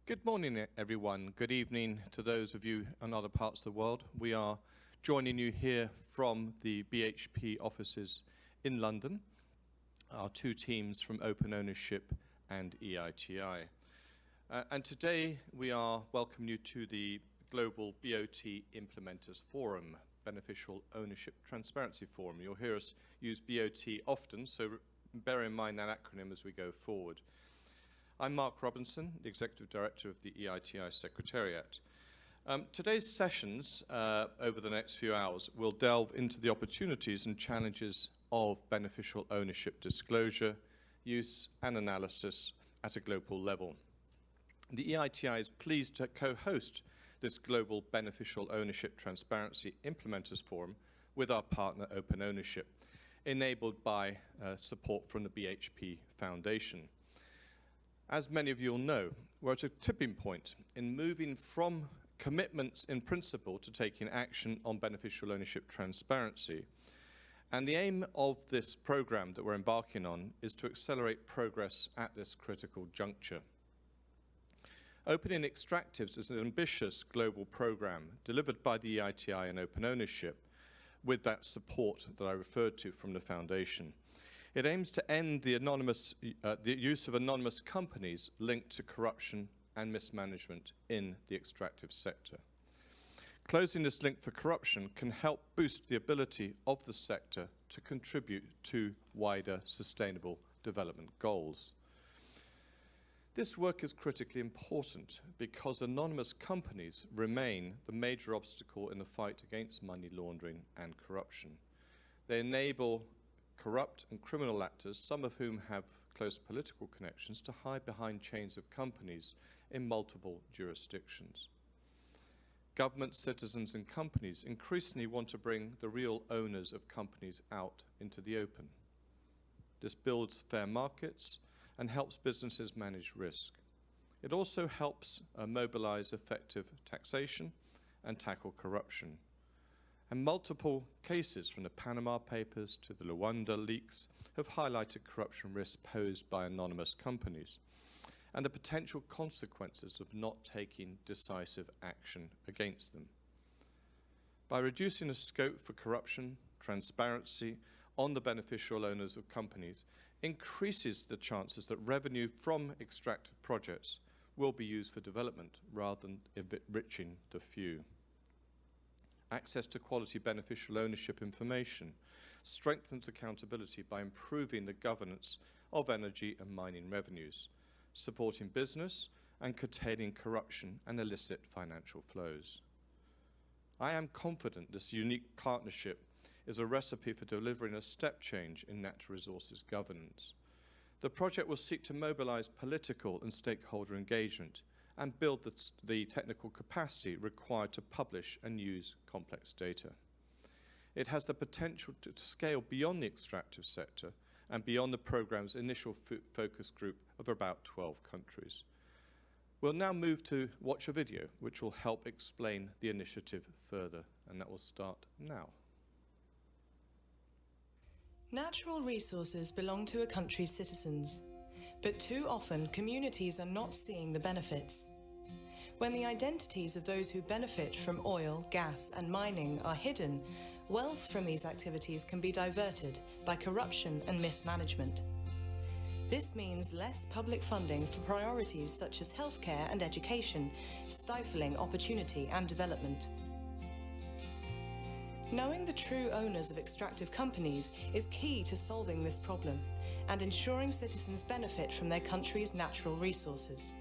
Good morning, everyone. Good evening to those of you in other parts of the world. We are joining you here from the BHP offices in London, our two teams from Open Ownership and EITI. And today we are welcoming you to the Global BOT Implementers Forum, Beneficial Ownership Transparency Forum. You'll hear us use BOT often, so bear in mind that acronym as we go forward. I'm Mark Robinson, the Executive Director of the EITI Secretariat. Today's sessions over the next few hours will delve into the opportunities and challenges of beneficial ownership disclosure, use and analysis at a global level. The EITI is pleased to co-host this Global Beneficial Ownership Transparency Implementers Forum with our partner Open Ownership, enabled by support from the BHP Foundation. As many of you will know, we're at a tipping point in moving from commitments in principle to taking action on beneficial ownership transparency. And the aim of this program that we're embarking on is to accelerate progress at this critical juncture. Opening Extractives is an ambitious global program delivered by the EITI and Open Ownership with that support that I referred to from the Foundation. It aims to end the use of anonymous companies linked to corruption and mismanagement in the extractive sector. Closing this link for corruption can help boost the ability of the sector to contribute to wider sustainable development goals. This work is critically important because anonymous companies remain the major obstacle in the fight against money laundering and corruption. They enable corrupt and criminal actors, some of whom have close political connections, to hide behind chains of companies in multiple jurisdictions. Governments, citizens and companies increasingly want to bring the real owners of companies out into the open. This builds fair markets and helps businesses manage risk. It also helps mobilize effective taxation and tackle corruption. And multiple cases from the Panama Papers to the Laundering leaks have highlighted corruption risks posed by anonymous companies and the potential consequences of not taking decisive action against them. By reducing the scope for corruption, transparency on the beneficial owners of companies increases the chances that revenue from extractive projects will be used for development rather than enriching the few. Access to quality beneficial ownership information strengthens accountability by improving the governance of energy and mining revenues, supporting business and curtailing corruption and illicit financial flows. I am confident this unique partnership is a recipe for delivering a step change in natural resources governance. The project will seek to mobilize political and stakeholder engagement and build the technical capacity required to publish and use complex data. It has the potential to scale beyond the extractive sector and beyond the program's initial focus group of about 12 countries. We'll now move to watch a video which will help explain the initiative further, and that will start now. Natural resources belong to a country's citizens. But too often, communities are not seeing the benefits. When the identities of those who benefit from oil, gas and mining are hidden, wealth from these activities can be diverted by corruption and mismanagement. This means less public funding for priorities such as healthcare and education, stifling opportunity and development. Knowing the true owners of extractive companies is key to solving this problem and ensuring citizens benefit from their country's natural resources.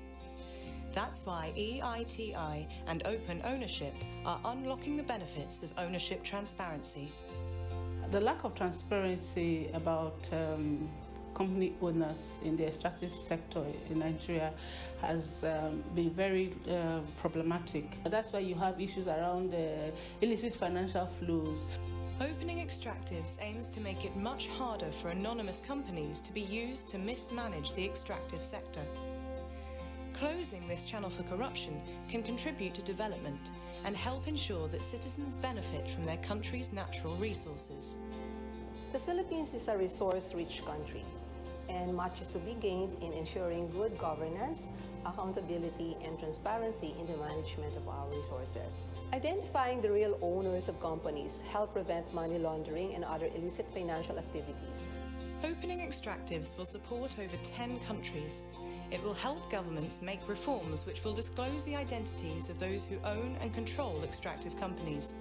That's why EITI and Open Ownership are unlocking the benefits of ownership transparency. The lack of transparency about company owners in the extractive sector in Nigeria has been very problematic. That's why you have issues around illicit financial flows. Opening Extractives aims to make it much harder for anonymous companies to be used to mismanage the extractive sector. Closing this channel for corruption can contribute to development and help ensure that citizens benefit from their country's natural resources. The Philippines is a resource-rich country. and much is to be gained in ensuring good governance, accountability, and transparency in the management of our resources. Identifying the real owners of companies help prevent money laundering and other illicit financial activities. Opening Extractives will support over 10 countries. It will help governments make reforms which will disclose the identities of those who own and control extractive companies.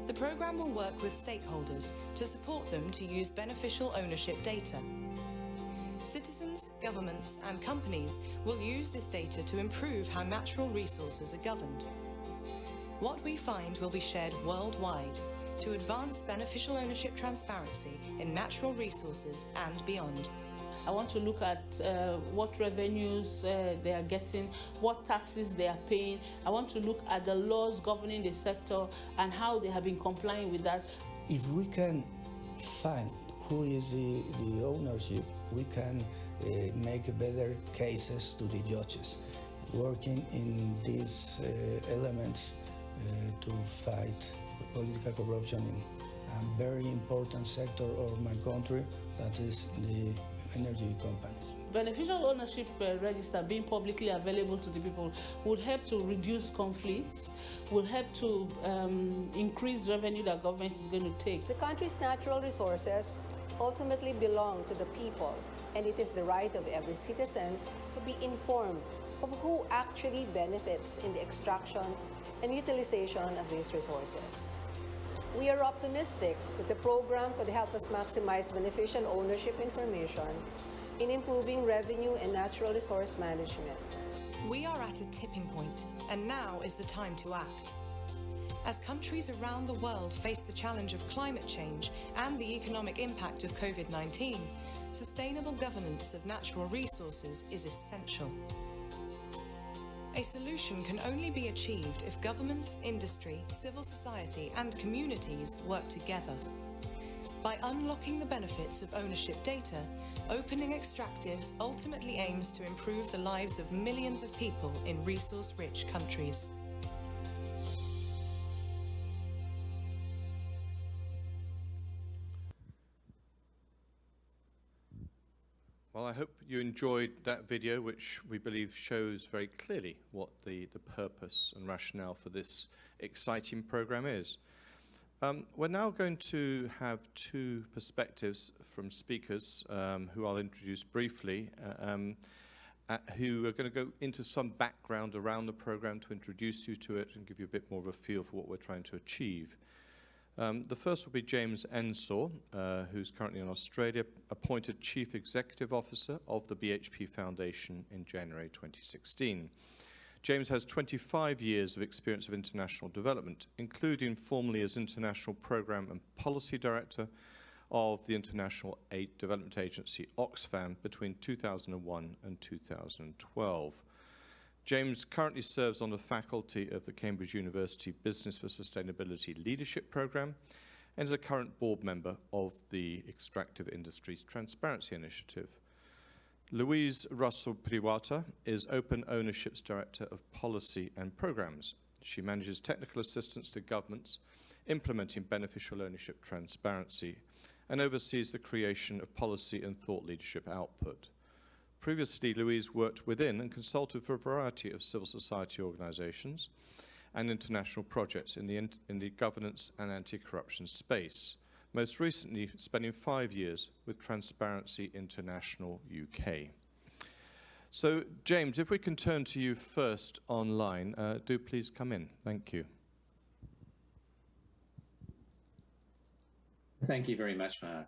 The programme will work with stakeholders to support them to use beneficial ownership data. Citizens, governments and companies will use this data to improve how natural resources are governed. What we find will be shared worldwide to advance beneficial ownership transparency in natural resources and beyond. I want to look at what revenues they are getting, what taxes they are paying. I want to look at the laws governing the sector and how they have been complying with that. If we can find who is the ownership, we can make better cases to the judges. Working in these elements to fight political corruption in a very important sector of my country, that is the energy companies. Beneficial ownership register being publicly available to the people would help to reduce conflicts, would help to increase revenue that government is going to take. The country's natural resources ultimately belong to the people, and it is the right of every citizen to be informed of who actually benefits in the extraction and utilization of these resources. We are optimistic that the program could help us maximize beneficial ownership information in improving revenue and natural resource management. We are at a tipping point, and now is the time to act. As countries around the world face the challenge of climate change and the economic impact of COVID-19, sustainable governance of natural resources is essential. A solution can only be achieved if governments, industry, civil society and communities work together. By unlocking the benefits of ownership data, Opening Extractives ultimately aims to improve the lives of millions of people in resource-rich countries. Well, I hope you enjoyed that video, which we believe shows very clearly what the purpose and rationale for this exciting program is. We're now going to have two perspectives from speakers who I'll introduce briefly, who are going to go into some background around the program to introduce you to it and give you a bit more of a feel for what we're trying to achieve. The first will be James Ensor, who's currently in Australia, appointed Chief Executive Officer of the BHP Foundation in January 2016. James has 25 years of experience of international development, including formerly as International Programme and Policy Director of the International Aid Development Agency, Oxfam, between 2001 and 2012. James currently serves on the faculty of the Cambridge University Business for Sustainability Leadership Programme and is a current board member of the Extractive Industries Transparency Initiative. Louise Russell-Prywata is Open Ownership's Director of Policy and Programmes. She manages technical assistance to governments implementing beneficial ownership transparency and oversees the creation of policy and thought leadership output. Previously, Louise worked within and consulted for a variety of civil society organisations and international projects in the governance and anti-corruption space, most recently spending 5 years with Transparency International UK. So, James, if we can turn to you first online, do please come in. Thank you. Thank you very much, Mark.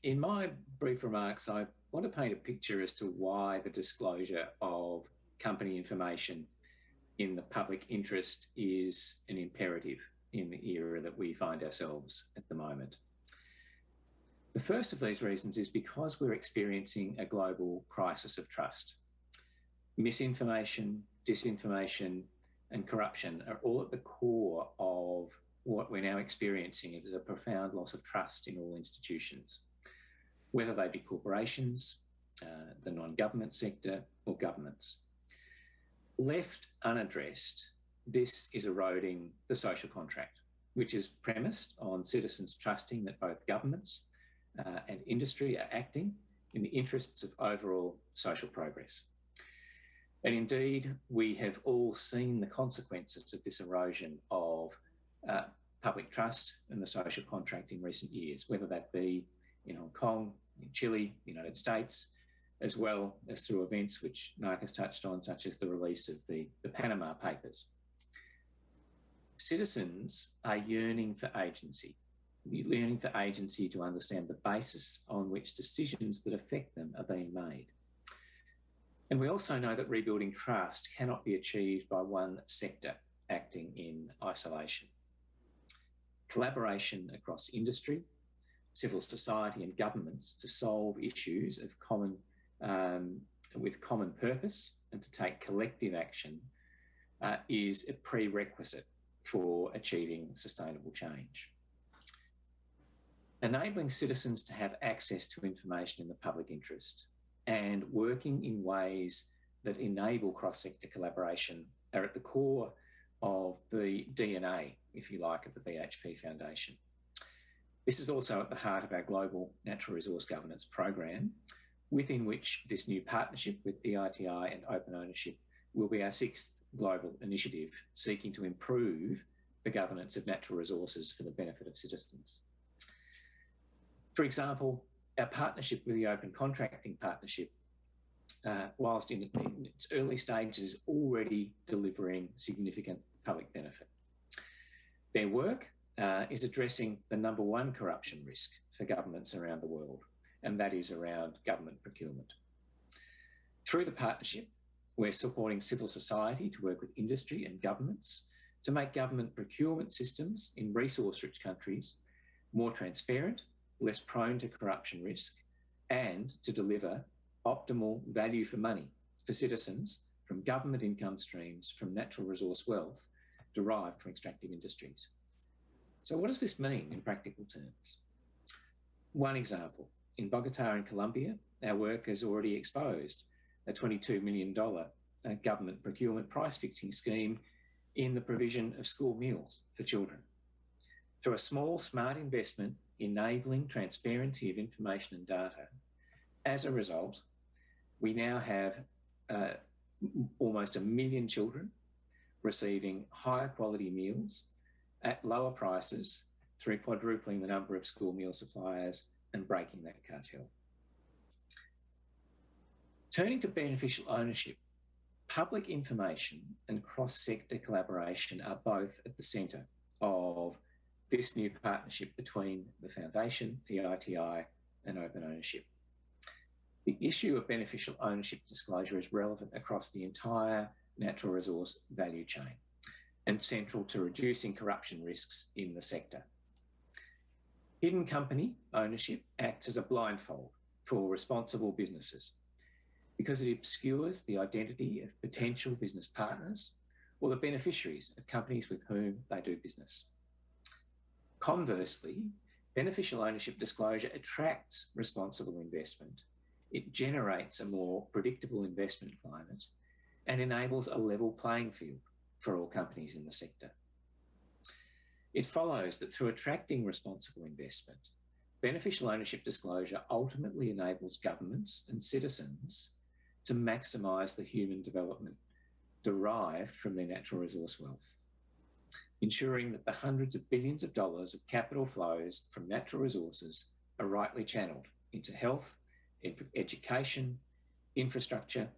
In my brief remarks, I want to paint a picture as to why the disclosure of company information in the public interest is an imperative in the era that we find ourselves at the moment. The first of these reasons is because we're experiencing a global crisis of trust. Misinformation, disinformation, and corruption are all at the core of what we're now experiencing. It is a profound loss of trust in all institutions, whether they be corporations, the non-government sector, or governments. Left unaddressed, this is eroding the social contract, which is premised on citizens trusting that both governments and industry are acting in the interests of overall social progress. And indeed, we have all seen the consequences of this erosion of public trust and the social contract in recent years, whether that be in Hong Kong, in Chile, the United States, as well as through events which Mark has touched on, such as the release of the Panama Papers. Citizens are yearning for agency to understand the basis on which decisions that affect them are being made. And we also know that rebuilding trust cannot be achieved by one sector acting in isolation. Collaboration across industry, civil society and governments to solve issues of with common purpose and to take collective action is a prerequisite for achieving sustainable change. Enabling citizens to have access to information in the public interest and working in ways that enable cross-sector collaboration are at the core of the DNA, if you like, of the BHP Foundation. This is also at the heart of our global natural resource governance program, within which this new partnership with EITI and Open Ownership will be our 6th global initiative seeking to improve the governance of natural resources for the benefit of citizens. For example, our partnership with the Open Contracting Partnership, whilst in its early stages, is already delivering significant public benefit. Their work is addressing the number one corruption risk for governments around the world, and that is around government procurement. Through the partnership, we're supporting civil society to work with industry and governments to make government procurement systems in resource-rich countries more transparent, less prone to corruption risk, and to deliver optimal value for money for citizens from government income streams from natural resource wealth derived from extractive industries. So what does this mean in practical terms? One example, in Bogota in Colombia, our work has already exposed a $22 million government procurement price fixing scheme in the provision of school meals for children. Through a small, smart investment enabling transparency of information and data, as a result, we now have almost 1 million children receiving higher quality meals at lower prices through quadrupling the number of school meal suppliers and breaking that cartel. Turning to beneficial ownership, public information and cross-sector collaboration are both at the centre of this new partnership between the Foundation, EITI and Open Ownership. The issue of beneficial ownership disclosure is relevant across the entire natural resource value chain and central to reducing corruption risks in the sector. Hidden company ownership acts as a blindfold for responsible businesses because it obscures the identity of potential business partners or the beneficiaries of companies with whom they do business. Conversely, beneficial ownership disclosure attracts responsible investment. It generates a more predictable investment climate and enables a level playing field for all companies in the sector. It follows that through attracting responsible investment, beneficial ownership disclosure ultimately enables governments and citizens to maximise the human development derived from their natural resource wealth, ensuring that the hundreds of billions of dollars of capital flows from natural resources are rightly channelled into health, education, infrastructure,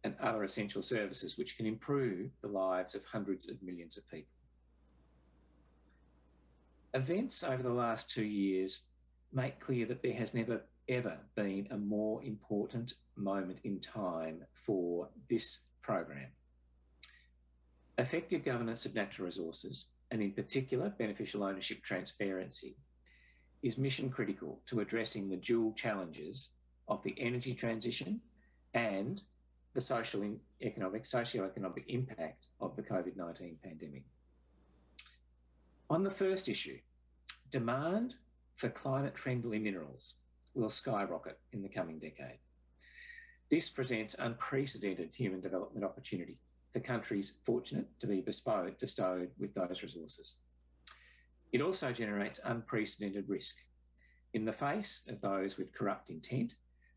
and other essential services which can improve the lives of hundreds of millions of people. Events over the last 2 years make clear that there has never, ever been a more important moment in time for this program. Effective governance of natural resources, and in particular beneficial ownership transparency, is mission critical to addressing the dual challenges of the energy transition and the socio-economic impact of the COVID-19 pandemic. On the first issue, demand for climate-friendly minerals will skyrocket in the coming decade. This presents unprecedented human development opportunity for countries fortunate to be bestowed with those resources. It also generates unprecedented risk. In the face of those with corrupt intent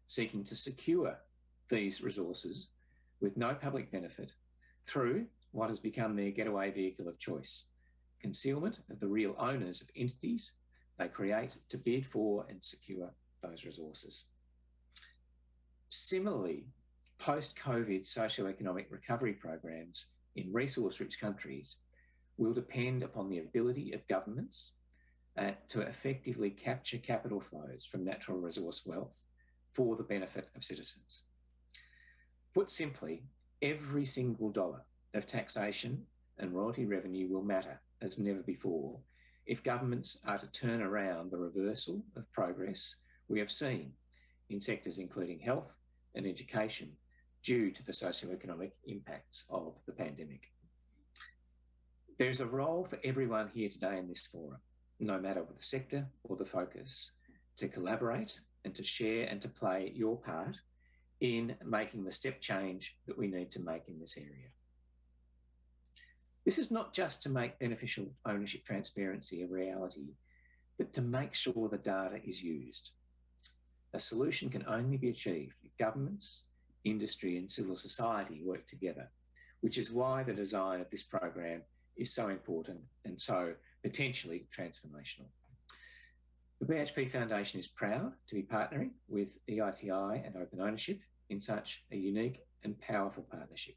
seeking to secure these resources with no public benefit through what has become their getaway vehicle of choice, concealment of the real owners of entities they create to bid for and secure those resources. Similarly, post-COVID socioeconomic recovery programs in resource-rich countries will depend upon the ability of governments to effectively capture capital flows from natural resource wealth for the benefit of citizens. Put simply, every single dollar of taxation and royalty revenue will matter as never before if governments are to turn around the reversal of progress we have seen in sectors including health and education due to the socioeconomic impacts of the pandemic. There's a role for everyone here today in this forum, no matter the sector or the focus, to collaborate and to share and to play your part in making the step change that we need to make in this area. This is not just to make beneficial ownership transparency a reality, but to make sure the data is used. A solution can only be achieved if governments, industry and civil society work together, which is why the design of this program is so important and so potentially transformational. The BHP Foundation is proud to be partnering with EITI and Open Ownership in such a unique and powerful partnership.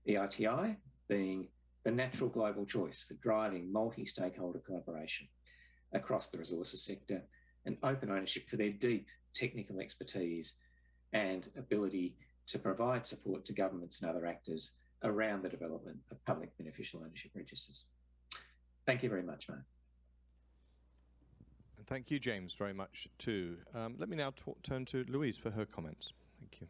EITI being the natural global choice for driving multi-stakeholder collaboration across the resources sector, and Open Ownership for their deep technical expertise and ability to provide support to governments and other actors around the development of public beneficial ownership registers. Thank you very much, Mark. And thank you, James, very much too. Let me now turn to Louise for her comments. Thank you.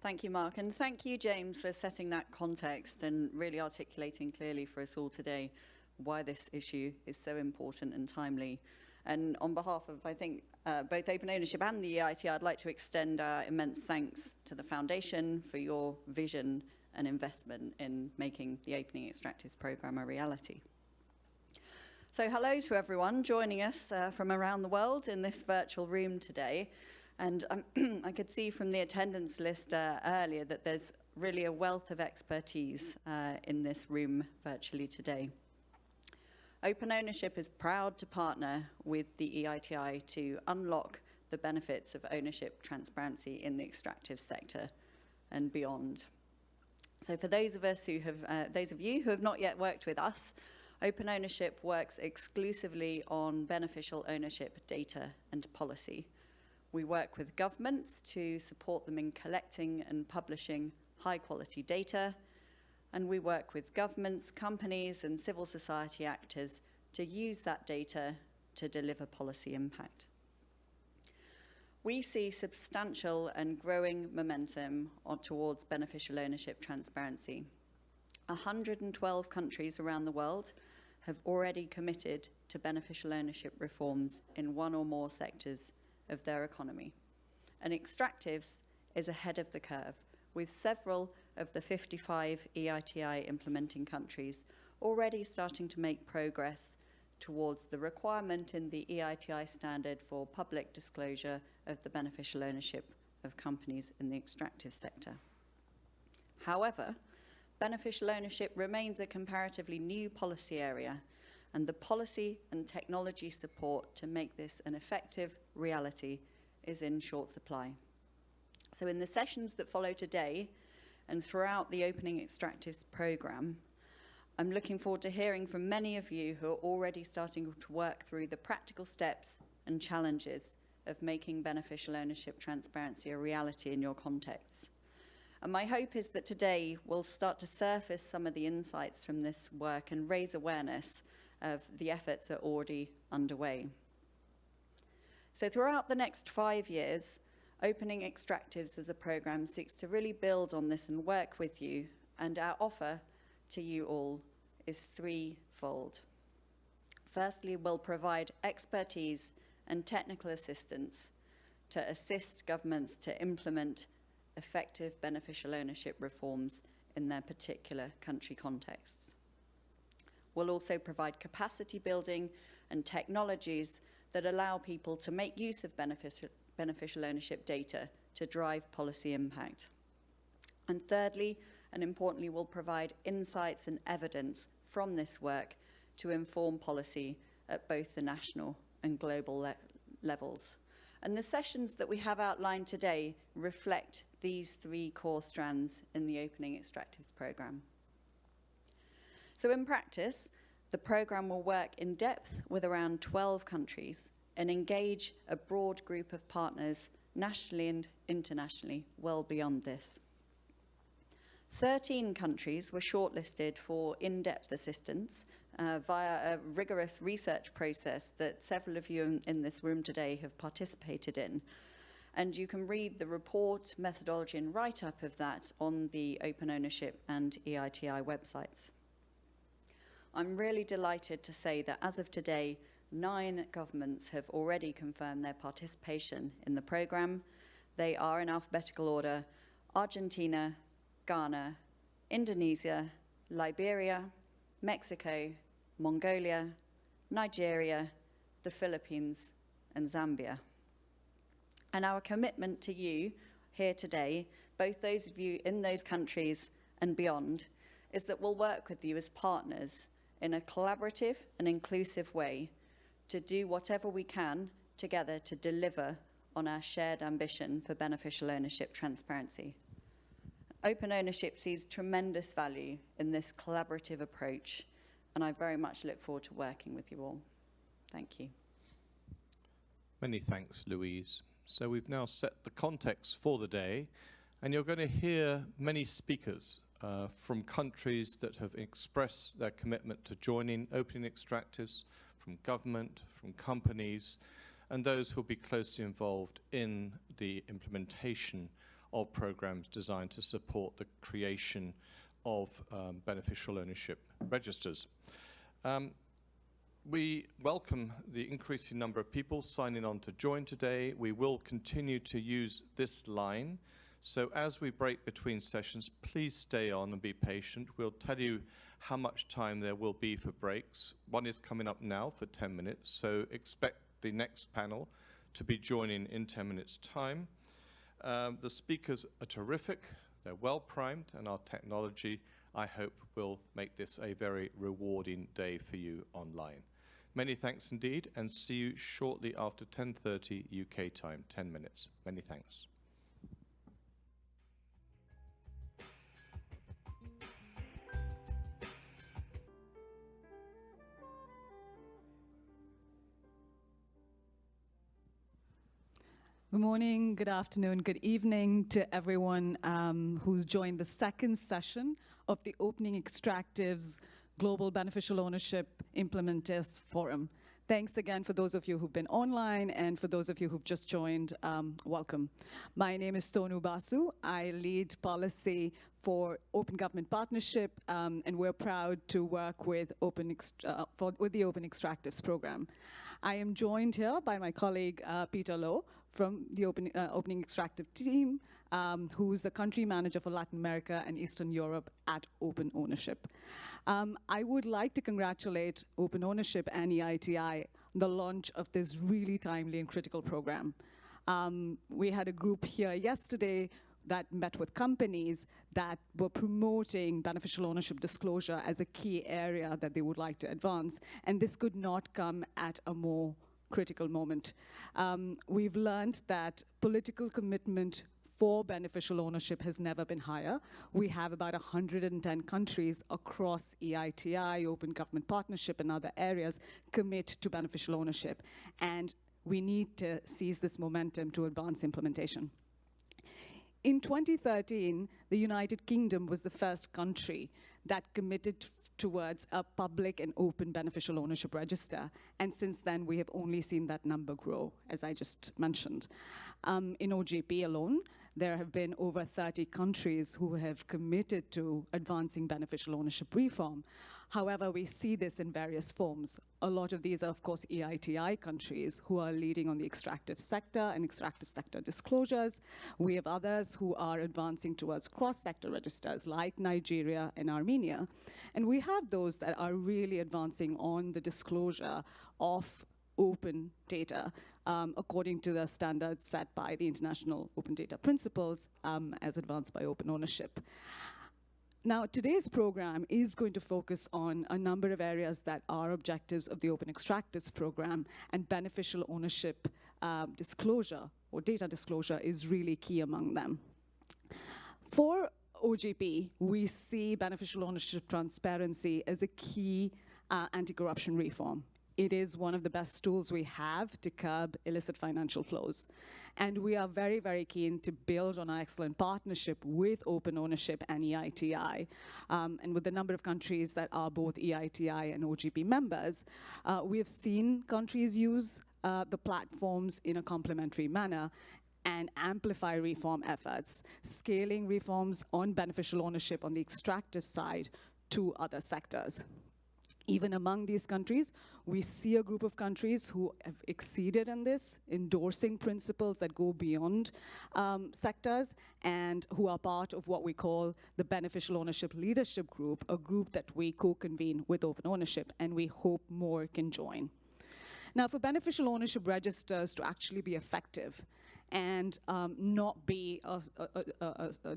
Thank you, Mark, and thank you, James, for setting that context and really articulating clearly for us all today why this issue is so important and timely. And on behalf of, I think, both Open Ownership and the EITI, I'd like to extend our immense thanks to the Foundation for your vision and investment in making the Opening Extractives programme a reality. So hello to everyone joining us from around the world in this virtual room today. And I could see from the attendance list earlier that there's really a wealth of expertise in this room virtually today. Open Ownership is proud to partner with the EITI to unlock the benefits of ownership transparency in the extractive sector and beyond. So for those of you who have not yet worked with us, Open Ownership works exclusively on beneficial ownership data and policy. We work with governments to support them in collecting and publishing high-quality data, and we work with governments, companies, and civil society actors to use that data to deliver policy impact. We see substantial and growing momentum towards beneficial ownership transparency. 112 countries around the world have already committed to beneficial ownership reforms in one or more sectors of their economy. And Extractives is ahead of the curve, with several of the 55 EITI implementing countries already starting to make progress towards the requirement in the EITI standard for public disclosure of the beneficial ownership of companies in the extractive sector. However, beneficial ownership remains a comparatively new policy area, and the policy and technology support to make this an effective reality is in short supply. So in the sessions that follow today and throughout the Opening Extractives programme, I'm looking forward to hearing from many of you who are already starting to work through the practical steps and challenges of making beneficial ownership transparency a reality in your contexts. And my hope is that today we'll start to surface some of the insights from this work and raise awareness of the efforts that are already underway. So throughout the next 5 years, Opening Extractives as a programme seeks to really build on this and work with you, and our offer to you all is threefold. Firstly, we'll provide expertise and technical assistance to assist governments to implement effective beneficial ownership reforms in their particular country contexts. We'll also provide capacity building and technologies that allow people to make use of beneficial ownership data to drive policy impact. And thirdly, and importantly, will provide insights and evidence from this work to inform policy at both the national and global levels. And the sessions that we have outlined today reflect these three core strands in the Opening Extractives programme. So in practice, the programme will work in depth with around 12 countries and engage a broad group of partners nationally and internationally, well beyond this. 13 countries were shortlisted for in-depth assistance via a rigorous research process that several of you in this room today have participated in. And you can read the report, methodology and write-up of that on the Open Ownership and EITI websites. I'm really delighted to say that as of today, 9 governments have already confirmed their participation in the programme. They are in alphabetical order: Argentina, Ghana, Indonesia, Liberia, Mexico, Mongolia, Nigeria, the Philippines, and Zambia. And our commitment to you here today, both those of you in those countries and beyond, is that we'll work with you as partners in a collaborative and inclusive way to do whatever we can together to deliver on our shared ambition for beneficial ownership transparency. Open Ownership sees tremendous value in this collaborative approach, and I very much look forward to working with you all. Thank you. Many thanks, Louise. So we've now set the context for the day, and you're going to hear many speakers from countries that have expressed their commitment to joining Opening Extractives, from government, from companies, and those who will be closely involved in the implementation of programs designed to support the creation of beneficial ownership registers. We welcome the increasing number of people signing on to join today. We will continue to use this line. So as we break between sessions, please stay on and be patient. We'll tell you how much time there will be for breaks. One is coming up now for 10 minutes, so expect the next panel to be joining in 10 minutes' time. The speakers are terrific, they're well primed, and our technology, I hope, will make this a very rewarding day for you online. Many thanks indeed, and see you shortly after 10:30 UK time, 10 minutes. Many thanks. Good morning, good afternoon, good evening to everyone who's joined the second session of the Opening Extractives Global Beneficial Ownership Implementers Forum. Thanks again for those of you who've been online, and for those of you who've just joined, welcome. My name is Basu. I lead policy for Open Government Partnership, and we're proud to work with the Open Extractives program. I am joined here by my colleague Peter Lowe from the Opening Extractive team, who's the country manager for Latin America and Eastern Europe at Open Ownership. I would like to congratulate Open Ownership and EITI on the launch of this really timely and critical program. We had a group here yesterday that met with companies that were promoting beneficial ownership disclosure as a key area that they would like to advance, and this could not come at a more critical moment. We've learned that political commitment for beneficial ownership has never been higher. We have about 110 countries across EITI, Open Government Partnership, and other areas commit to beneficial ownership, and we need to seize this momentum to advance implementation. In 2013, the United Kingdom was the first country that committed towards a public and open beneficial ownership register. And since then, we have only seen that number grow, as I just mentioned. In OGP alone, there have been over 30 countries who have committed to advancing beneficial ownership reform. However, we see this in various forms. A lot of these are, of course, EITI countries who are leading on the extractive sector and extractive sector disclosures. We have others who are advancing towards cross-sector registers, like Nigeria and Armenia. And we have those that are really advancing on the disclosure of open data according to the standards set by the International Open Data Principles as advanced by Open Ownership. Now, today's program is going to focus on a number of areas that are objectives of the Open Extractives program, and beneficial ownership disclosure or data disclosure is really key among them. For OGP, we see beneficial ownership transparency as a key anti-corruption reform. It is one of the best tools we have to curb illicit financial flows. And we are very, very keen to build on our excellent partnership with Open Ownership and EITI. And with the number of countries that are both EITI and OGP members, we have seen countries use the platforms in a complementary manner and amplify reform efforts, scaling reforms on beneficial ownership on the extractive side to other sectors. Even among these countries, we see a group of countries who have exceeded in this, endorsing principles that go beyond sectors, and who are part of what we call the Beneficial Ownership Leadership Group, a group that we co-convene with Open Ownership, and we hope more can join. Now, for beneficial ownership registers to actually be effective and not be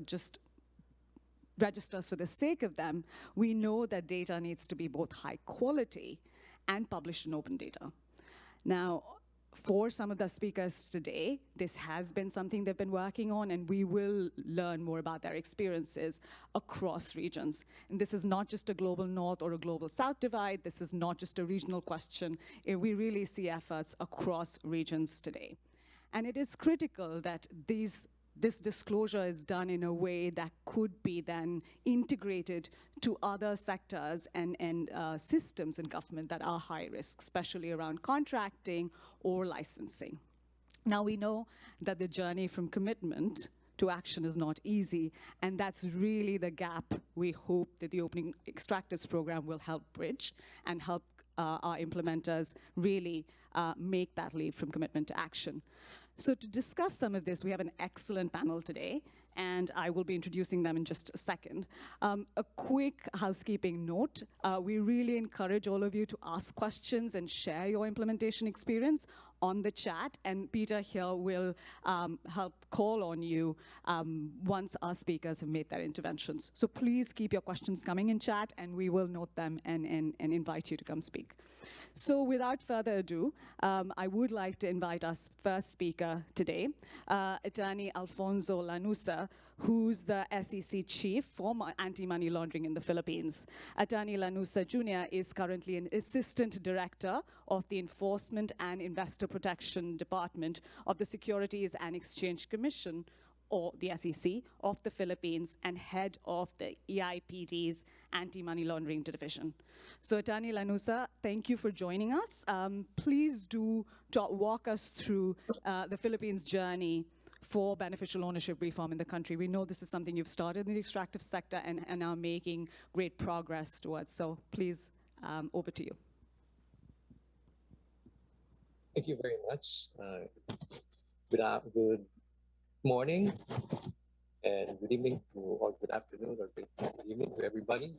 just registers for the sake of them, we know that data needs to be both high quality and published in open data. Now, for some of the speakers today, this has been something they've been working on, and we will learn more about their experiences across regions. And this is not just a global north or a global south divide. This is not just a regional question. We really see efforts across regions today. And it is critical that this disclosure is done in a way that could be then integrated to other sectors and systems in government that are high risk, especially around contracting or licensing. Now, we know that the journey from commitment to action is not easy, and that's really the gap we hope that the Open Extractives program will help bridge and help our implementers really make that leap from commitment to action. So to discuss some of this, we have an excellent panel today, and I will be introducing them in just a second. A quick housekeeping note, we really encourage all of you to ask questions and share your implementation experience on the chat, and Peter here will help call on you once our speakers have made their interventions. So please keep your questions coming in chat, and we will note them and invite you to come speak. So without further ado, I would like to invite our first speaker today, Attorney Alfonso Lanuza, who's the SEC Chief for Anti-Money Laundering in the Philippines. Attorney Lanuza Jr. is currently an Assistant Director of the Enforcement and Investor Protection Department of the Securities and Exchange Commission, or the SEC, of the Philippines, and head of the EIPD's Anti-Money Laundering Division. So Attorney Lanuza, thank you for joining us. Please do walk us through the Philippines' journey for beneficial ownership reform in the country. We know this is something you've started in the extractive sector and are making great progress towards. So please, over to you. Thank you very much. Good morning and good evening or good afternoon or good evening to everybody.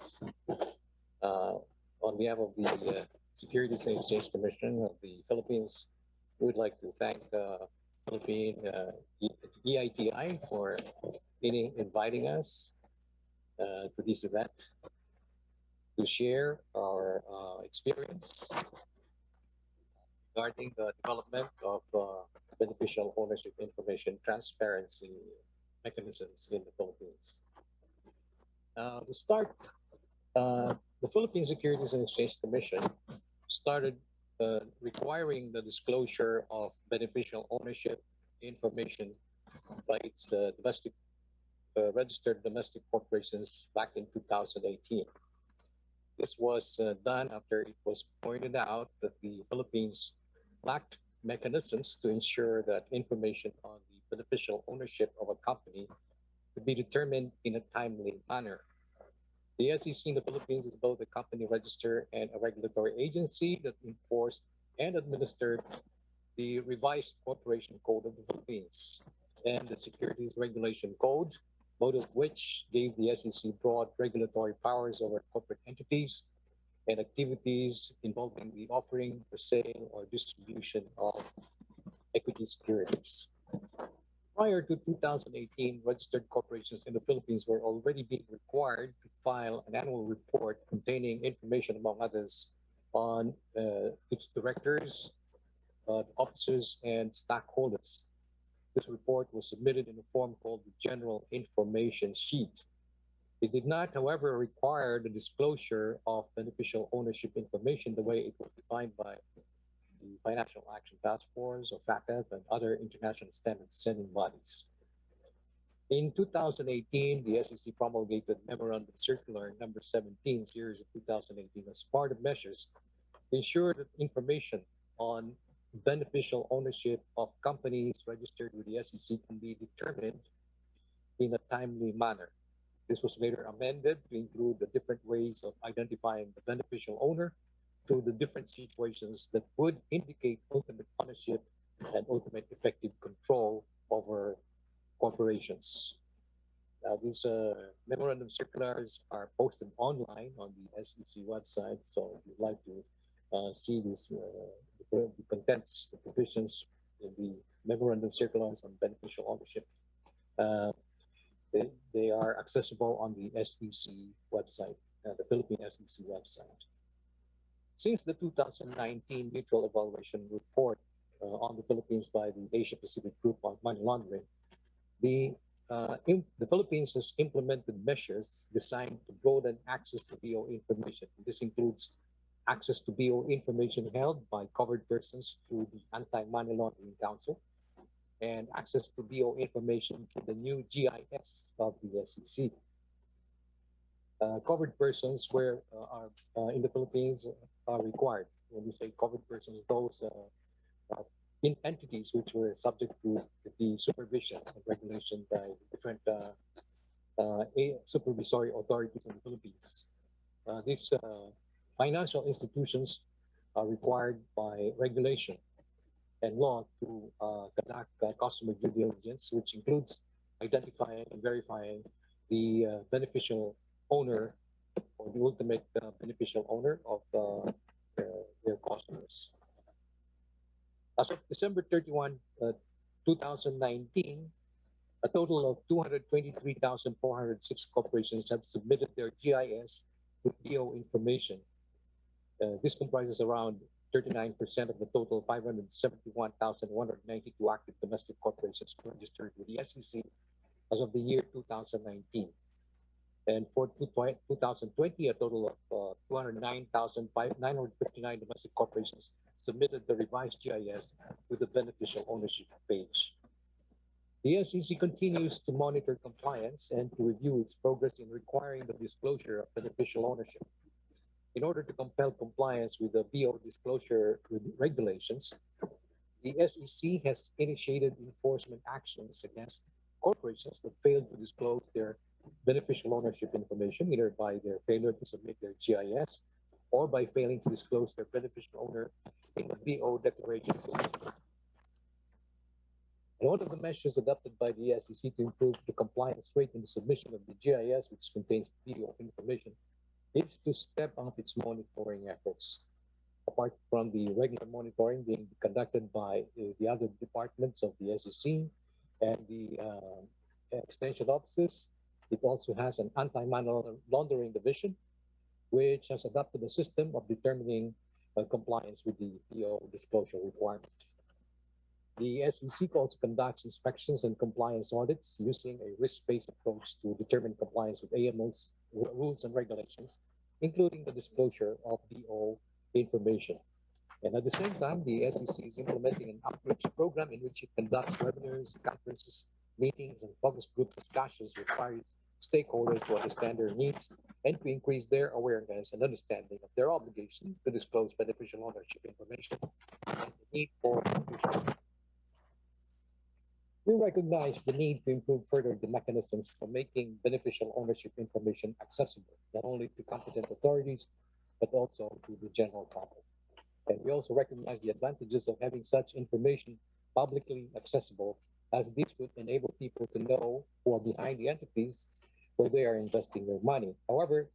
On behalf of the Securities and Exchange Commission of the Philippines, we would like to thank Philippine EITI for inviting us to this event to share our experience regarding the development of beneficial ownership information transparency mechanisms in the Philippines. To start, the Philippine Securities and Exchange Commission started requiring the disclosure of beneficial ownership information by its registered domestic corporations back in 2018. This was done after it was pointed out that the Philippines lacked mechanisms to ensure that information on the beneficial ownership of a company could be determined in a timely manner. The SEC in the Philippines is both a company register and a regulatory agency that enforced and administered the revised Corporation Code of the Philippines and the Securities Regulation Code, both of which gave the SEC broad regulatory powers over corporate entities and activities involving the offering for sale or distribution of equity securities. Prior to 2018, registered corporations in the Philippines were already being required to file an annual report containing information, among others, on its directors, officers, and stockholders. This report was submitted in a form called the General Information Sheet. It did not, however, require the disclosure of beneficial ownership information the way it was defined by the Financial Action Task Force, or FATF, and other international standard-setting bodies. In 2018, the SEC promulgated Memorandum Circular number 17, series of 2018, as part of measures to ensure that information on beneficial ownership of companies registered with the SEC can be determined in a timely manner. This was later amended to include the different ways of identifying the beneficial owner through the different situations that would indicate ultimate ownership and ultimate effective control over corporations. Now, these memorandum circulars are posted online on the SEC website, so if you'd like to see this, the contents, the provisions in the memorandum circulars on beneficial ownership, they are accessible on the SEC website, the Philippine SEC website. Since the 2019 Mutual Evaluation Report on the Philippines by the Asia Pacific Group on Money Laundering, the Philippines has implemented measures designed to broaden access to BO information. This includes access to BO information held by covered persons through the Anti-Money Laundering Council, and access to BO information to the new GIS of the SEC. Covered persons are in the Philippines are required. When we say covered persons, those in entities which were subject to the supervision and regulation by different supervisory authorities in the Philippines. These financial institutions are required by regulation and law to conduct customer due diligence, which includes identifying and verifying the beneficial owner or the ultimate beneficial owner of their customers. As of December 31, 2019, a total of 223,406 corporations have submitted their GIS with BO information. This comprises around 39% of the total 571,192 active domestic corporations registered with the SEC as of the year 2019. And for 2020, a total of 209,959 domestic corporations submitted the revised GIS with the beneficial ownership page. The SEC continues to monitor compliance and to review its progress in requiring the disclosure of beneficial ownership. In order to compel compliance with the BO disclosure regulations, the SEC has initiated enforcement actions against corporations that failed to disclose their beneficial ownership information, either by their failure to submit their GIS or by failing to disclose their beneficial owner in the BO declaration. And one of the measures adopted by the SEC to improve the compliance rate in the submission of the GIS, which contains BO information, is to step up its monitoring efforts. Apart from the regular monitoring being conducted by the other departments of the SEC and the extension offices, it also has an anti-money laundering division, which has adopted a system of determining compliance with the BO disclosure requirement. The SEC also conducts inspections and compliance audits using a risk-based approach to determine compliance with AML's rules and regulations, including the disclosure of BO information. And at the same time, the SEC is implementing an outreach program in which it conducts webinars, conferences, meetings, and focus group discussions with various stakeholders to understand their needs and to increase their awareness and understanding of their obligation to disclose beneficial ownership information and the need for inclusion. We recognize the need to improve further the mechanisms for making beneficial ownership information accessible, not only to competent authorities, but also to the general public. And we also recognize the advantages of having such information publicly accessible, as this would enable people to know who are behind the entities where they are investing their money. However,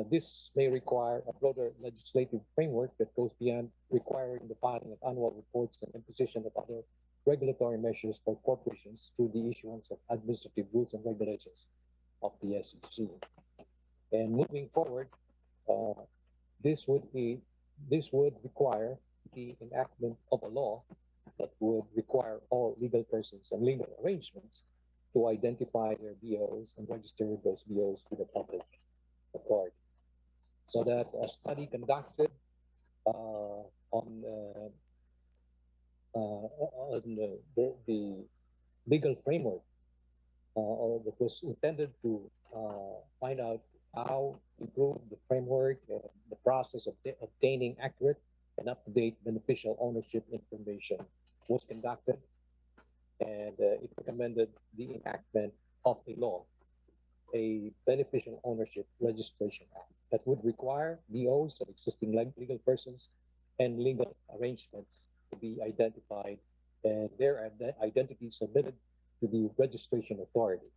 This may require a broader legislative framework that goes beyond requiring the filing of annual reports and imposition of other regulatory measures for corporations through the issuance of administrative rules and regulations of the SEC. And moving forward, this would require the enactment of a law that would require all legal persons and legal arrangements to identify their BOs and register those BOs to the public authority. So that a study conducted on the legal framework that was intended to find out how to improve the framework, the process of obtaining accurate and up-to-date beneficial ownership information was conducted, and it recommended the enactment of a law, a Beneficial Ownership Registration Act, that would require BOs of existing legal persons and legal arrangements to be identified and their identity submitted to the registration authority.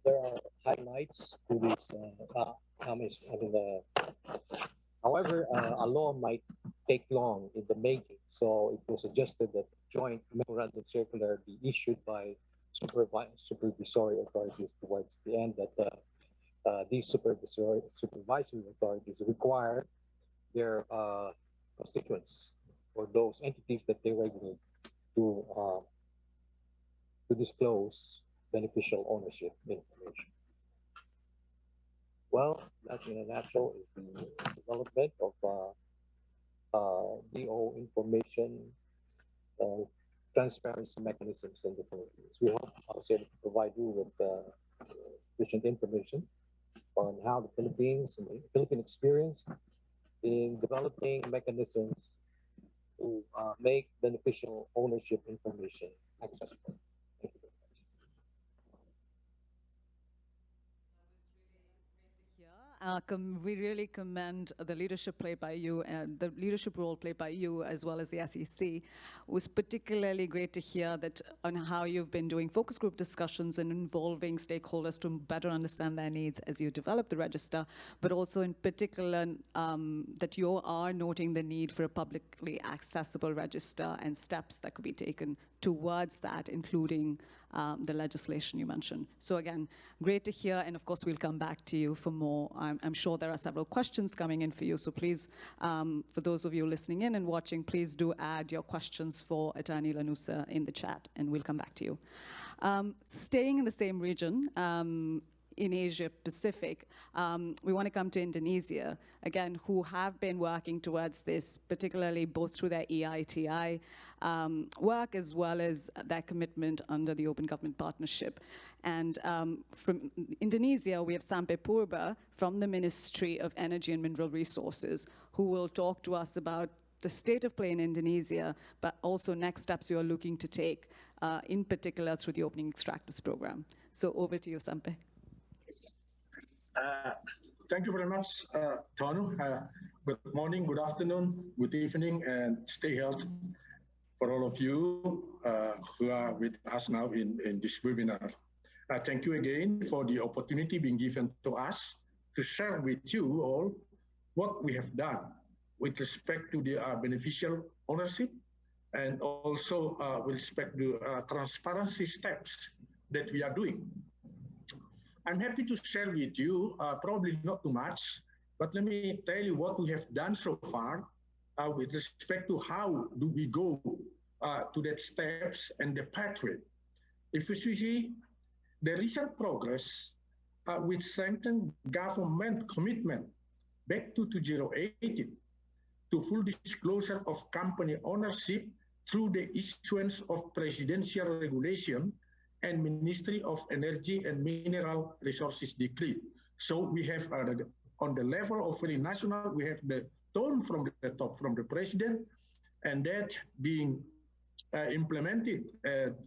There are highlights to these comments. However, a law might take long in the making, so it was suggested that joint memorandum circular be issued by supervisory authorities towards the end, that these supervisory authorities require their constituents or those entities that they regulate to disclose beneficial ownership information. Well, that in a nutshell is the development of BO information transparency mechanisms in the Philippines. We hope I was able to provide you with sufficient information on how the Philippines and the Philippine experience in developing mechanisms to make beneficial ownership information accessible. Thank you very much. We really commend the leadership played by you and the leadership role played by you as well as the SEC. It was particularly great to hear that on how you've been doing focus group discussions and involving stakeholders to better understand their needs as you develop the register, but also in particular that you are noting the need for a publicly accessible register and steps that could be taken towards that, including the legislation you mentioned. So again, great to hear, and of course we'll come back to you for more. I'm sure there are several questions coming in for you, so please, for those of you listening in and watching, please do add your questions for Attorney Lanuza in the chat, and we'll come back to you. Staying in the same region, in Asia Pacific, we want to come to Indonesia, again, who have been working towards this, particularly both through their EITI work as well as their commitment under the Open Government Partnership. And from Indonesia, we have Sampai Purba from the Ministry of Energy and Mineral Resources, who will talk to us about the state of play in Indonesia, but also next steps you are looking to take, in particular through the Opening Extractives program. So over to you, Sampai. Thank you very much, Tonu. Good morning, good afternoon, good evening, and stay healthy for all of you who are with us now in this webinar. Thank you again for the opportunity being given to us to share with you all what we have done with respect to the beneficial ownership and also with respect to transparency steps that we are doing. I'm happy to share with you, probably not too much, but let me tell you what we have done so far with respect to how do we go to that steps and the pathway. If you see the recent progress with strengthened government commitment back to 2018 to full disclosure of company ownership through the issuance of presidential regulation and Ministry of Energy and Mineral Resources decree. So we have on the level of very national, we have the tone from the top, from the president, and that being implemented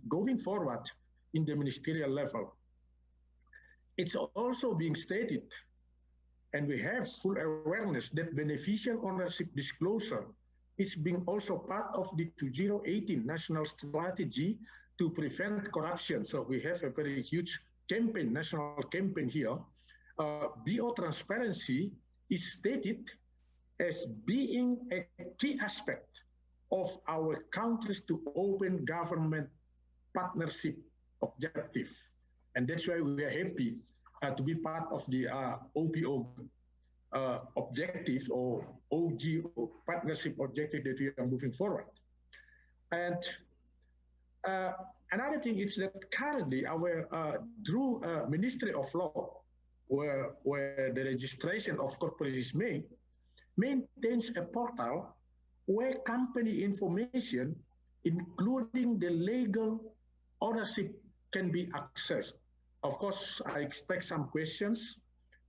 going forward in the ministerial level. It's also being stated, and we have full awareness that beneficial ownership disclosure is being also part of the 2018 national strategy to prevent corruption. So we have a very huge campaign, national campaign here, BO transparency is stated as being a key aspect of our countries to open government partnership objective. And that's why we are happy to be part of the OPO objectives or OG partnership objective that we are moving forward. And another thing is that currently our through Ministry of Law, where the registration of corporations is made, maintains a portal where company information, including the legal ownership, can be accessed. Of course, I expect some questions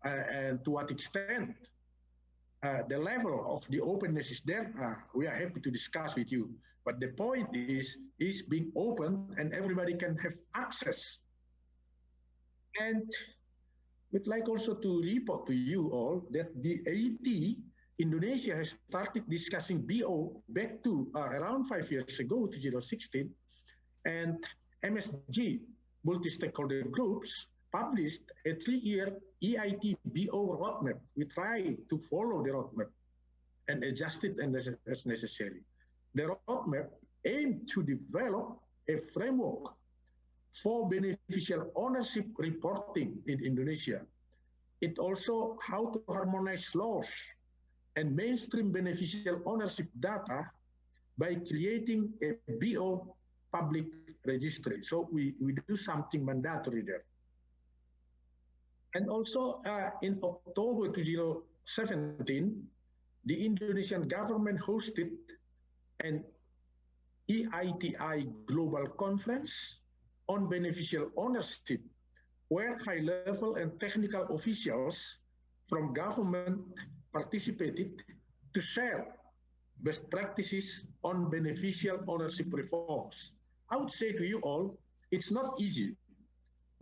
and to what extent the level of the openness is there. We are happy to discuss with you. But the point is being open and everybody can have access. And we'd like also to report to you all that the EITI Indonesia has started discussing BO back to around 5 years ago, 2016, and MSG, multi-stakeholder groups, published a 3-year EIT BO roadmap. We try to follow the roadmap and adjust it as necessary. The roadmap aimed to develop a framework for beneficial ownership reporting in Indonesia. It also how to harmonize laws and mainstream beneficial ownership data by creating a BO public registry. So we do something mandatory there. And also in October 2017, the Indonesian government hosted an EITI Global Conference on beneficial ownership, where high-level and technical officials from government participated to share best practices on beneficial ownership reforms. I would say to you all, it's not easy,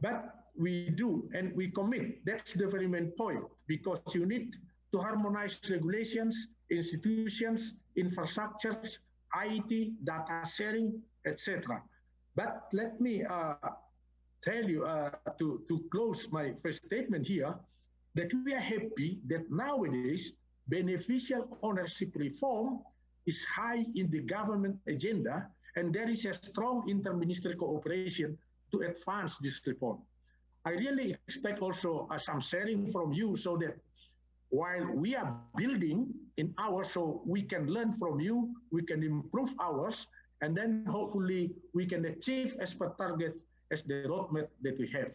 but we do and we commit. That's the very main point, because you need to harmonize regulations, institutions, infrastructures, IT, data sharing, etc. But let me tell you to close my first statement here, that we are happy that nowadays beneficial ownership reform is high in the government agenda, and there is a strong interministerial cooperation to advance this reform. I really expect also some sharing from you, so that while we are building in ours, so we can learn from you, we can improve ours, and then hopefully we can achieve as per target as the roadmap that we have.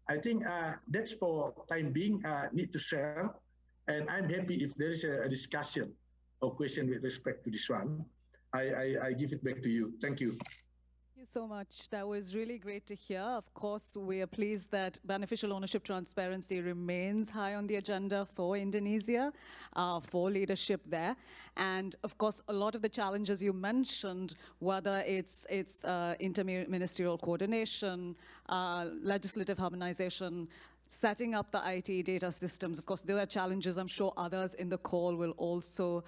I think that's for time being need to share, and I'm happy if there is a discussion or question with respect to this one. I give it back to you. Thank you. Thank you so much. That was really great to hear. Of course, we are pleased that beneficial ownership transparency remains high on the agenda for Indonesia, for leadership there. And of course, a lot of the challenges you mentioned, whether it's interministerial coordination, legislative harmonization, setting up the IT data systems, of course, there are challenges I'm sure others in the call will also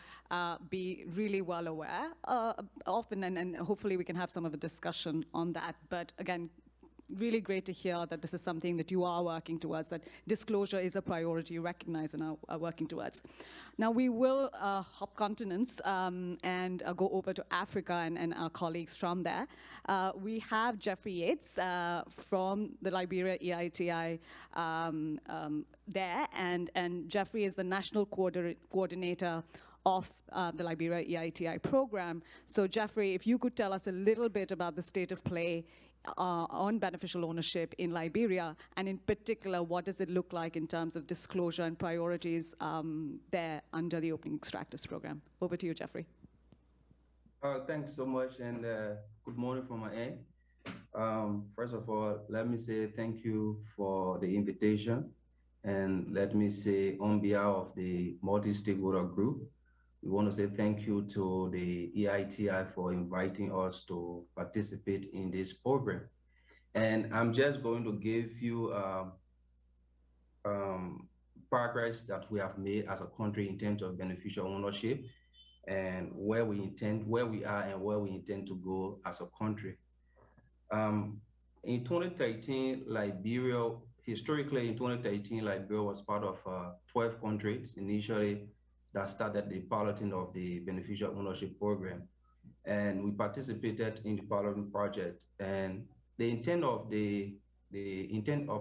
be really well aware of, and hopefully we can have some of a discussion on that. But again, really great to hear that this is something that you are working towards, that disclosure is a priority you recognize and are working towards. Now we will hop continents and go over to Africa and our colleagues from there. We have Jeffrey Yates from the Liberia EITI there, and Jeffrey is the national coordinator of the Liberia EITI program. So Jeffrey, if you could tell us a little bit about the state of play on beneficial ownership in Liberia, and in particular, what does it look like in terms of disclosure and priorities there under the Open Extractives program? Over to you, Jeffrey. Thanks so much, and good morning from my end. First of all, let me say thank you for the invitation, and let me say on behalf of the multi-stakeholder group, we want to say thank you to the EITI for inviting us to participate in this program. And I'm just going to give you progress that we have made as a country in terms of beneficial ownership, and where we are and where we intend to go as a country. In 2013, Liberia, historically in 2013, Liberia was part of 12 countries initially that started the piloting of the beneficial ownership program. And we participated in the piloting project. And the intent of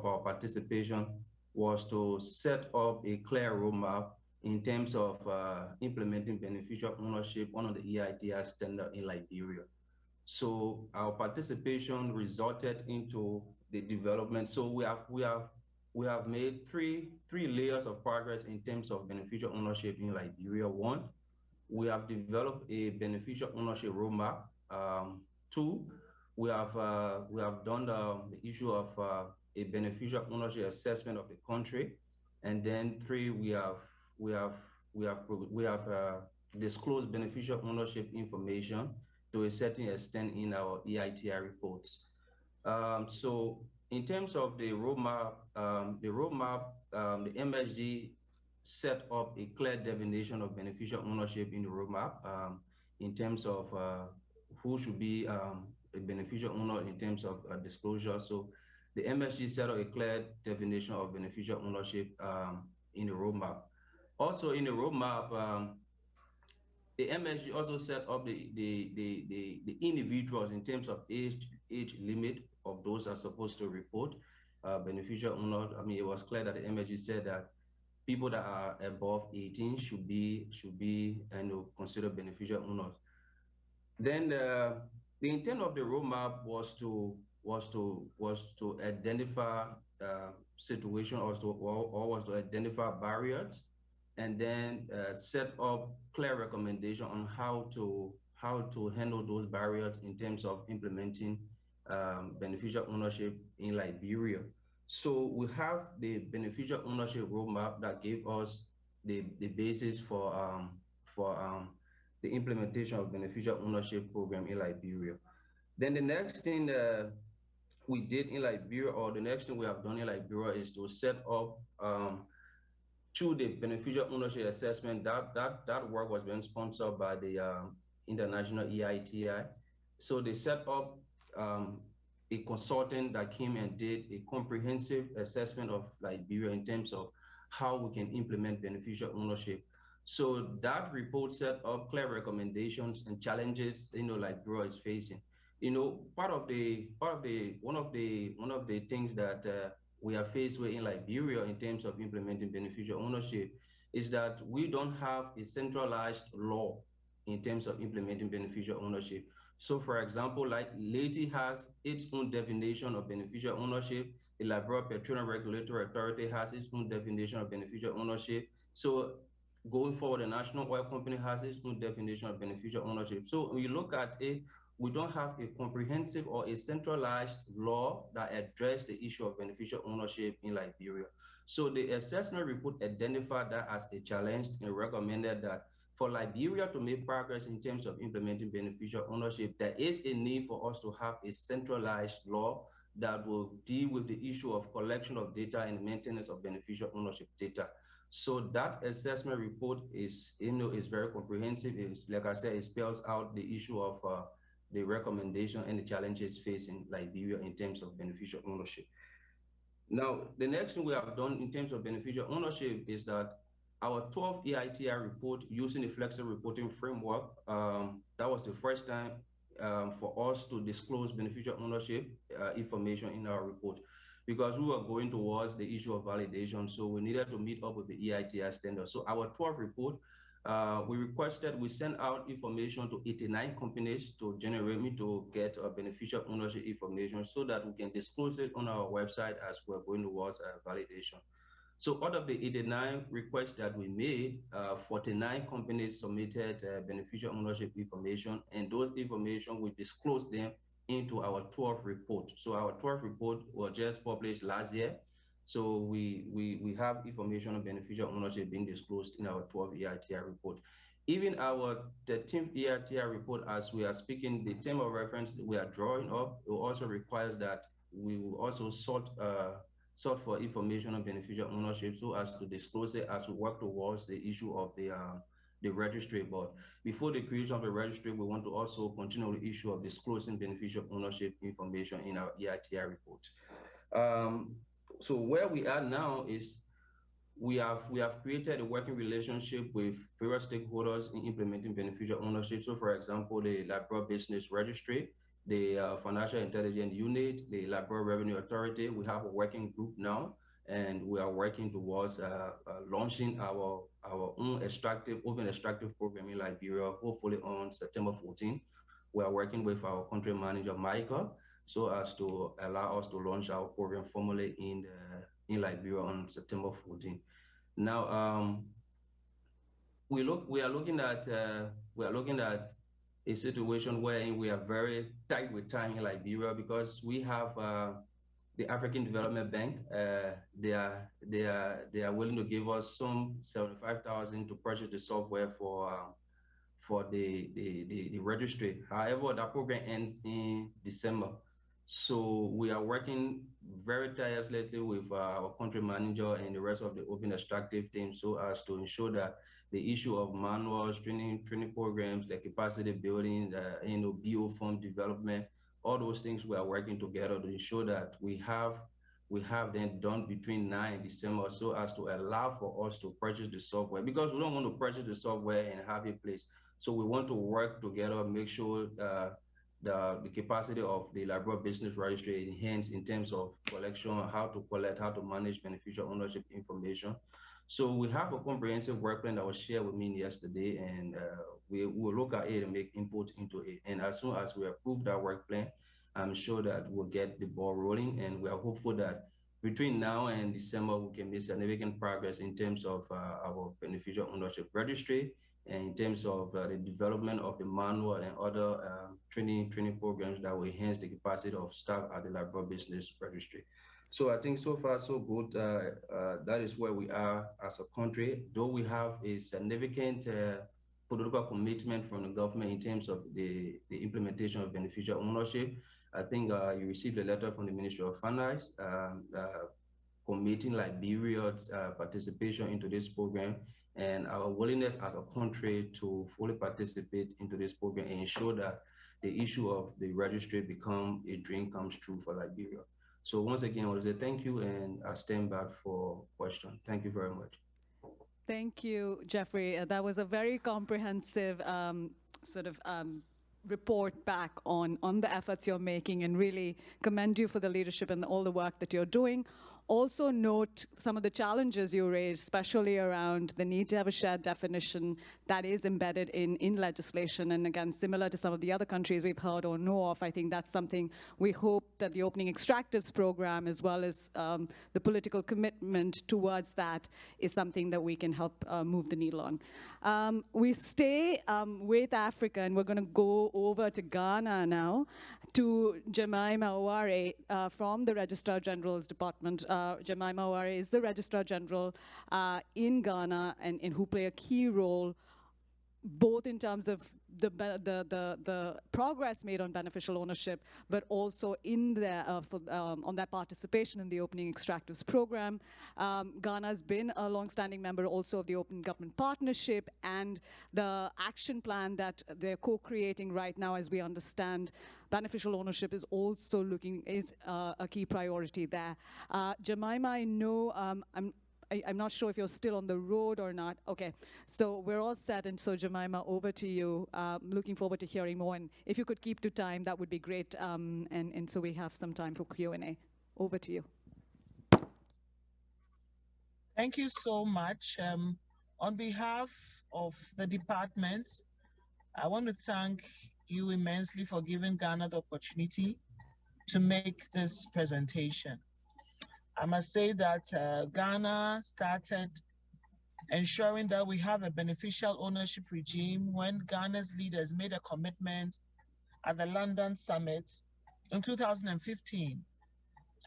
our participation was to set up a clear roadmap in terms of implementing beneficial ownership under the EITI standard in Liberia. So our participation resulted into the development. So we have made three layers of progress in terms of beneficial ownership in Liberia. One, we have developed a beneficial ownership roadmap. Two, we have done the issue of a beneficial ownership assessment of the country, and then three, we have disclosed beneficial ownership information to a certain extent in our EITI reports. So in terms of the roadmap, the MSG set up a clear definition of beneficial ownership in the roadmap in terms of who should be a beneficial owner in terms of disclosure. So the MSG set up a clear definition of beneficial ownership in the roadmap. Also in the roadmap, the MSG also set up the individuals in terms of age limit of those that are supposed to report beneficial owner. I mean, it was clear that the MSG said that people that are above 18 should be considered beneficial owners. Then the intent of the roadmap was to identify situation was to identify barriers, and then set up clear recommendation on how to handle those barriers in terms of implementing beneficial ownership in Liberia. So we have the beneficial ownership roadmap that gave us the basis for the implementation of beneficial ownership program in Liberia. Then the next thing we did in Liberia, or the next thing we have done in Liberia, is to set up through the beneficial ownership assessment. That work was being sponsored by the international EITI. So they set up a consultant that came and did a comprehensive assessment of Liberia in terms of how we can implement beneficial ownership. So that report set up clear recommendations and challenges Liberia is facing. One of the things that we are faced with in Liberia in terms of implementing beneficial ownership is that we don't have a centralized law in terms of implementing beneficial ownership. So for example, EITI has its own definition of beneficial ownership. The Liberia Petroleum Regulatory Authority has its own definition of beneficial ownership. So going forward, the National Oil Company has its own definition of beneficial ownership. So when you look at it, we don't have a comprehensive or a centralized law that addresses the issue of beneficial ownership in Liberia. So the assessment report identified that as a challenge and recommended that for Liberia to make progress in terms of implementing beneficial ownership, there is a need for us to have a centralized law that will deal with the issue of collection of data and maintenance of beneficial ownership data. So that assessment report is very comprehensive. It's, like I said, it spells out the issue of the recommendation and the challenges facing Liberia in terms of beneficial ownership. Now, the next thing we have done in terms of beneficial ownership is that our 12th EITI report using the flexible reporting framework, that was the first time for us to disclose beneficial ownership information in our report, because we were going towards the issue of validation. So we needed to meet up with the EITI standards. So our 12th report, we sent out information to 89 companies to get beneficial ownership information so that we can disclose it on our website as we're going towards validation. So out of the 89 requests that we made, 49 companies submitted beneficial ownership information, and those information, we disclosed them into our 12th report. So our 12th report was just published last year. So we have information on beneficial ownership being disclosed in our 12th EITI report. Even our 13th EITI report, as we are speaking, the term of reference we are drawing up, it also requires that we will also sort for information on beneficial ownership so as to disclose it as we work towards the issue of the the registry. But before the creation of the registry, we want to also continue the issue of disclosing beneficial ownership information in our EITI report. So where we are now is we have created a working relationship with various stakeholders in implementing beneficial ownership. So for example, the Liberal Business Registry, the Financial Intelligence Unit, the Liberal Revenue Authority. We have a working group now, and we are working towards launching our own open extractive program in Liberia, hopefully on September 14. We are working with our country manager, Michael, so as to allow us to launch our program formally in Liberia on September 14. Now, we are looking at a situation where we are very tight with time in Liberia because we have the African Development Bank. They are willing to give us some 75,000 to purchase the software for the registry. However, that program ends in December. So we are working very tirelessly with our country manager and the rest of the open extractive team so as to ensure that the issue of manuals, training programs, the capacity building, the BO form development, all those things we are working together to ensure that we have them done between now and December so as to allow for us to purchase the software, because we don't want to purchase the software and have it placed. So we want to work together, make sure the capacity of the Liberal Business Registry enhanced in terms of collection, how to collect, how to manage beneficial ownership information. So we have a comprehensive work plan that was shared with me yesterday, and we will look at it and make input into it. And as soon as we approve that work plan, I'm sure that we'll get the ball rolling, and we are hopeful that between now and December, we can make significant progress in terms of our beneficial ownership registry, and in terms of the development of the manual and other training programs that will enhance the capacity of staff at the Liberal Business Registry. So I think so far so good. That is where we are as a country. Though we have a significant political commitment from the government in terms of the implementation of beneficial ownership. I think you received a letter from the Ministry of Finance committing Liberia's participation into this program, and our willingness as a country to fully participate into this program and ensure that the issue of the registry become a dream comes true for Liberia. So once again, I want to say thank you, and I stand back for questions. Thank you very much. Thank you, Jeffrey. That was a very comprehensive report back on the efforts you're making, and really commend you for the leadership and all the work that you're doing. Also note some of the challenges you raised, especially around the need to have a shared definition that is embedded in legislation. And again, similar to some of the other countries we've heard or know of, I think that's something we hope that the Opening Extractives program, as well as the political commitment towards that, is something that we can help move the needle on. We stay with Africa, and we're going to go over to Ghana now, to Jemima Oware from the Registrar General's Department. Jemima Oware is the Registrar General in Ghana, and who play a key role both in terms of the progress made on beneficial ownership, but also in there on that participation in the Opening Extractives program. Ghana has been a long-standing member also of the Open Government Partnership, and the action plan that they're co-creating right now, as we understand, beneficial ownership is also a key priority there. Jemima, I know I'm not sure if you're still on the road or not. Okay, so we're all set, and so Jemima, over to you. Looking forward to hearing more, and if you could keep to time, that would be great, and so we have some time for Q&A. Over to you. Thank you so much. On behalf of the department, I want to thank you immensely for giving Ghana the opportunity to make this presentation. I must say that Ghana started ensuring that we have a beneficial ownership regime when Ghana's leaders made a commitment at the London summit in 2015.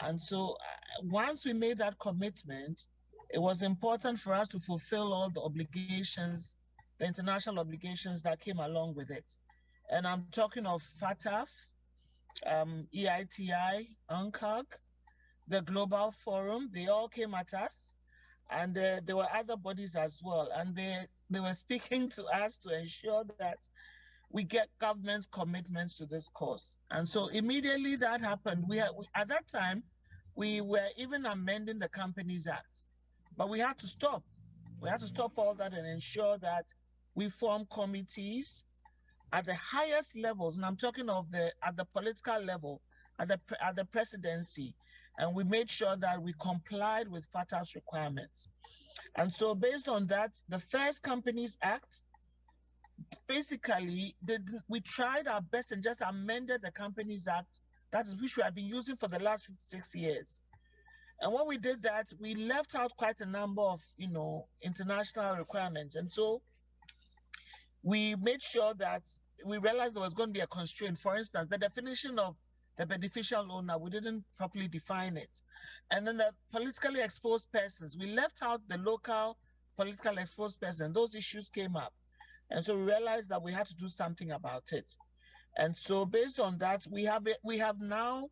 And so once we made that commitment, it was important for us to fulfill all the obligations, the international obligations that came along with it. And I'm talking of FATF, EITI, UNCAG, the Global Forum. They all came at us And there were other bodies as well. And they were speaking to us to ensure that we get government's commitments to this cause. And so immediately that happened, at that time, we were even amending the Companies Act, but we had to stop. We had to stop all that and ensure that we form committees at the highest levels, and I'm talking of at the political level, at the presidency, and we made sure that we complied with FATA's requirements. And so based on that, the first Companies Act, basically, we tried our best and just amended the Companies Act, that is which we have been using for the last 56 years. And when we did that, we left out quite a number of, international requirements. And so we made sure that we realized there was going to be a constraint. For instance, the definition of the beneficial owner, we didn't properly define it. And then the politically exposed persons, we left out the local politically exposed person. Those issues came up. And so we realized that we had to do something about it. And so based on that, we have now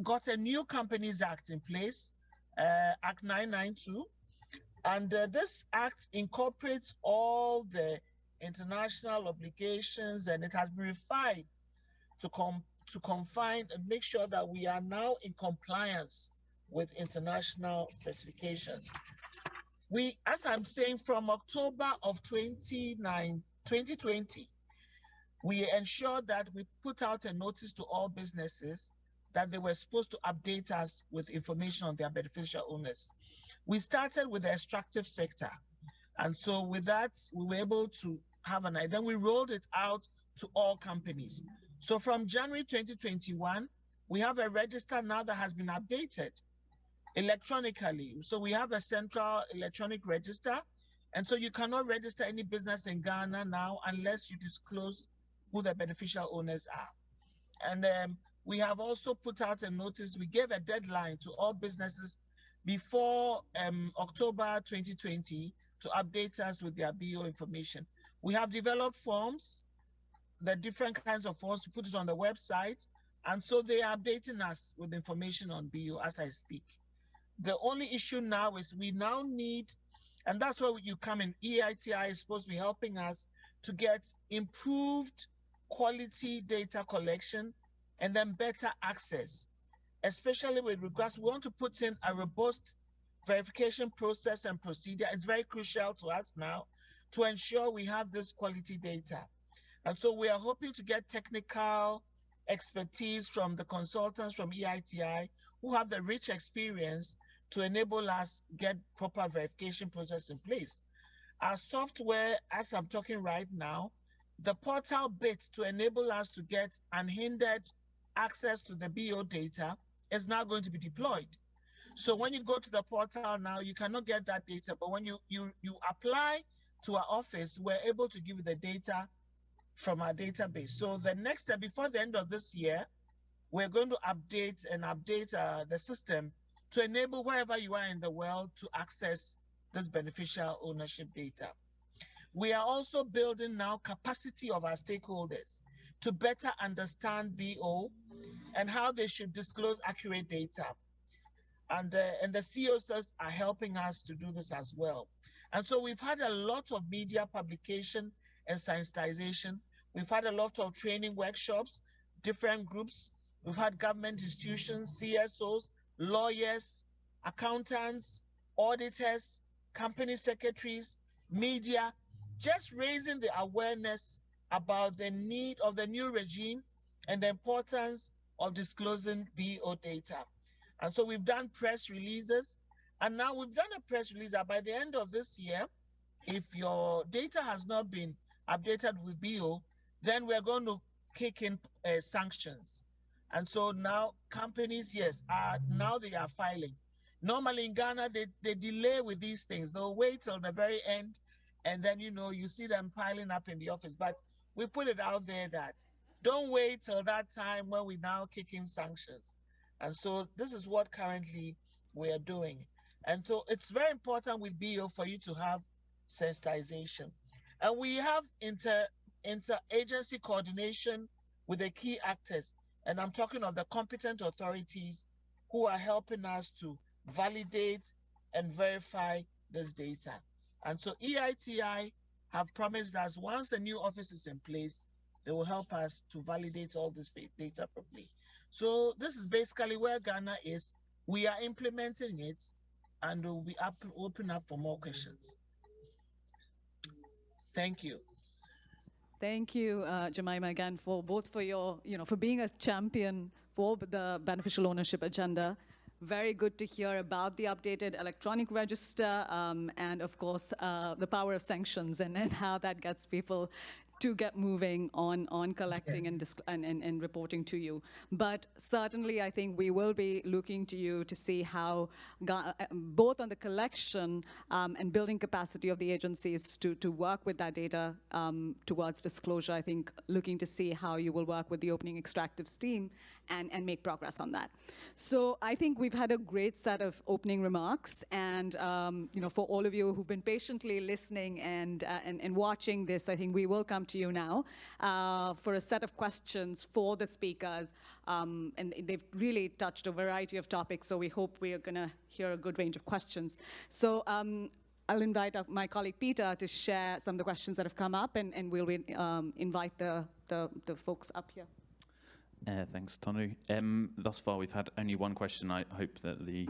got a new Companies Act in place, Act 992. And this act incorporates all the international obligations, and it has been refined to confine and make sure that we are now in compliance with international specifications. As I'm saying, from October of 2020, we ensured that we put out a notice to all businesses that they were supposed to update us with information on their beneficial owners. We started with the extractive sector. And so with that, we were able to have an idea. Then we rolled it out to all companies. So from January 2021, we have a register now that has been updated electronically. So we have a central electronic register. And so you cannot register any business in Ghana now unless you disclose who the beneficial owners are. And we have also put out a notice. We gave a deadline to all businesses before October 2020 to update us with their BO information. We have developed forms, the different kinds of forms, we put it on the website, and so they are updating us with information on BO as I speak. The only issue now is we now need, and that's where you come in, EITI is supposed to be helping us to get improved quality data collection and then better access, especially with regards, we want to put in a robust verification process and procedure. It's very crucial to us now to ensure we have this quality data. And so we are hoping to get technical expertise from the consultants from EITI who have the rich experience to enable us get proper verification process in place. Our software, as I'm talking right now, the portal bit to enable us to get unhindered access to the BO data is now going to be deployed. So when you go to the portal now, you cannot get that data, but when you apply to our office, we're able to give you the data from our database. So the next step, before the end of this year, we're going to update the system to enable wherever you are in the world to access this beneficial ownership data. We are also building now capacity of our stakeholders to better understand BO and how they should disclose accurate data. And the CEOs are helping us to do this as well. And so we've had a lot of media publication and sensitization. We've had a lot of training workshops, different groups. We've had government institutions, CSOs, lawyers, accountants, auditors, company secretaries, media, just raising the awareness about the need of the new regime and the importance of disclosing BO data. And so we've done press releases, and now we've done a press release that by the end of this year, if your data has not been updated with BO, then we're going to kick in sanctions. And so now companies, yes, now they are filing. Normally in Ghana, they delay with these things. They'll wait till the very end, and then, you see them piling up in the office. But we put it out there that don't wait till that time when we now kick in sanctions. And so this is what currently we are doing. And so it's very important with BO for you to have sensitization. And we have inter-agency coordination with the key actors. And I'm talking of the competent authorities who are helping us to validate and verify this data. And so EITI have promised us once a new office is in place, they will help us to validate all this data properly. So this is basically where Ghana is. We are implementing it, and we'll be open up for more questions. Thank you. Thank you, Jemima, again, for your, for being a champion for the beneficial ownership agenda. Very good to hear about the updated electronic register and, of course, the power of sanctions and how that gets people to get moving on collecting and reporting to you. But certainly, I think we will be looking to you to see how, both on the collection and building capacity of the agencies to work with that data towards disclosure. I think looking to see how you will work with the Opening Extractives team and make progress on that. So I think we've had a great set of opening remarks, and for all of you who've been patiently listening and watching this, I think we will come to you now for a set of questions for the speakers, and they've really touched a variety of topics, so we hope we are going to hear a good range of questions. So I'll invite my colleague Peter to share some of the questions that have come up, and we'll invite the folks up here. Thanks, Tonu. Thus far, we've had only one question. I hope that the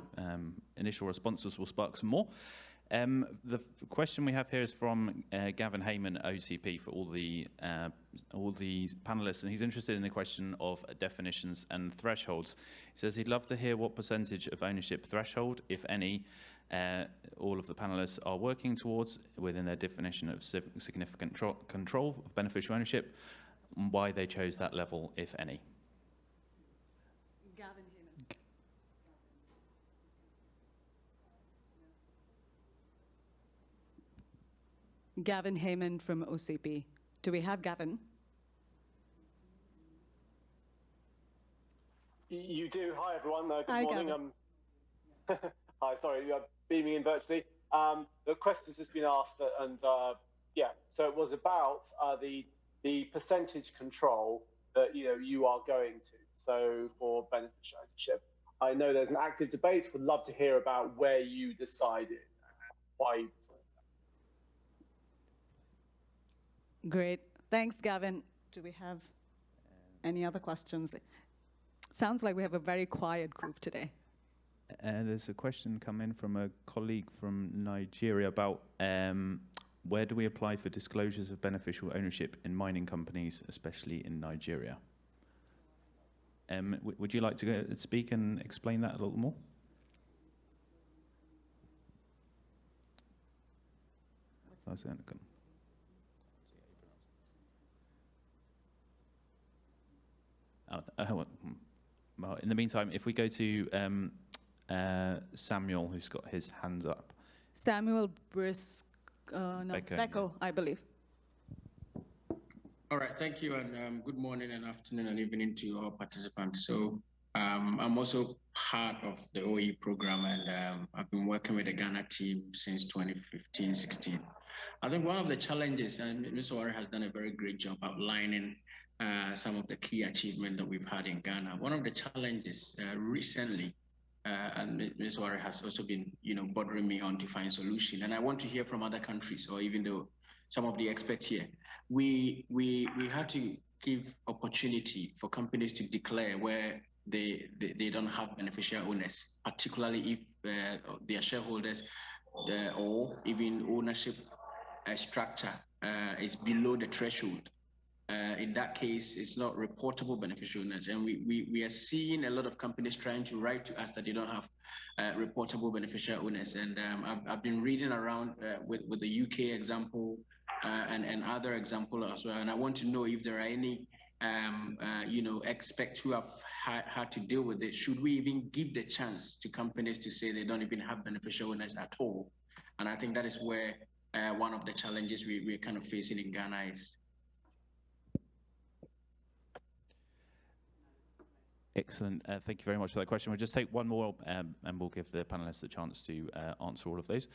initial responses will spark some more. The question we have here is from Gavin Heyman, OCP, for all the panelists, and he's interested in the question of definitions and thresholds. He says he'd love to hear what percentage of ownership threshold, if any, all of the panelists are working towards within their definition of significant control of beneficial ownership, and why they chose that level, if any. Gavin Heyman. Gavin Heyman from OCP. Do we have Gavin? You do. Hi, everyone. Good Hi, morning. Hi, sorry, you're beaming in virtually. The question's just been asked, and yeah, so it was about the percentage control that you are going to. So for beneficial ownership, I know there's an active debate. Would love to hear about where you decided, why you decided that. Great. Thanks, Gavin. Do we have any other questions? Sounds like we have a very quiet group today. There's a question come in from a colleague from Nigeria about where do we apply for disclosures of beneficial ownership in mining companies, especially in Nigeria? Would you like to speak and explain that a little more? Well, in the meantime, if we go to Samuel, who's got his hands up. Samuel Becco, I believe. All right, thank you, and good morning and afternoon and evening to all participants. So I'm also part of the OE program, and I've been working with the Ghana team since 2015-16. I think one of the challenges, and Ms. Owari has done a very great job outlining some of the key achievements that we've had in Ghana. One of the challenges recently, and Ms. Owari has also been, bothering me on to find solution. And I want to hear from other countries, or even though some of the experts here, we had to give opportunity for companies to declare where they don't have beneficial owners, particularly if their shareholders or even ownership structure is below the threshold. In that case, it's not reportable beneficial owners. And we are seeing a lot of companies trying to write to us that they don't have reportable beneficial owners. And I've been reading around with the UK example and other examples as well. And I want to know if there are any, experts who have had to deal with it. Should we even give the chance to companies to say they don't even have beneficial owners at all? And I think that is where one of the challenges we're kind of facing in Ghana is. Excellent. Thank you very much for that question. We'll just take one more and we'll give the panelists a chance to answer all of those.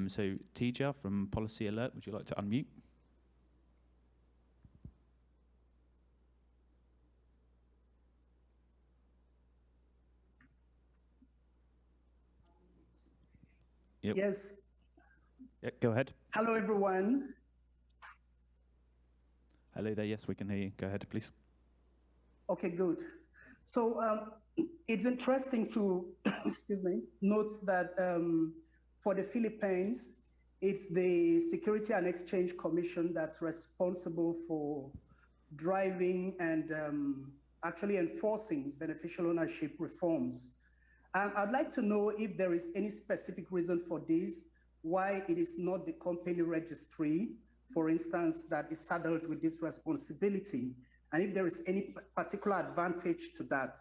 So Tija from Policy Alert, would you like to unmute? Yep. Yes. Yeah, go ahead. Hello, everyone. Hello there. Yes, we can hear you. Go ahead, please. Okay, good. So it's interesting to, excuse me, note that for the Philippines, it's the Security and Exchange Commission that's responsible for driving and actually enforcing beneficial ownership reforms. I'd like to know if there is any specific reason for this, why it is not the company registry, for instance, that is saddled with this responsibility, and if there is any particular advantage to that.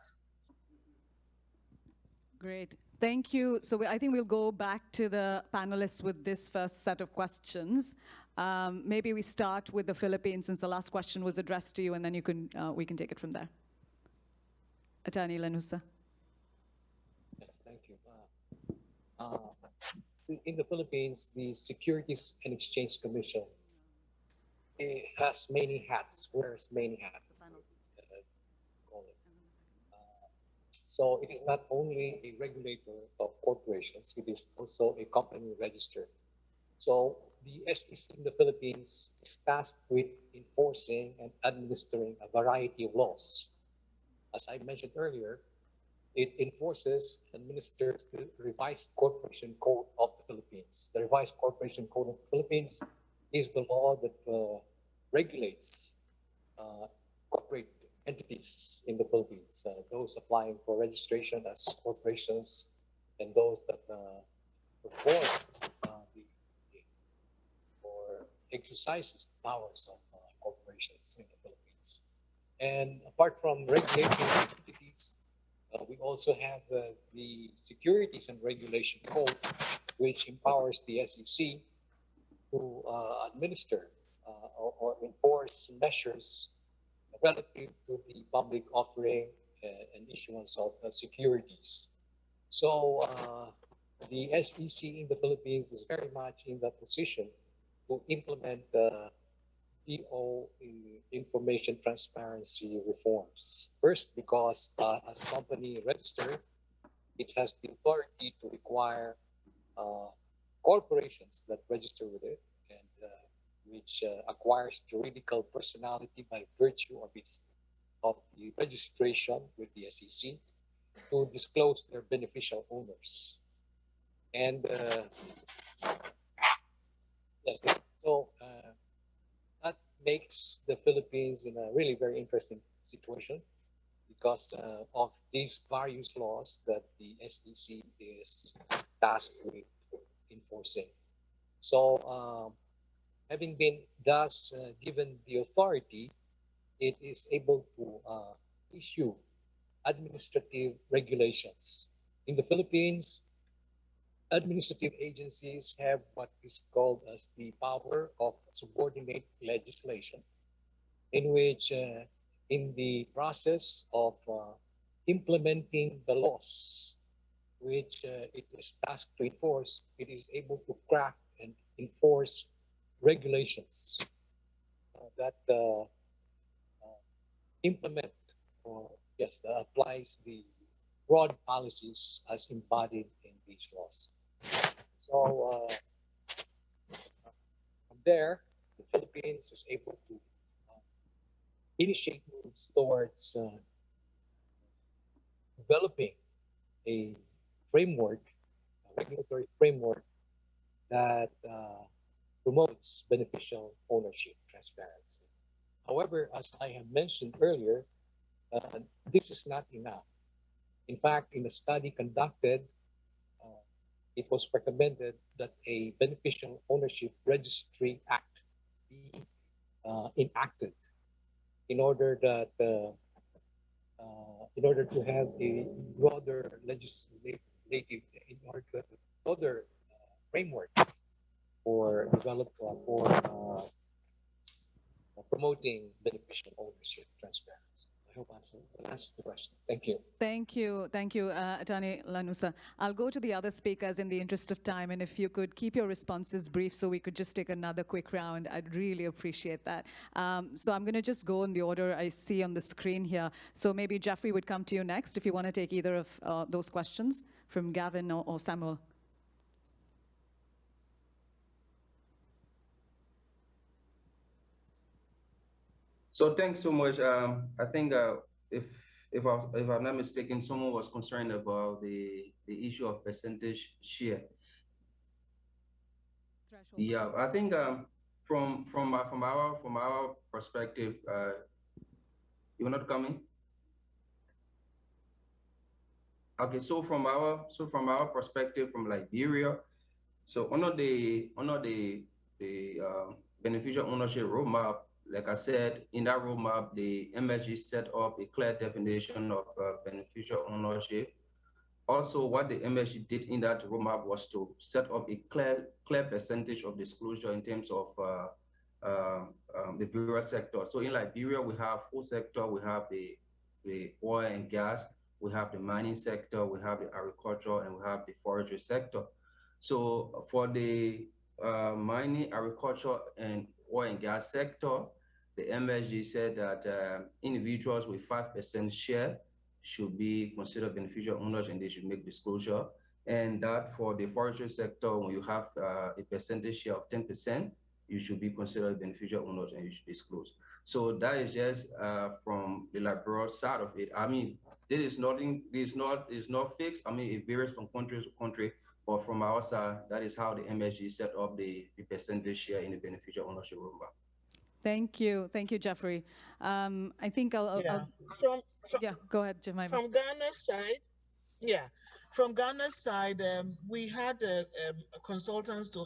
Great. Thank you. So I think we'll go back to the panelists with this first set of questions. Maybe we start with the Philippines, since the last question was addressed to you, and then you can, we can take it from there. Attorney Lanuza. Yes, thank you. In the Philippines, the Securities and Exchange Commission has many hats, wears many hats. So it is not only a regulator of corporations, it is also a company register. So the SEC in the Philippines is tasked with enforcing and administering a variety of laws. As I mentioned earlier, it enforces and administers the Revised Corporation Code of the Philippines. The Revised Corporation Code of the Philippines is the law that regulates corporate entities in the Philippines, those applying for registration as corporations and those that perform or exercises the powers of corporations in the Philippines. And apart from regulating entities, we also have the Securities and Regulation Code, which empowers the SEC to administer or enforce measures relative to the public offering and issuance of securities. So the SEC in the Philippines is very much in that position to implement PO information transparency reforms. First, because as company register, it has the authority to require corporations that register with it and which acquires juridical personality by virtue of the registration with the SEC to disclose their beneficial owners. And yes, so that makes the Philippines in a really very interesting situation because of these various laws that the SEC is tasked with enforcing. So having been thus given the authority, it is able to issue administrative regulations. In the Philippines, administrative agencies have what is called as the power of subordinate legislation, in which in the process of implementing the laws which it is tasked to enforce, it is able to craft and enforce regulations that implement or applies the broad policies as embodied in these laws. So from there, the Philippines is able to initiate moves towards developing a framework, a regulatory framework that promotes beneficial ownership transparency. However, as I have mentioned earlier, this is not enough. In fact, in a study conducted, it was recommended that a beneficial ownership registry act be enacted in order that in order to have a broader legislative, in order to have a broader framework for promoting beneficial ownership transparency. I hope I answered the question. Thank you. Thank you. Thank you, Attorney Lanuza. I'll go to the other speakers in the interest of time, and if you could keep your responses brief so we could just take another quick round, I'd really appreciate that. So I'm going to just go in the order I see on the screen here. So maybe Jeffrey would come to you next if you want to take either of those questions from Gavin or Samuel. So thanks so much. I think if I'm not mistaken, someone was concerned about the issue of percentage share. Threshold. Yeah, I think from our perspective, you're not coming. Okay, so from our perspective, from Liberia, so under the beneficial ownership roadmap, like I said, in that roadmap, the MSG set up a clear definition of beneficial ownership. Also, what the MSG did in that roadmap was to set up a clear percentage of disclosure in terms of the various sectors. So in Liberia, we have full sector, we have the oil and gas, we have the mining sector, we have the agriculture, and we have the forestry sector. So for the mining, agriculture, and oil and gas sector, the MSG said that individuals with 5% share should be considered beneficial owners and they should make disclosure. And that for the forestry sector, when you have a percentage share of 10%, you should be considered beneficial owners and you should disclose. So that is just from the liberal side of it. I mean, this is not fixed. I mean, it varies from country to country, but from our side, that is how the MSG set up the percentage share in the beneficial ownership roadmap. Thank you, Jeffrey. I think I'll yeah, go ahead, Jemima. From Ghana's side, yeah, from Ghana's side, we had consultants to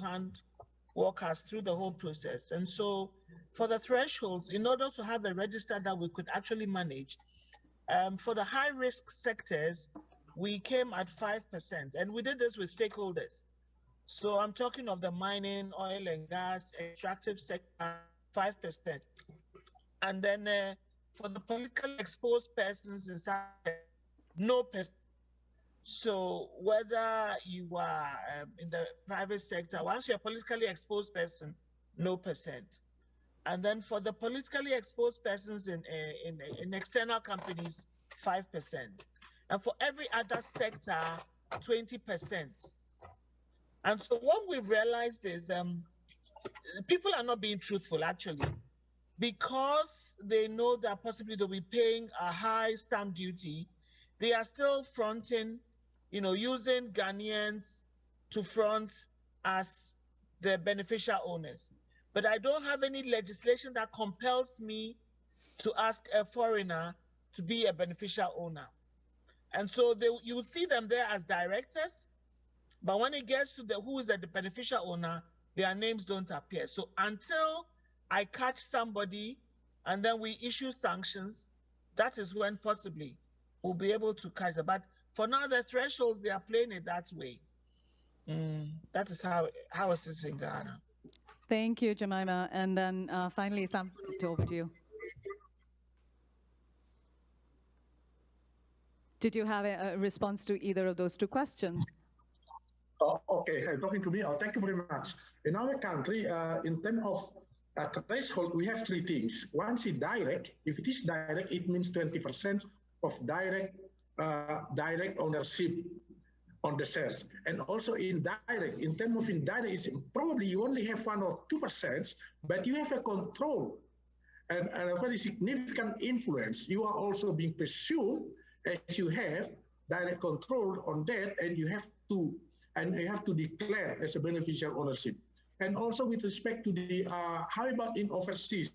walk us through the whole process. And so for the thresholds, in order to have a register that we could actually manage, for the high-risk sectors, we came at 5%, and we did this with stakeholders. So I'm talking of the mining, oil and gas, extractive sector, 5%. And then for the politically exposed persons inside, no percent. So whether you are in the private sector, once you're a politically exposed person, no percent. And then for the politically exposed persons in external companies, 5%. And for every other sector, 20%. And so what we've realized is people are not being truthful, actually, because they know that possibly they'll be paying a high stamp duty. They are still fronting, using Ghanaians to front as the beneficial owners. But I don't have any legislation that compels me to ask a foreigner to be a beneficial owner. And so you'll see them there as directors, but when it gets to who is the beneficial owner, their names don't appear. So until I catch somebody and then we issue sanctions, that is when possibly we'll be able to catch them. But for now, the thresholds, they are playing it that way. That is how it is in Ghana. Thank you, Jemima. And then finally, Sam, over to you. Did you have a response to either of those two questions? Okay, talking to me. Thank you very much. In our country, in terms of threshold, we have three things. One is direct. If it is direct, it means 20% of direct ownership on the shares. And also indirect, in terms of indirect, is probably you only have 1 or 2%, but you have a control and a very significant influence. You are also being pursued as you have direct control on that, and you have to declare as a beneficial ownership. And also with respect to the how about in overseas?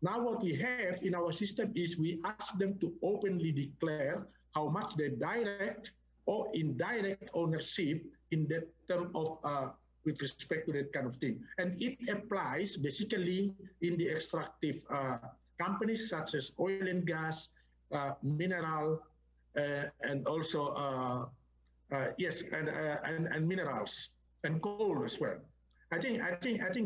Now what we have in our system is we ask them to openly declare how much they direct or indirect ownership in the term of with respect to that kind of thing. And it applies basically in the extractive companies such as oil and gas, mineral, and also and minerals and coal as well. I think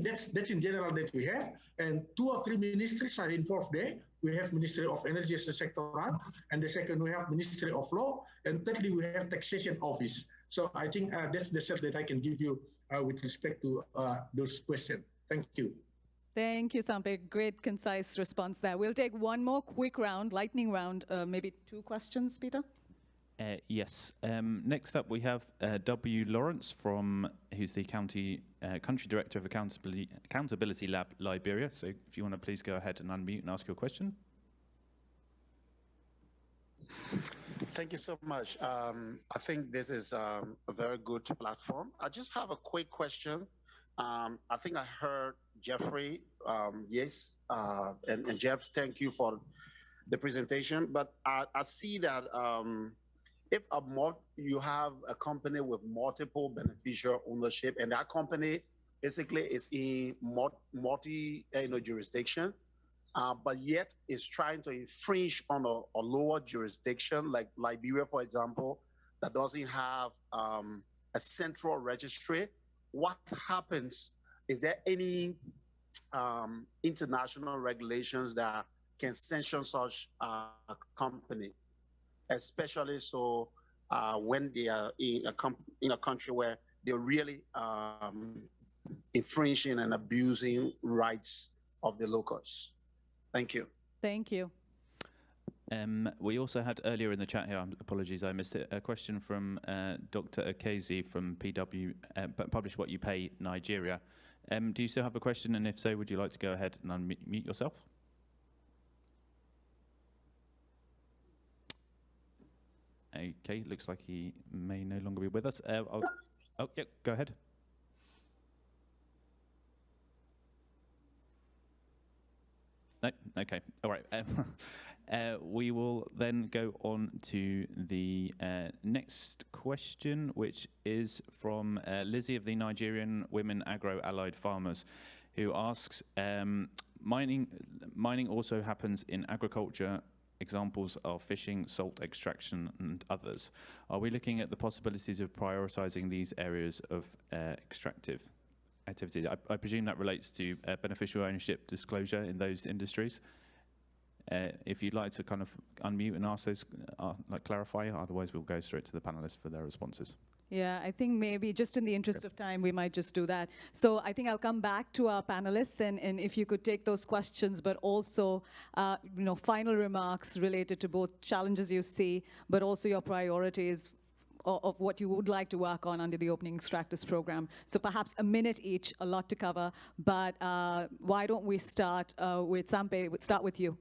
that's in general that we have, and 2 or 3 ministries are involved there. We have Ministry of Energy as a sectoral, and the second we have Ministry of Law, and thirdly we have Taxation Office. So I think that's the set that I can give you with respect to those questions. Thank you. Thank you, Sampe. Great, concise response there. We'll take one more quick round, lightning round, maybe 2 questions, Peter? Yes. Next up, we have W. Lawrence who's the country director of Accountability Lab Liberia. So, if you want to please go ahead and unmute and ask your question. Thank you so much. I think this is a very good platform. I just have a quick question. I think I heard Jeffrey, yes, and Jeff, thank you for the presentation. But I see that if you have a company with multiple beneficial ownership, and that company basically is in multi jurisdiction, but yet is trying to infringe on a lower jurisdiction, like Liberia, for example, that doesn't have a central registry. What happens? Is there any international regulations that can sanction such a company, especially so when they are in a country where they're really infringing and abusing rights of the locals? Thank you. Thank you. We also had earlier in the chat here, apologies, I missed it, a question from Dr. Akezi from PW, Publish What You Pay, Nigeria. Do you still have a question? And if so, would you like to go ahead and unmute yourself? Okay, looks like he may no longer be with us. Oh, yeah, go ahead. No? Okay, all right. We will then go on to the next question, which is from Lizzie of the Nigerian Women Agro-Allied Farmers, who asks, mining also happens in agriculture. Examples are fishing, salt extraction, and others. Are we looking at the possibilities of prioritizing these areas of extractive activity? I presume that relates to beneficial ownership disclosure in those industries. If you'd like to kind of unmute and ask those, clarify, otherwise we'll go straight to the panelists for their responses. Yeah, I think maybe just in the interest of time, we might just do that. So I think I'll come back to our panelists, and if you could take those questions, but also, final remarks related to both challenges you see, but also your priorities of what you would like to work on under the Opening Extractives program. So perhaps a minute each, a lot to cover, but why don't we start with Sampe, start with you.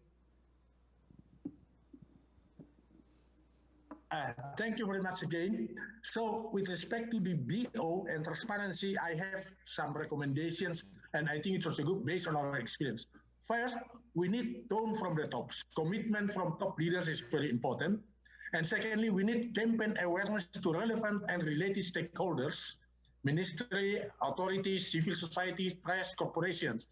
Thank you very much again. So with respect to the BO and transparency, I have some recommendations, and I think it's also good based on our experience. First, we need tone from the tops. Commitment from top leaders is very important. And secondly, we need campaign awareness to relevant and related stakeholders, ministry, authorities, civil society, press, corporations,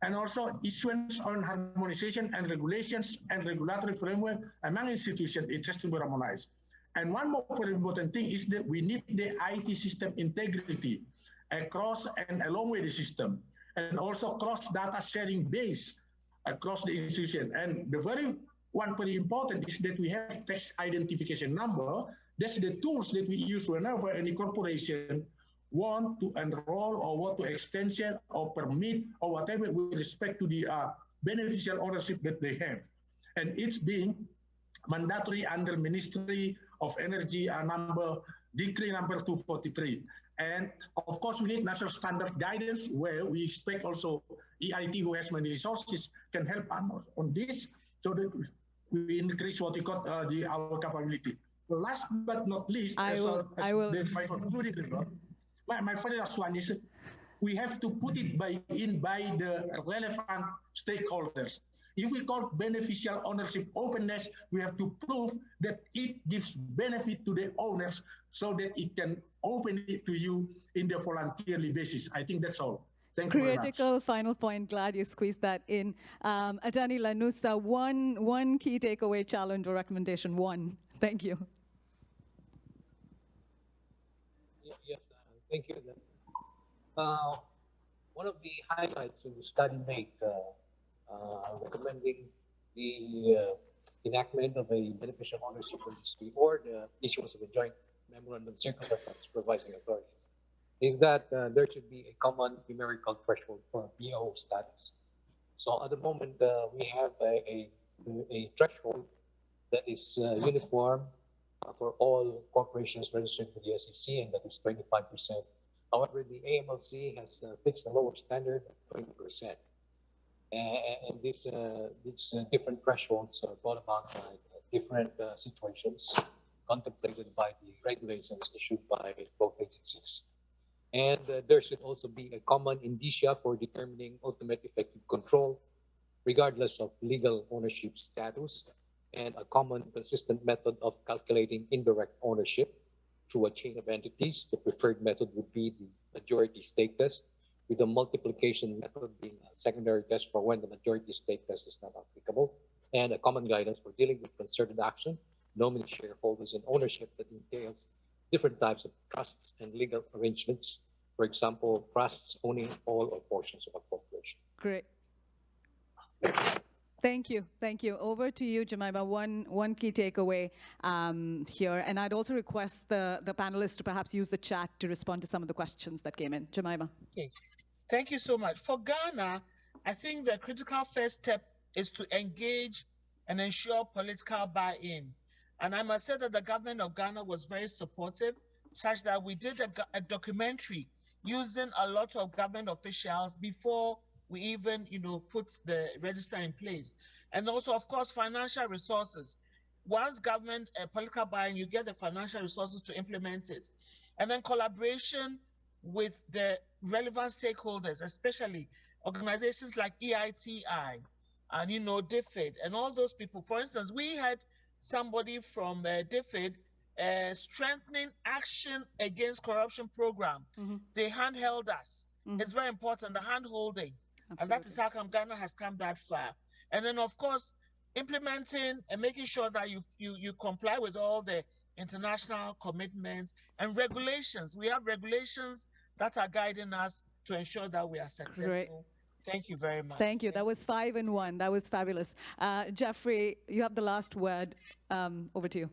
and also issuance on harmonization and regulations and regulatory framework among institutions. It has to be harmonized. And one more very important thing is that we need the IT system integrity across and along with the system, and also cross data sharing base across the institution. And the very important is that we have tax identification number. That's the tools that we use whenever any corporation want to enroll or want to extension or permit or whatever with respect to the beneficial ownership that they have. And it's being mandatory under Ministry of Energy Decree number 243. And of course, we need national standard guidance where we expect also EIT, who has many resources, can help us on this so that we increase what we call our capability. Last but not least, my very last one is we have to put it by the relevant stakeholders. If we call beneficial ownership openness, we have to prove that it gives benefit to the owners so that it can open it to you in the voluntarily basis. I think that's all. Thank you very much. Critical final point. Glad you squeezed that in. Attorney Lanuza, one key takeaway, challenge or recommendation. One. Thank you. Yes, thank you. One of the highlights in the study made recommending the enactment of a beneficial ownership registry or the issuance of a joint memorandum circular from supervising authorities is that there should be a common numerical threshold for BO status. So at the moment, we have a threshold that is uniform for all corporations registered with the SEC, and that is 25%. However, the AMLC has fixed a lower standard of 20%. And these different thresholds are brought about by different situations contemplated by the regulations issued by both agencies. And there should also be a common indicia for determining ultimate effective control, regardless of legal ownership status, and a common consistent method of calculating indirect ownership through a chain of entities. The preferred method would be the majority stake test, with the multiplication method being a secondary test for when the majority stake test is not applicable, and a common guidance for dealing with concerted action, nominee shareholders, and ownership that entails different types of trusts and legal arrangements. For example, trusts owning all or portions of a corporation. Great. Thank you. Thank you. Over to you, Jemima. One key takeaway here, and I'd also request the panelists to perhaps use the chat to respond to some of the questions that came in. Jemima. Okay. Thank you so much. For Ghana, I think the critical first step is to engage and ensure political buy-in. And I must say that the government of Ghana was very supportive, such that we did a documentary using a lot of government officials before we even, put the register in place. And also, of course, financial resources. Once government political buy-in, you get the financial resources to implement it. And then collaboration with the relevant stakeholders, especially organizations like EITI and, DFID and all those people. For instance, we had somebody from DFID strengthening action against corruption program. They handheld us. It's very important, the hand-holding. And that is how come Ghana has come that far. And then, of course, implementing and making sure that you comply with all the international commitments and regulations. We have regulations that are guiding us to ensure that we are successful. Great. Thank you very much. Thank you. That was 5 in 1. That was fabulous. Jeffrey, you have the last word. Over to you.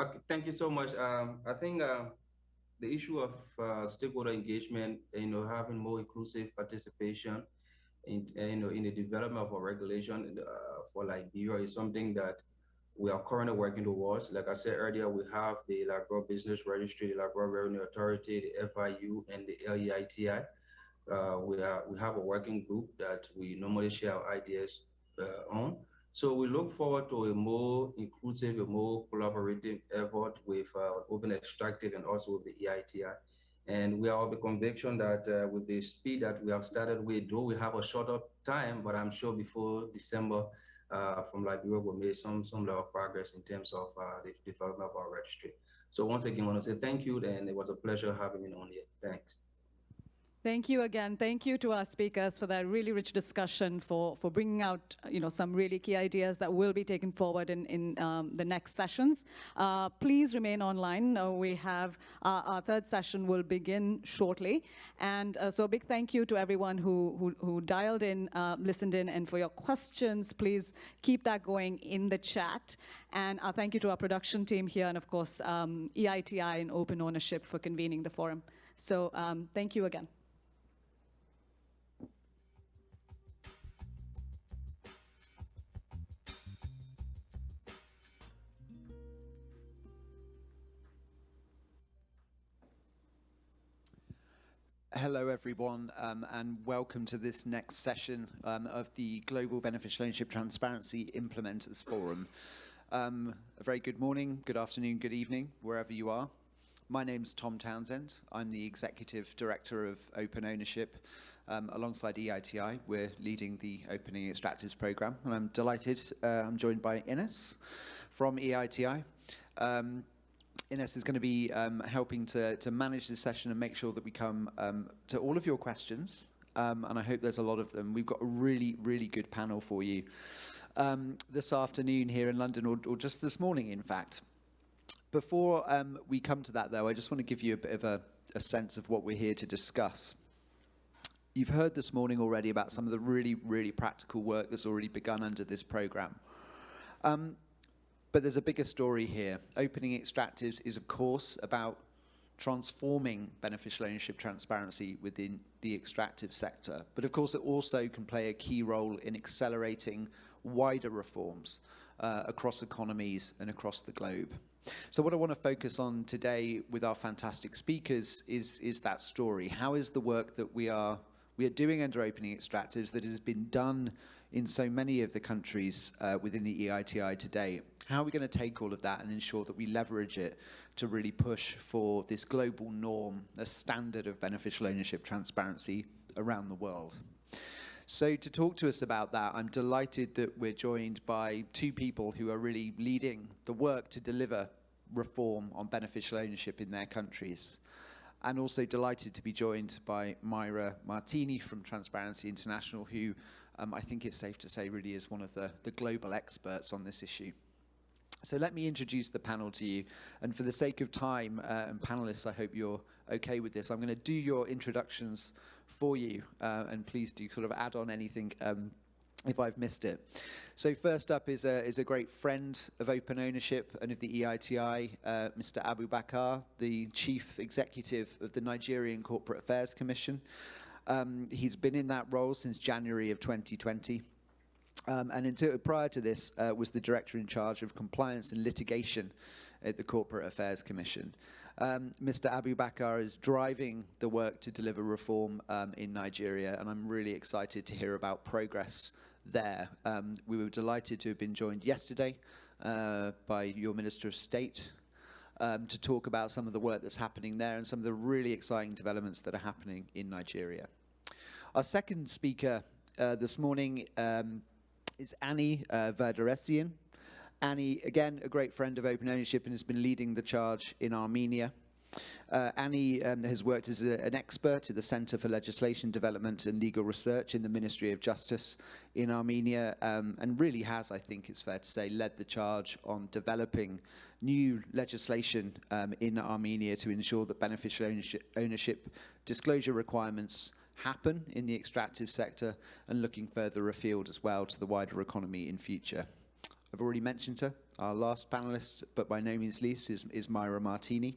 Okay, thank you so much. I think the issue of stakeholder engagement, having more inclusive participation in the development of a regulation for Liberia is something that we are currently working towards. Like I said earlier, we have the Liberia Business Registry, the Liberia Revenue Authority, the FIU, and the EITI. We have a working group that we normally share our ideas on. So we look forward to a more inclusive, a more collaborative effort with Open Extractive and also with the EITI. And we are of the conviction that with the speed that we have started with, though we have a shorter time, but I'm sure before December from Liberia, we'll make some level of progress in terms of the development of our registry. So once again, I want to say thank you, and it was a pleasure having me on here. Thanks. Thank you again. Thank you to our speakers for that really rich discussion, for bringing out some really key ideas that will be taken forward in the next sessions. Please remain online. We have our third session will begin shortly. And so a big thank you to everyone who dialed in, listened in, and for your questions. Please keep that going in the chat. And thank you to our production team here, and of course, EITI and Open Ownership for convening the forum. So thank you again. Hello, everyone, and welcome to this next session of the Global Beneficial Ownership Transparency Implementers Forum. A very good morning, good afternoon, good evening, wherever you are. My name's Tom Townsend. I'm the Executive Director of Open Ownership. Alongside EITI, we're leading the Opening Extractives program, and I'm delighted. I'm joined by Ines from EITI. Ines is going to be helping to manage this session and make sure that we come to all of your questions, and I hope there's a lot of them. We've got a really, really good panel for you this afternoon here in London, or just this morning, in fact. Before we come to that, though, I just want to give you a bit of a sense of what we're here to discuss. You've heard this morning already about some of the really, really practical work that's already begun under this program. But there's a bigger story here. Opening Extractives is, of course, about transforming beneficial ownership transparency within the extractive sector. But of course, it also can play a key role in accelerating wider reforms across economies and across the globe. So what I want to focus on today with our fantastic speakers is that story. How is the work that we are doing under opening extractives that has been done in so many of the countries within the EITI today? How are we going to take all of that and ensure that we leverage it to really push for this global norm, a standard of beneficial ownership transparency around the world? So to talk to us about that, I'm delighted that we're joined by two people who are really leading the work to deliver reform on beneficial ownership in their countries. And also delighted to be joined by Myra Martini from Transparency International, who I think it's safe to say really is one of the global experts on this issue. So let me introduce the panel to you. And for the sake of time, and panelists, I hope you're okay with this. I'm going to do your introductions for you, and please do sort of add on anything if I've missed it. So first up is a great friend of open ownership and of the EITI, Mr. Abu Bakar, the Chief Executive of the Nigerian Corporate Affairs Commission. He's been in that role since January of 2020. And prior to this, was the Director in charge of Compliance and Litigation at the Corporate Affairs Commission. Mr. Abu Bakar is driving the work to deliver reform in Nigeria, and I'm really excited to hear about progress there. We were delighted to have been joined yesterday by your Minister of State to talk about some of the work that's happening there and some of the really exciting developments that are happening in Nigeria. Our second speaker this morning is Annie Verderesian. Annie, again, a great friend of open ownership and has been leading the charge in Armenia. Annie has worked as an expert at the Center for Legislation Development and Legal Research in the Ministry of Justice in Armenia, and really has, I think it's fair to say, led the charge on developing new legislation in Armenia to ensure that beneficial ownership disclosure requirements happen in the extractive sector, and looking further afield as well to the wider economy in future. I've already mentioned her. Our last panelist, but by no means least, is Myra Martini.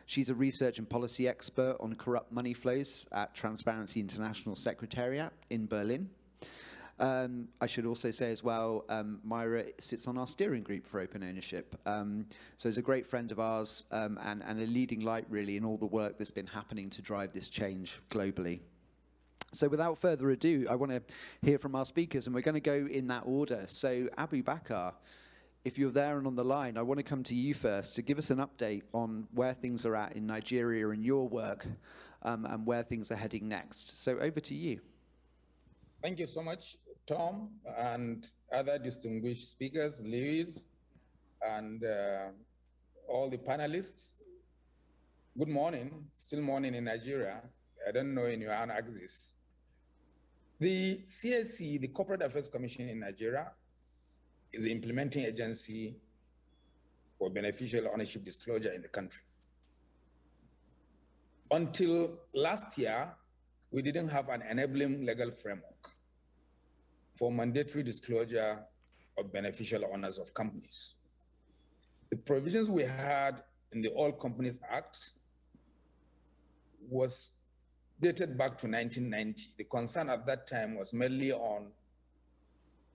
She's a research and policy expert on corrupt money flows at Transparency International Secretariat in Berlin. I should also say as well, Myra sits on our steering group for open ownership. So is a great friend of ours and a leading light really in all the work that's been happening to drive this change globally. So without further ado, I want to hear from our speakers, and we're going to go in that order. So Abu Bakar, if you're there and on the line, I want to come to you first to give us an update on where things are at in Nigeria and your work, and where things are heading next. So over to you. Thank you so much, Tom, and other distinguished speakers, Louise, and all the panelists. Good morning, still morning in Nigeria. I don't know in your own axis. The CSC, the Corporate Affairs Commission in Nigeria, is the implementing agency for beneficial ownership disclosure in the country. Until last year, we didn't have an enabling legal framework for mandatory disclosure of beneficial owners of companies. The provisions we had in the All Companies Act was dated back to 1990. The concern at that time was mainly on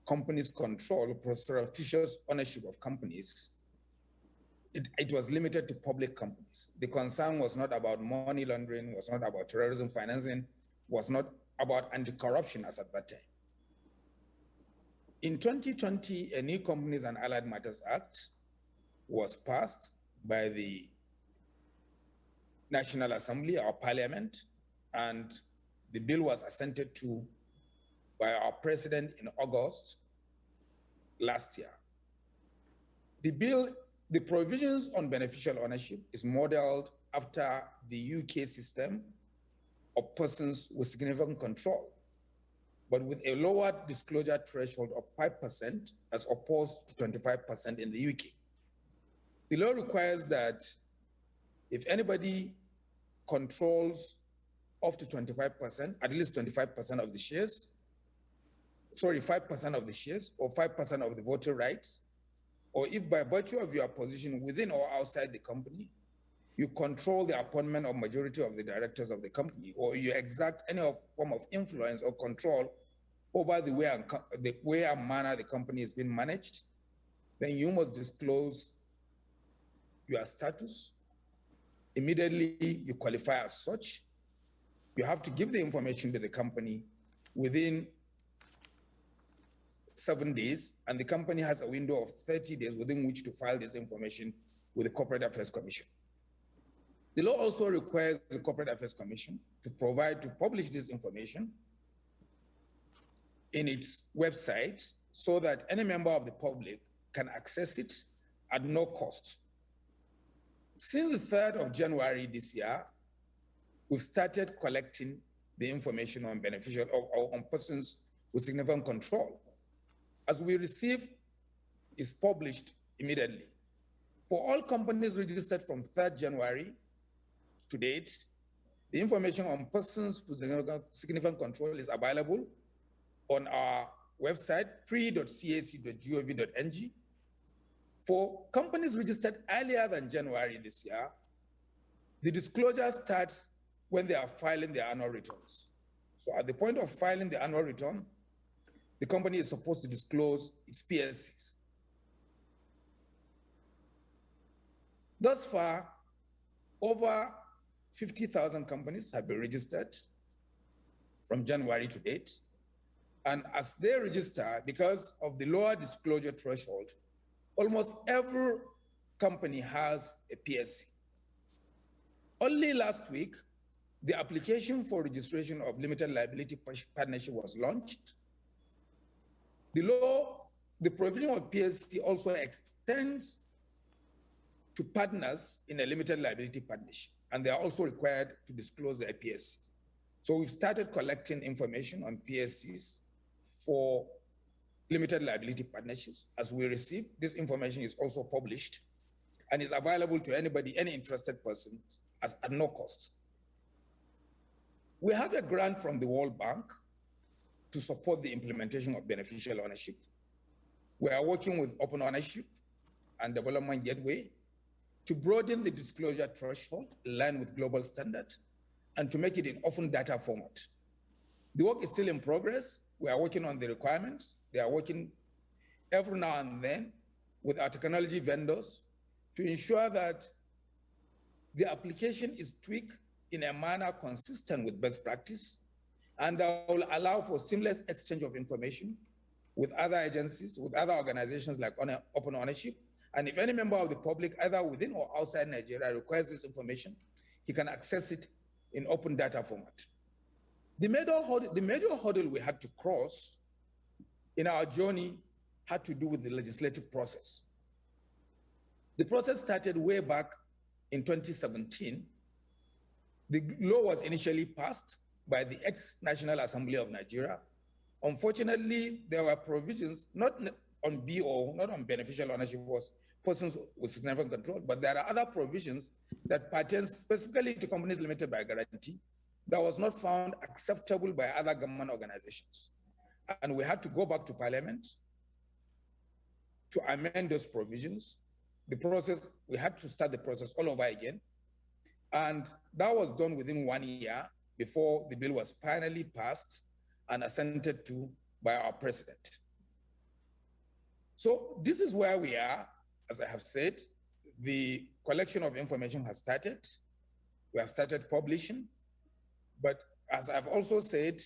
companies' control, surreptitious ownership of companies. It was limited to public companies. The concern was not about money laundering, was not about terrorism financing, was not about anti-corruption as at that time. In 2020, a new Companies and Allied Matters Act was passed by the National Assembly, our parliament, and the bill was assented to by our president in August last year. The bill, the provisions on beneficial ownership is modeled after the UK system of persons with significant control, but with a lower disclosure threshold of 5% as opposed to 25% in the UK. The law requires that if anybody controls up to 25%, at least 25% of the shares, 5% of the shares or 5% of the voting rights, or if by virtue of your position within or outside the company, you control the appointment of majority of the directors of the company, or you exact any form of influence or control over the way and manner the company is being managed, then you must disclose your status. Immediately, you qualify as such. You have to give the information to the company within 7 days, and the company has a window of 30 days within which to file this information with the Corporate Affairs Commission. The law also requires the Corporate Affairs Commission to publish this information in its website so that any member of the public can access it at no cost. Since the 3rd of January this year, we've started collecting the information on beneficial or on persons with significant control. As we receive, is published immediately. For all companies registered from 3rd January to date, the information on persons with significant control is available on our website, pre.cac.gov.ng. For companies registered earlier than January this year, the disclosure starts when they are filing their annual returns. So at the point of filing the annual return, the company is supposed to disclose its PLCs. Thus far, over 50,000 companies have been registered from January to date. And as they register, because of the lower disclosure threshold, almost every company has a PSC. Only last week, the application for registration of limited liability partnership was launched. The provision of PSC also extends to partners in a limited liability partnership, and they are also required to disclose their PSC. So we've started collecting information on PSCs for limited liability partnerships. As we receive, this information is also published and is available to anybody, any interested person at no cost. We have a grant from the World Bank to support the implementation of beneficial ownership. We are working with Open Ownership and Development Gateway to broaden the disclosure threshold in line with global standard and to make it in open data format. The work is still in progress. We are working on the requirements. They are working every now and then with our technology vendors to ensure that the application is tweaked in a manner consistent with best practice, and that will allow for seamless exchange of information with other agencies, with other organizations like Open Ownership. And if any member of the public, either within or outside Nigeria, requires this information, he can access it in open data format. The major hurdle we had to cross in our journey had to do with the legislative process. The process started way back in 2017. The law was initially passed by the ex-National Assembly of Nigeria. Unfortunately, there were provisions, not on BO, not on beneficial ownership, was persons with significant control, but there are other provisions that pertain specifically to companies limited by guarantee that was not found acceptable by other government organizations. And we had to go back to Parliament to amend those provisions. The process, we had to start the process all over again. And that was done within 1 year before the bill was finally passed and assented to by our president. So this is where we are. As I have said, the collection of information has started. We have started publishing, but as I've also said,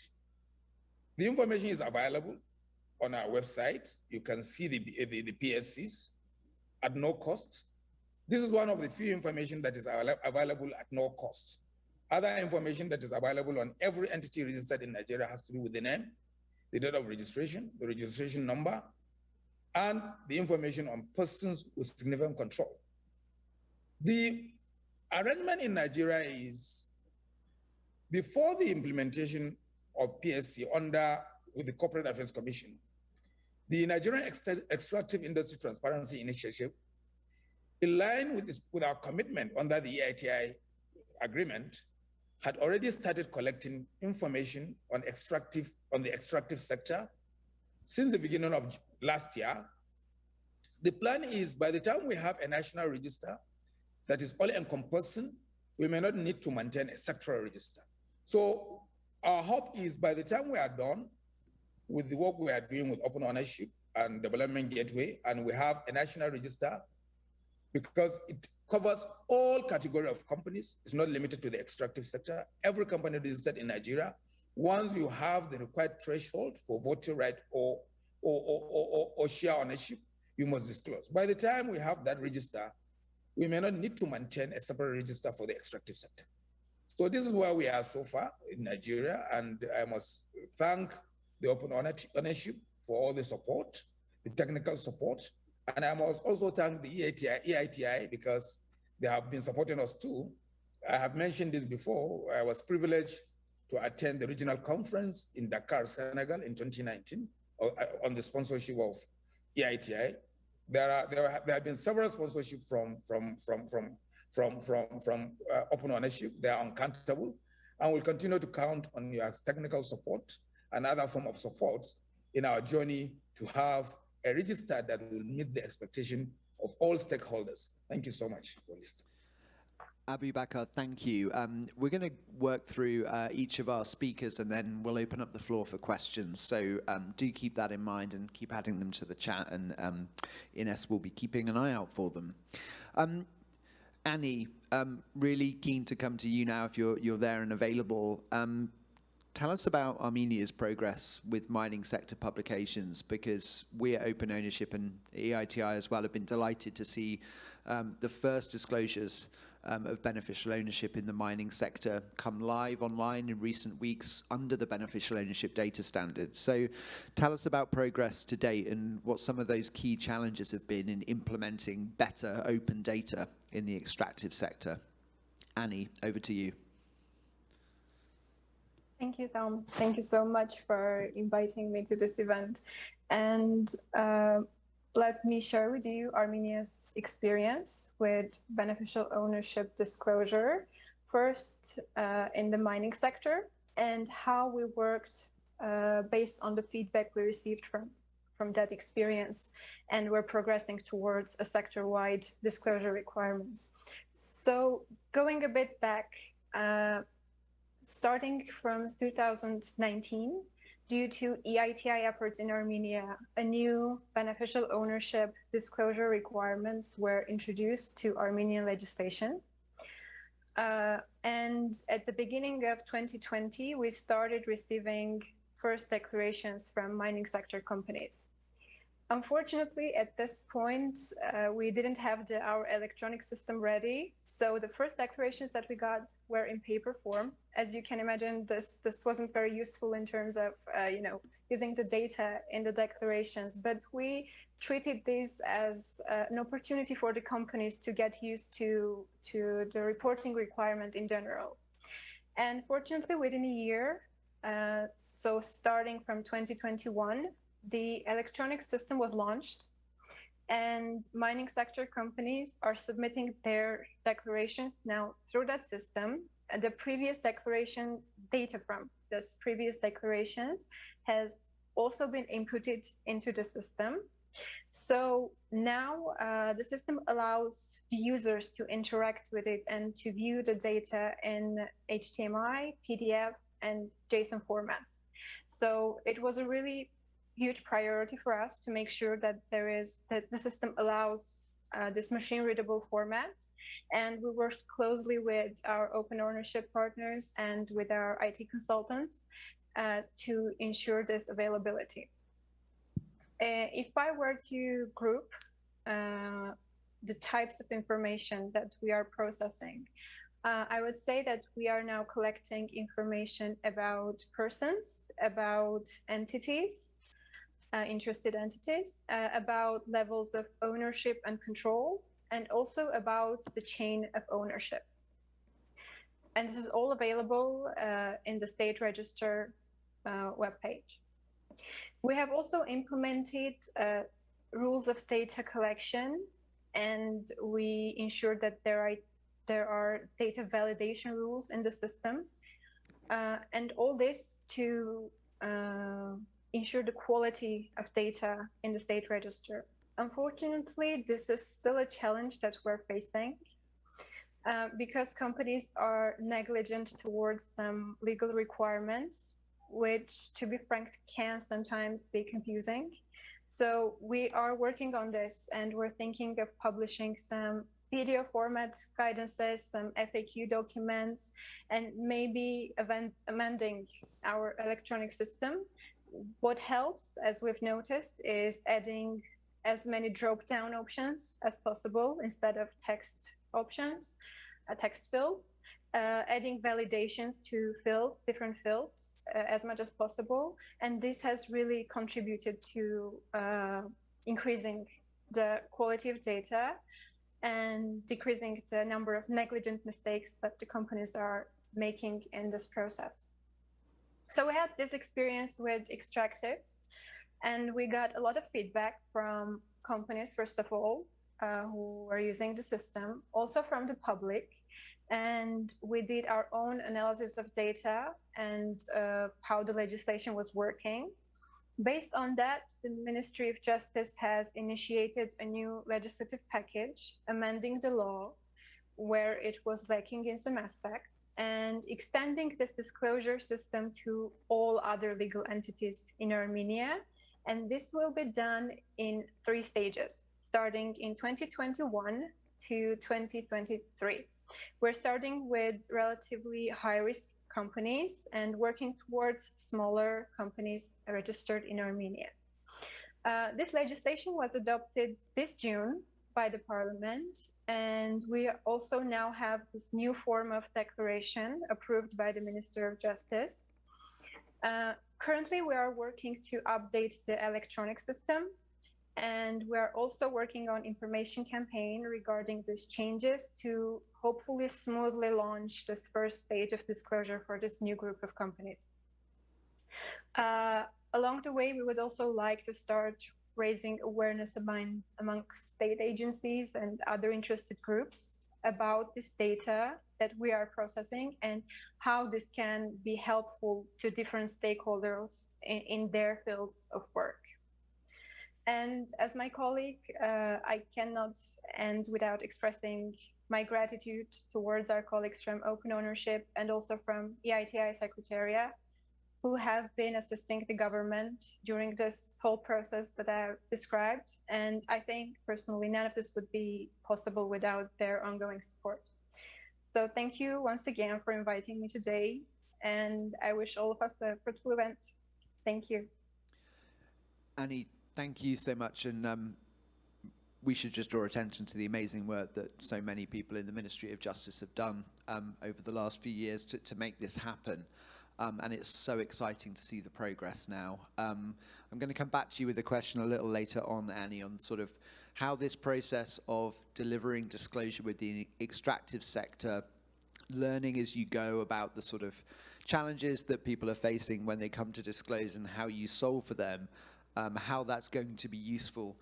the information is available on our website. You can see the PSCs at no cost. This is one of the few information that is available at no cost. Other information that is available on every entity registered in Nigeria has to do with the name, the date of registration, the registration number, and the information on persons with significant control. The arrangement in Nigeria is, before the implementation of PSC with the Corporate Affairs Commission, the Nigerian Extractive Industry Transparency Initiative, in line with our commitment under the EITI agreement, had already started collecting information on the extractive sector since the beginning of last year. The plan is, by the time we have a national register that is all-encompassing, we may not need to maintain a sectoral register. So our hope is by the time we are done with the work we are doing with open ownership and development gateway, and we have a national register, because it covers all categories of companies. It's not limited to the extractive sector. Every company registered in Nigeria, once you have the required threshold for voting right or share ownership, you must disclose. By the time we have that register, we may not need to maintain a separate register for the extractive sector. So this is where we are so far in Nigeria, and I must thank the open ownership for all the support, the technical support, and I must also thank the EITI because they have been supporting us too. I have mentioned this before. I was privileged to attend the regional conference in Dakar, Senegal in 2019 on the sponsorship of EITI. There have been several sponsorships from open ownership. They are uncountable, and we'll continue to count on your technical support and other form of support in our journey to have a register that will meet the expectation of all stakeholders. Thank you so much for listening. Abu Bakr, thank you. We're going to work through each of our speakers, and then we'll open up the floor for questions. So do keep that in mind and keep adding them to the chat, and Ines will be keeping an eye out for them. Annie, really keen to come to you now if you're there and available. Tell us about Armenia's progress with mining sector publications, because we at Open Ownership and EITI as well have been delighted to see the first disclosures of beneficial ownership in the mining sector come live online in recent weeks under the beneficial ownership data standards. So tell us about progress to date and what some of those key challenges have been in implementing better open data in the extractive sector. Annie, over to you. Thank you, Tom. Thank you so much for inviting me to this event. And let me share with you Armenia's experience with beneficial ownership disclosure, first in the mining sector, and how we worked based on the feedback we received from that experience, and we're progressing towards a sector-wide disclosure requirements. So going a bit back, starting from 2019, due to EITI efforts in Armenia, a new beneficial ownership disclosure requirements were introduced to Armenian legislation. And at the beginning of 2020, we started receiving first declarations from mining sector companies. Unfortunately, at this point, we didn't have our electronic system ready. So the first declarations that we got were in paper form. As you can imagine, this wasn't very useful in terms of using the data in the declarations. But we treated this as an opportunity for the companies to get used to the reporting requirement in general. And fortunately, within a year, so starting from 2021, the electronic system was launched, and mining sector companies are submitting their declarations now through that system. The previous declaration data from this previous declarations has also been inputted into the system. So now the system allows users to interact with it and to view the data in HTML, PDF, and JSON formats. So it was a really huge priority for us to make sure that the system allows this machine readable format. And we worked closely with our open ownership partners and with our IT consultants to ensure this availability. If I were to group the types of information that we are processing, I would say that we are now collecting information about persons, about entities, interested entities, about levels of ownership and control, and also about the chain of ownership. And this is all available in the state register webpage. We have also implemented rules of data collection, and we ensure that there are data validation rules in the system, and all this to ensure the quality of data in the state register. Unfortunately, this is still a challenge that we're facing. because companies are negligent towards some legal requirements, which, to be frank, can sometimes be confusing. So we are working on this, and we're thinking of publishing some PDF format guidances, some FAQ documents, and maybe amending our electronic system. What helps, as we've noticed, is adding as many drop-down options as possible instead of text options, text fields, adding validations to fields, different fields, as much as possible. And this has really contributed to increasing the quality of data and decreasing the number of negligent mistakes that the companies are making in this process. So we had this experience with Extractives, and we got a lot of feedback from companies, first of all, who are using the system, also from the public. And we did our own analysis of data and how the legislation was working. Based on that, the Ministry of Justice has initiated a new legislative package, amending the law where it was lacking in some aspects, and extending this disclosure system to all other legal entities in Armenia. And this will be done in 3 stages, starting in 2021 to 2023. We're starting with relatively high-risk companies and working towards smaller companies registered in Armenia. This legislation was adopted this June by the Parliament, and we also now have this new form of declaration approved by the Minister of Justice. Currently, we are working to update the electronic system, and we are also working on information campaign regarding these changes to hopefully smoothly launch this first stage of disclosure for this new group of companies. Along the way, we would also like to start raising awareness amongst state agencies and other interested groups about this data that we are processing and how this can be helpful to different stakeholders in their fields of work. And as my colleague, I cannot end without expressing my gratitude towards our colleagues from Open Ownership and also from EITI Secretariat, who have been assisting the government during this whole process that I've described. And I think personally, none of this would be possible without their ongoing support. So thank you once again for inviting me today. And I wish all of us a fruitful event. Thank you. Annie, thank you so much. And we should just draw attention to the amazing work that so many people in the Ministry of Justice have done over the last few years to make this happen. And it's so exciting to see the progress now. I'm going to come back to you with a question a little later on, Annie, on sort of how this process of delivering disclosure with the extractive sector, learning as you go about the sort of challenges that people are facing when they come to disclose and how you solve for them, how that's going to be useful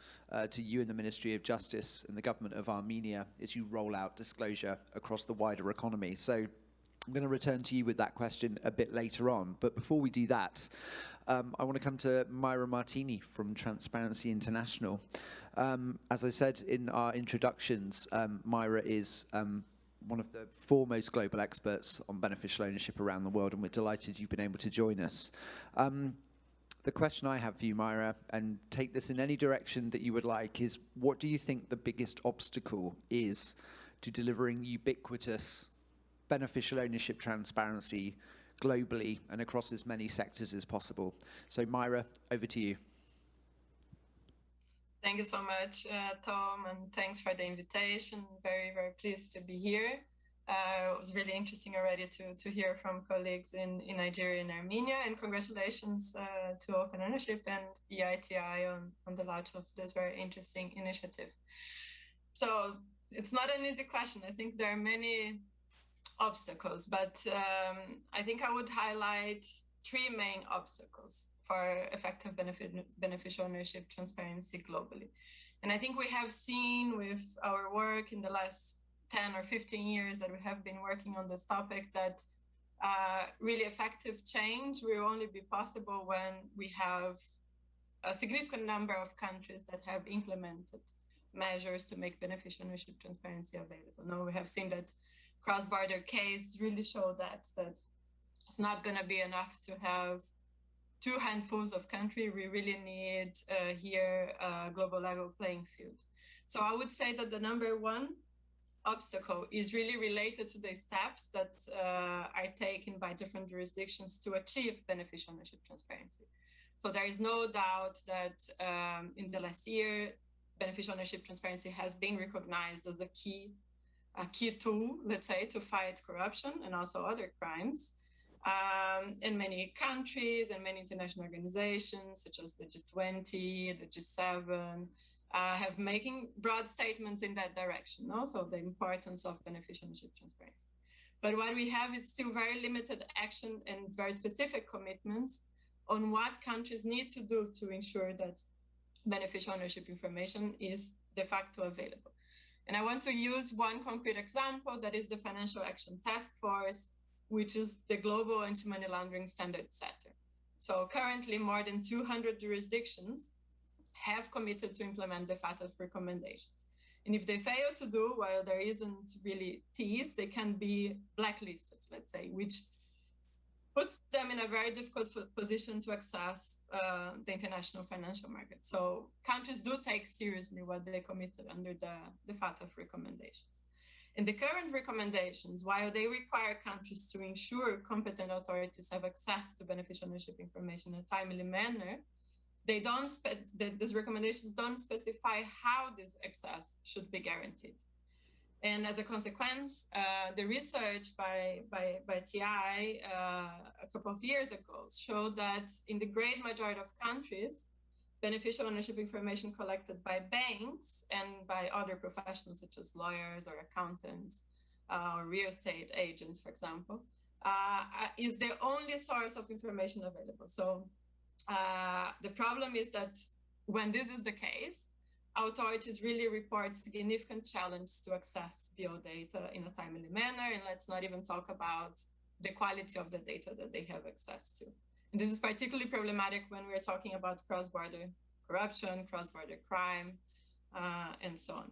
to you in the Ministry of Justice and the government of Armenia as you roll out disclosure across the wider economy. So I'm going to return to you with that question a bit later on. But before we do that, I want to come to Myra Martini from Transparency International. As I said in our introductions, Myra is one of the foremost global experts on beneficial ownership around the world, and we're delighted you've been able to join us. The question I have for you, Myra, and take this in any direction that you would like, is what do you think the biggest obstacle is to delivering ubiquitous beneficial ownership transparency globally and across as many sectors as possible? So Myra, over to you. Thank you so much, Tom, and thanks for the invitation. Very, very pleased to be here. It was really interesting already to hear from colleagues in Nigeria and Armenia, and congratulations to Open Ownership and EITI on the launch of this very interesting initiative. So it's not an easy question. I think there are many obstacles, but I think I would highlight 3 main obstacles for effective beneficial ownership transparency globally. And I think we have seen with our work in the last 10 or 15 years that we have been working on this topic that really effective change will only be possible when we have a significant number of countries that have implemented measures to make beneficial ownership transparency available. Now we have seen that cross-border case really show that it's not going to be enough to have 2 handfuls of countries. We really need here a global level playing field. So I would say that the number one obstacle is really related to the steps that are taken by different jurisdictions to achieve beneficial ownership transparency. So there is no doubt that in the last year, beneficial ownership transparency has been recognized as a key tool, let's say, to fight corruption and also other crimes. In many countries and many international organizations, such as the G20, the G7, have making broad statements in that direction, also the importance of beneficial ownership transparency. But what we have is still very limited action and very specific commitments on what countries need to do to ensure that beneficial ownership information is de facto available. And I want to use one concrete example, that is the Financial Action Task Force, which is the global anti-money laundering standard setter. So currently more than 200 jurisdictions have committed to implement the FATF recommendations. And if they fail to do, while there isn't really teas, they can be blacklisted, let's say, which puts them in a very difficult position to access the international financial market. So countries do take seriously what they committed under the FATF recommendations. And the current recommendations, while they require countries to ensure competent authorities have access to beneficial ownership information in a timely manner, they don't these recommendations don't specify how this access should be guaranteed. And as a consequence, the research by TI a couple of years ago showed that in the great majority of countries, beneficial ownership information collected by banks and by other professionals such as lawyers or accountants or real estate agents, for example, is the only source of information available. So the problem is that when this is the case, authorities really report significant challenge to access BO data in a timely manner, and let's not even talk about the quality of the data that they have access to. And this is particularly problematic when we're talking about cross-border corruption, cross-border crime, and so on.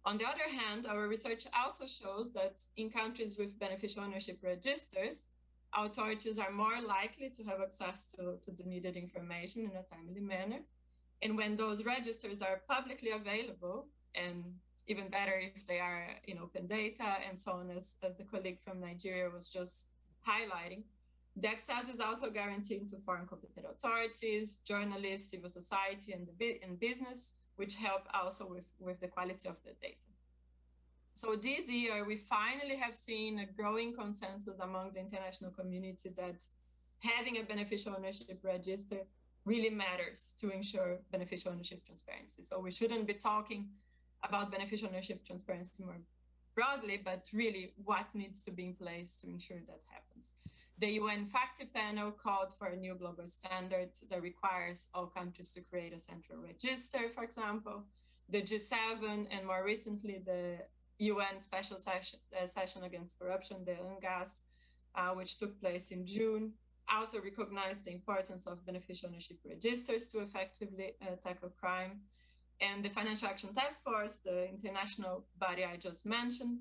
On the other hand, our research also shows that in countries with beneficial ownership registers, authorities are more likely to have access to the needed information in a timely manner. And when those registers are publicly available, and even better if they are in open data and so on, as the colleague from Nigeria was just highlighting, the access is also guaranteed to foreign competent authorities, journalists, civil society, and business, which help also with the quality of the data. So this year, we finally have seen a growing consensus among the international community that having a beneficial ownership register really matters to ensure beneficial ownership transparency. So we shouldn't be talking about beneficial ownership transparency more broadly, but really what needs to be in place to ensure that happens. The UN FACTI panel called for a new global standard that requires all countries to create a central register, for example. The G7 and more recently the UN Special Session Against Corruption, the UNGAS, which took place in June, also recognized the importance of beneficial ownership registers to effectively tackle crime. And the Financial Action Task Force, the international body I just mentioned,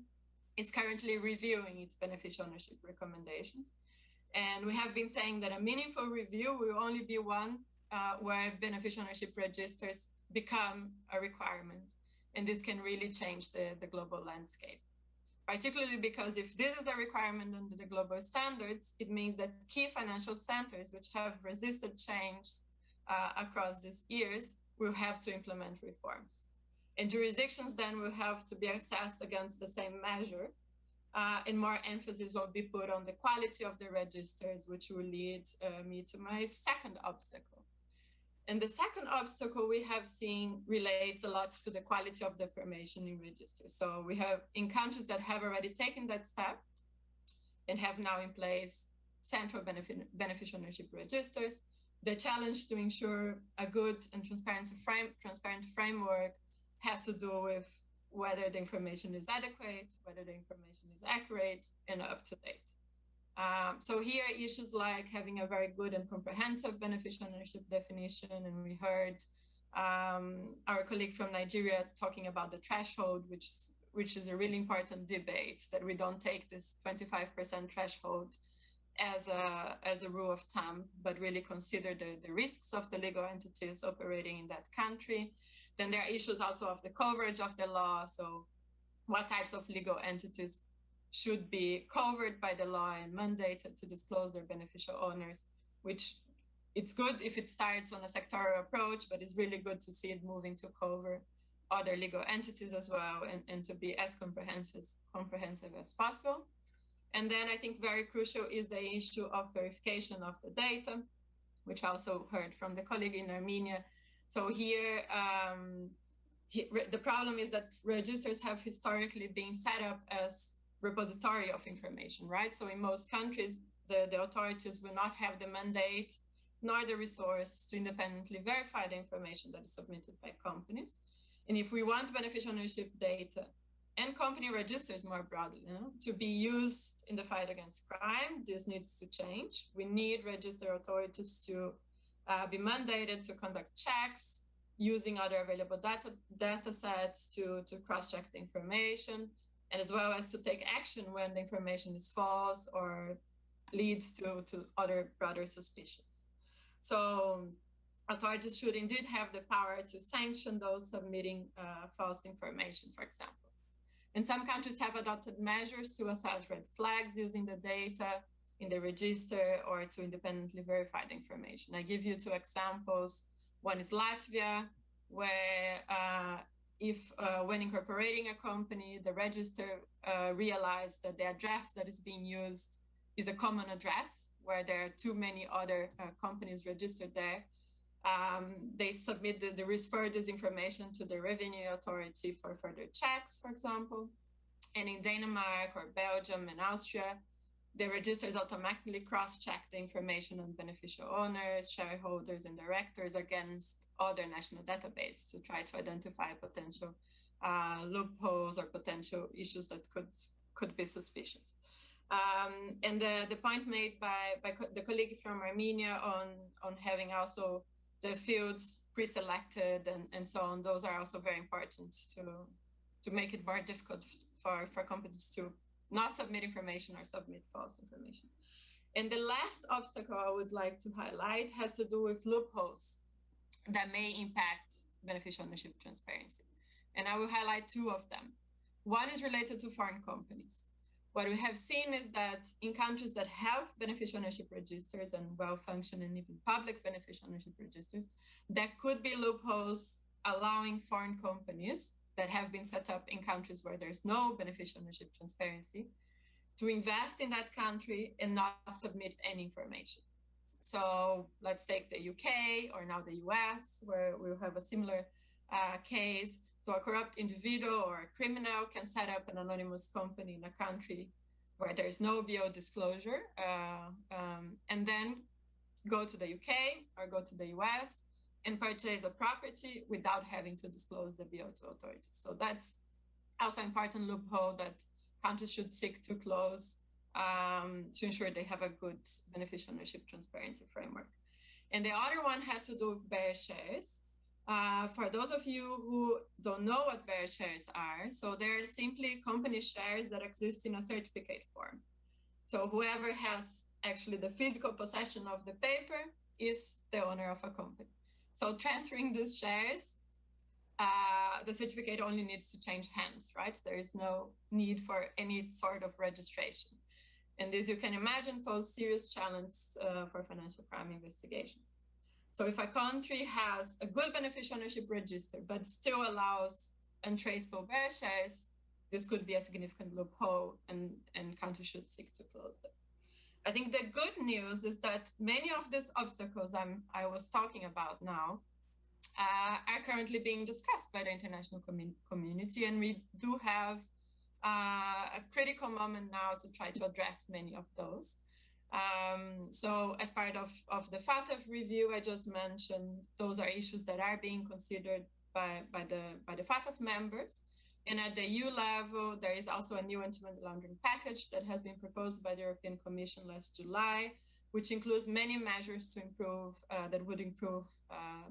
is currently reviewing its beneficial ownership recommendations. And we have been saying that a meaningful review will only be one where beneficial ownership registers become a requirement. And this can really change the global landscape. Particularly because if this is a requirement under the global standards, it means that key financial centers, which have resisted change across these years, will have to implement reforms. And jurisdictions then will have to be assessed against the same measure, and more emphasis will be put on the quality of the registers, which will lead me to my second obstacle. And the second obstacle we have seen relates a lot to the quality of the information in registers. So we have in countries that have already taken that step and have now in place central beneficial ownership registers, the challenge to ensure a good and transparent framework has to do with whether the information is adequate, whether the information is accurate and up to date. So here issues like having a very good and comprehensive beneficial ownership definition, and we heard our colleaague from Nigeria talking about the threshold, which is a really important debate, that we don't take this 25% threshold as a rule of thumb, but really consider the risks of the legal entities operating in that country. Then there are issues also of the coverage of the law. So what types of legal entities should be covered by the law and mandated to disclose their beneficial owners, which it's good if it starts on a sectoral approach, but it's really good to see it moving to cover other legal entities as well, and to be as comprehensive as possible. And then I think very crucial is the issue of verification of the data, which I also heard from the colleague in Armenia. So here, the problem is that registers have historically been set up as repository of information, right? So in most countries, the authorities will not have the mandate nor the resource to independently verify the information that is submitted by companies. And if we want beneficial ownership data and company registers more broadly, to be used in the fight against crime, this needs to change. We need register authorities to be mandated to conduct checks using other available data sets to cross-check the information, and as well as to take action when the information is false or leads to other broader suspicions. So authorities should indeed have the power to sanction those submitting false information, for example. And some countries have adopted measures to assess red flags using the data in the register or to independently verify the information. I give you two examples. One is Latvia, where when incorporating a company, the register realized that the address that is being used is a common address where there are too many other companies registered there. They submit the refer this information to the revenue authority for further checks, for example. And in Denmark or Belgium and Austria, the registers automatically cross-check the information on beneficial owners, shareholders, and directors against other national databases to try to identify potential loopholes or potential issues that could be suspicious. And the point made by the colleague from Armenia on having also the fields pre-selected and so on, those are also very important to make it more difficult for companies to not submit information or submit false information. And the last obstacle I would like to highlight has to do with loopholes that may impact beneficial ownership transparency. And I will highlight two of them. One is related to foreign companies. What we have seen is that in countries that have beneficial ownership registers and well-functioning and even public beneficial ownership registers, there could be loopholes allowing foreign companies that have been set up in countries where there's no beneficial ownership transparency to invest in that country and not submit any information. So let's take the UK or now the US, where we'll have a similar case. So a corrupt individual or a criminal can set up an anonymous company in a country where there's no BO disclosure and then go to the UK or go to the US and purchase a property without having to disclose the BO to authorities. So that's also an important loophole that countries should seek to close to ensure they have a good beneficial ownership transparency framework. And the other one has to do with bearer shares. For those of you who don't know what bearer shares are, so they're simply company shares that exist in a certificate form. So whoever has actually the physical possession of the paper is the owner of a company. So transferring these shares, the certificate only needs to change hands, right? There is no need for any sort of registration. And as you can imagine, pose serious challenge for financial crime investigations. So if a country has a good beneficial ownership register, but still allows untraceable bearer shares, this could be a significant loophole and countries should seek to close them. I think the good news is that many of these obstacles I was talking about now are currently being discussed by the international community, and we do have a critical moment now to try to address many of those. So as part of the FATF review I just mentioned, those are issues that are being considered by the FATF members. And at the EU level, there is also a new anti-money laundering package that has been proposed by the European Commission last July which includes many measures to improve, that would improve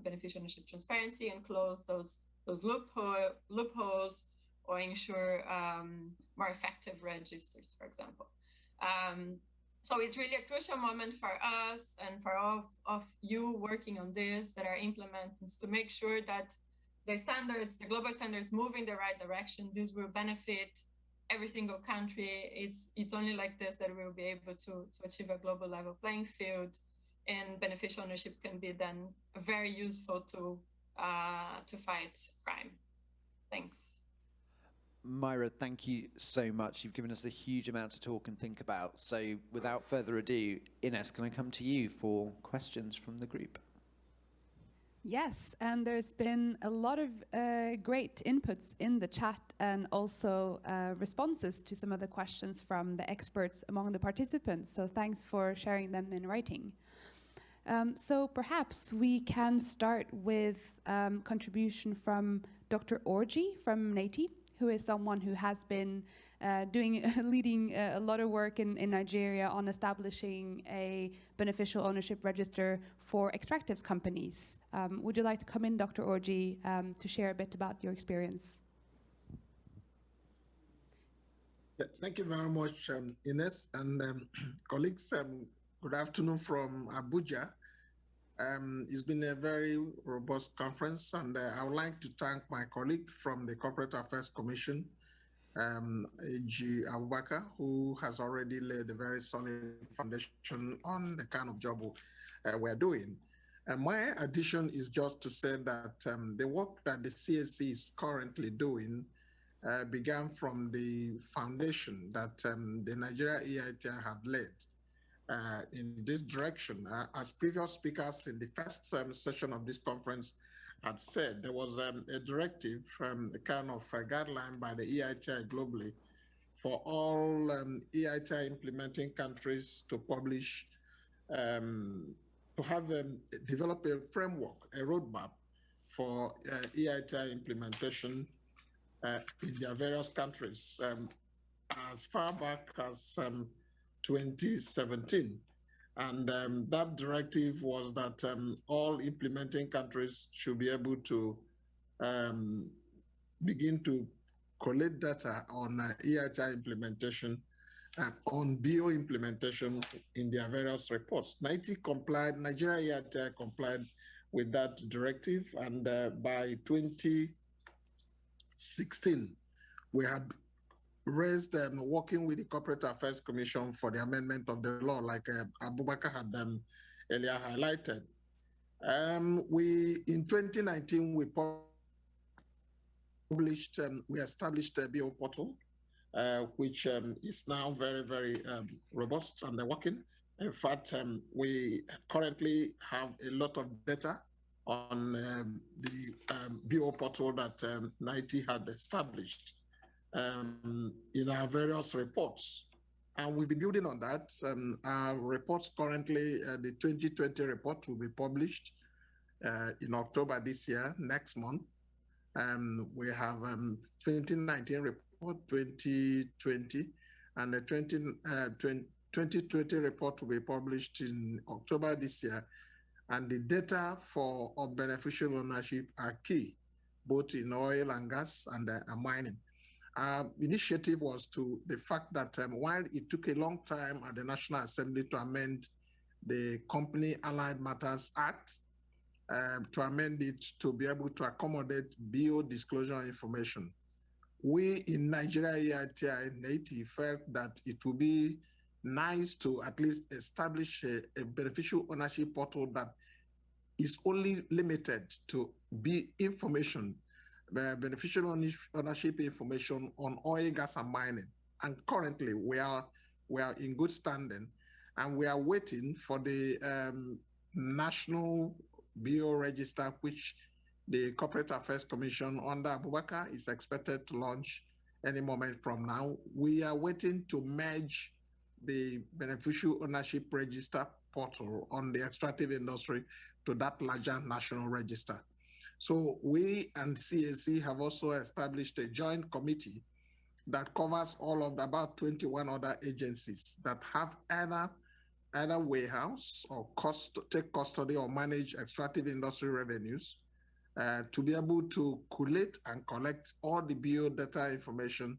beneficial ownership transparency and close those loopholes or ensure more effective registers, for example. So it's really a crucial moment for us and for all of you working on this that are implementing to make sure that the standards, the global standards, move in the right direction. This will benefit every single country. It's only like this that we'll be able to achieve a global level playing field, and beneficial ownership can be then a very useful tool to fight crime. Thanks. Myra, thank you so much. You've given us a huge amount to talk and think about. So without further ado, Ines, can I come to you for questions from the group? Yes, and there's been a lot of great inputs in the chat and also responses to some of the questions from the experts among the participants. So thanks for sharing them in writing. So perhaps we can start with contribution from Dr. Orji from EITI, who is someone who has been leading a lot of work in Nigeria on establishing a beneficial ownership register for extractives companies. Would you like to come in, Dr. Orji, to share a bit about your experience? Yeah, thank you very much, Ines, and colleagues. Good afternoon from Abuja. It's been a very robust conference, and I would like to thank my colleague from the Corporate Affairs Commission, A.G. Abubakar, who has already laid a very solid foundation on the kind of job we're doing. My addition is just to say that the work that the CSC is currently doing began from the foundation that the Nigeria EITI had laid. In this direction. As previous speakers in the first session of this conference had said, there was a directive from a kind of a guideline by the EITI globally for all EITI implementing countries to publish, to have develop a framework, a roadmap for EITI implementation in their various countries as far back as 2017. And that directive was that all implementing countries should be able to begin to collect data on EITI implementation, on BO implementation in their various reports. Nigeria EITI complied with that directive, and by 2016, we had raised working with the Corporate Affairs Commission for the amendment of the law, like Abubakar had earlier highlighted. In 2019, we established a BO portal, which is now very, very robust and working. In fact, we currently have a lot of data on the BO portal that NITI had established in our various reports. And we'll be building on that. Our reports currently, the 2020 report will be published in October this year, next month. We have 2019 report, 2020, and the 2020 report will be published in October this year. And the data for beneficial ownership are key, both in oil and gas and mining. Our initiative was to the fact that while it took a long time at the National Assembly to amend the Company Allied Matters Act, to amend it to be able to accommodate BO disclosure information, we in Nigeria EITI and EITI felt that it would be nice to at least establish a beneficial ownership portal that is only limited to be information, beneficial ownership information on oil, gas, and mining. And currently, we are in good standing, and we are waiting for the national BO register, which the Corporate Affairs Commission under Abubakar is expected to launch any moment from now. We are waiting to merge the beneficial ownership register portal on the extractive industry to that larger national register. So we and CAC have also established a joint committee that covers all of about 21 other agencies that have either either warehouse or take custody or manage extractive industry revenues to be able to collate and collect all the biodata information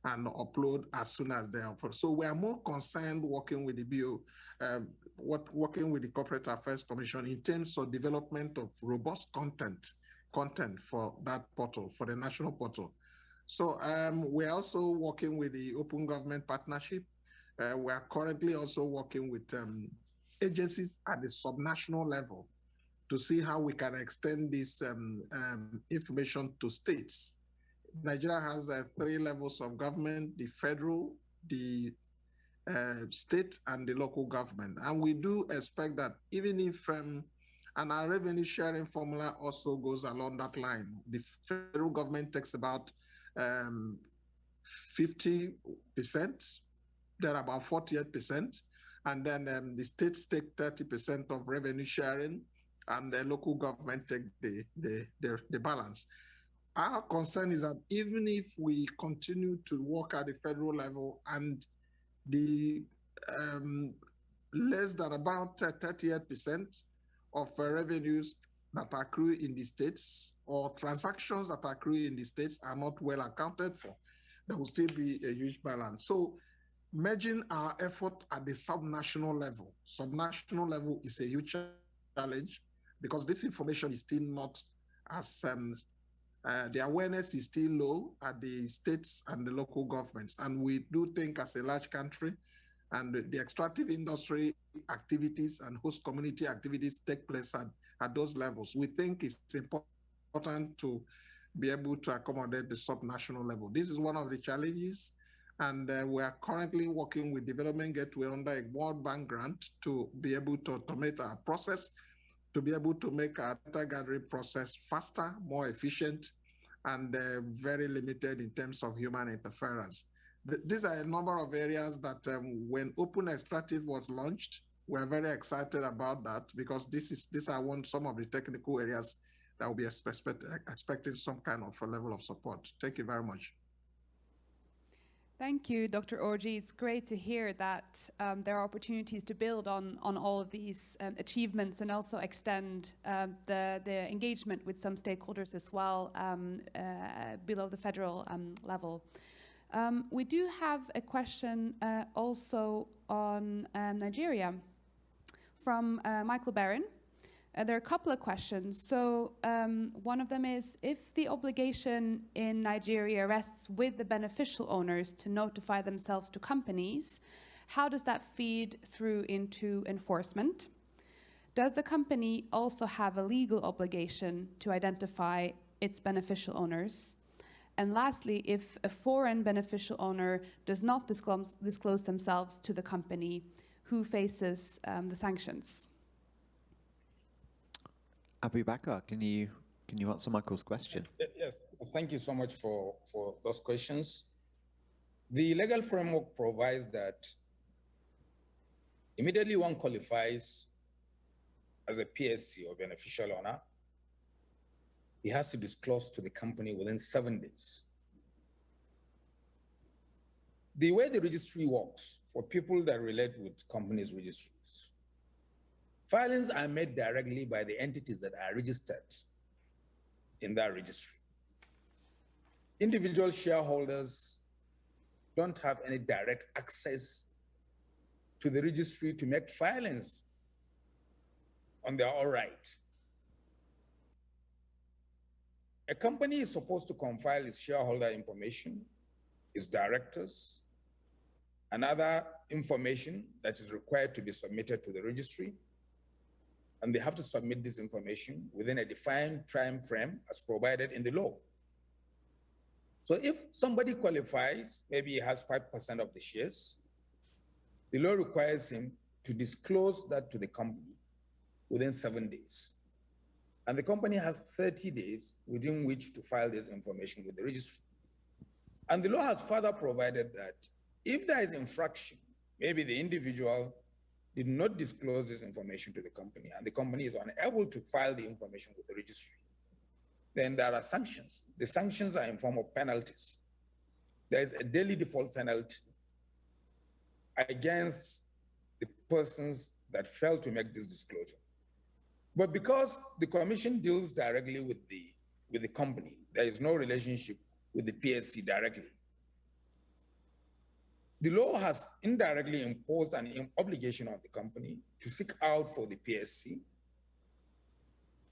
and upload as soon as they are offered. So we are more concerned working with the working with the Corporate Affairs Commission in terms of development of robust content for that portal, for the national portal. So we're also working with the Open Government Partnership. We are currently also working with agencies at the subnational level to see how we can extend this information to states. Nigeria has 3 levels of government: the federal, the state, and the local government. And we do expect that even if, and our revenue sharing formula also goes along that line. The federal government takes about 50%, they're about 48%, and then the states take 30% of revenue sharing, and the local government take the balance. Our concern is that even if we continue to work at the federal level and the less than about 38% of revenues that accrue in the states or transactions that accrue in the states are not well accounted for, there will still be a huge balance. So merging our effort at the subnational level is a huge challenge because this information is still not as the awareness is still low at the states and the local governments. And we do think as a large country, and the extractive industry activities and host community activities take place at those levels. We think it's important to be able to accommodate the subnational level. This is one of the challenges. And we are currently working with Development Gateway under a World Bank grant to be able to automate our process, to be able to make our data gathering process faster, more efficient, and very limited in terms of human interference. These are a number of areas that when Open Extractive was launched, we're very excited about that because these are some of the technical areas that will be expecting some kind of a level of support. Thank you very much. Thank you, Dr. Orji. It's great to hear that there are opportunities to build on all of these achievements and also extend the engagement with some stakeholders as well below the federal level. We do have a question also on Nigeria from Michael Barron. There are a couple of questions. So one of them is, if the obligation in Nigeria rests with the beneficial owners to notify themselves to companies, how does that feed through into enforcement? Does the company also have a legal obligation to identify its beneficial owners? And lastly, if a foreign beneficial owner does not disclose themselves to the company, who faces the sanctions? Abu Bakr, can you answer Michael's question? Yes, thank you so much for those questions. The legal framework provides that immediately one qualifies as a PSC or beneficial owner, he has to disclose to the company within 7 days. The way the registry works for people that relate with companies' registries, filings are made directly by the entities that are registered in that registry. Individual shareholders don't have any direct access to the registry to make filings on their own right. A company is supposed to compile its shareholder information, its directors, and other information that is required to be submitted to the registry. And they have to submit this information within a defined time frame as provided in the law. So if somebody qualifies, maybe he has 5% of the shares, the law requires him to disclose that to the company within 7 days. And the company has 30 days within which to file this information with the registry. And the law has further provided that if there is infraction, maybe the individual did not disclose this information to the company and the company is unable to file the information with the registry, then there are sanctions. The sanctions are in form of penalties. There is a daily default penalty against the persons that failed to make this disclosure. But because the Commission deals directly with the company, there is no relationship with the PSC directly. The law has indirectly imposed an obligation on the company to seek out for the PSC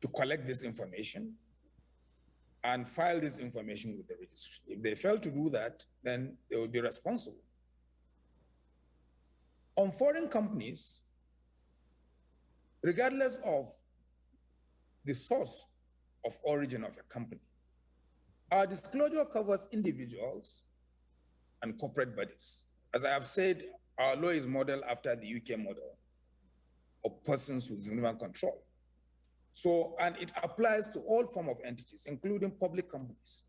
to collect this information and file this information with the registry. If they fail to do that, then they will be responsible. On foreign companies, regardless of the source of origin of a company, our disclosure covers individuals and corporate bodies. As I have said, our law is modeled after the UK model of persons with significant control. So, and it applies to all forms of entities, including public companies.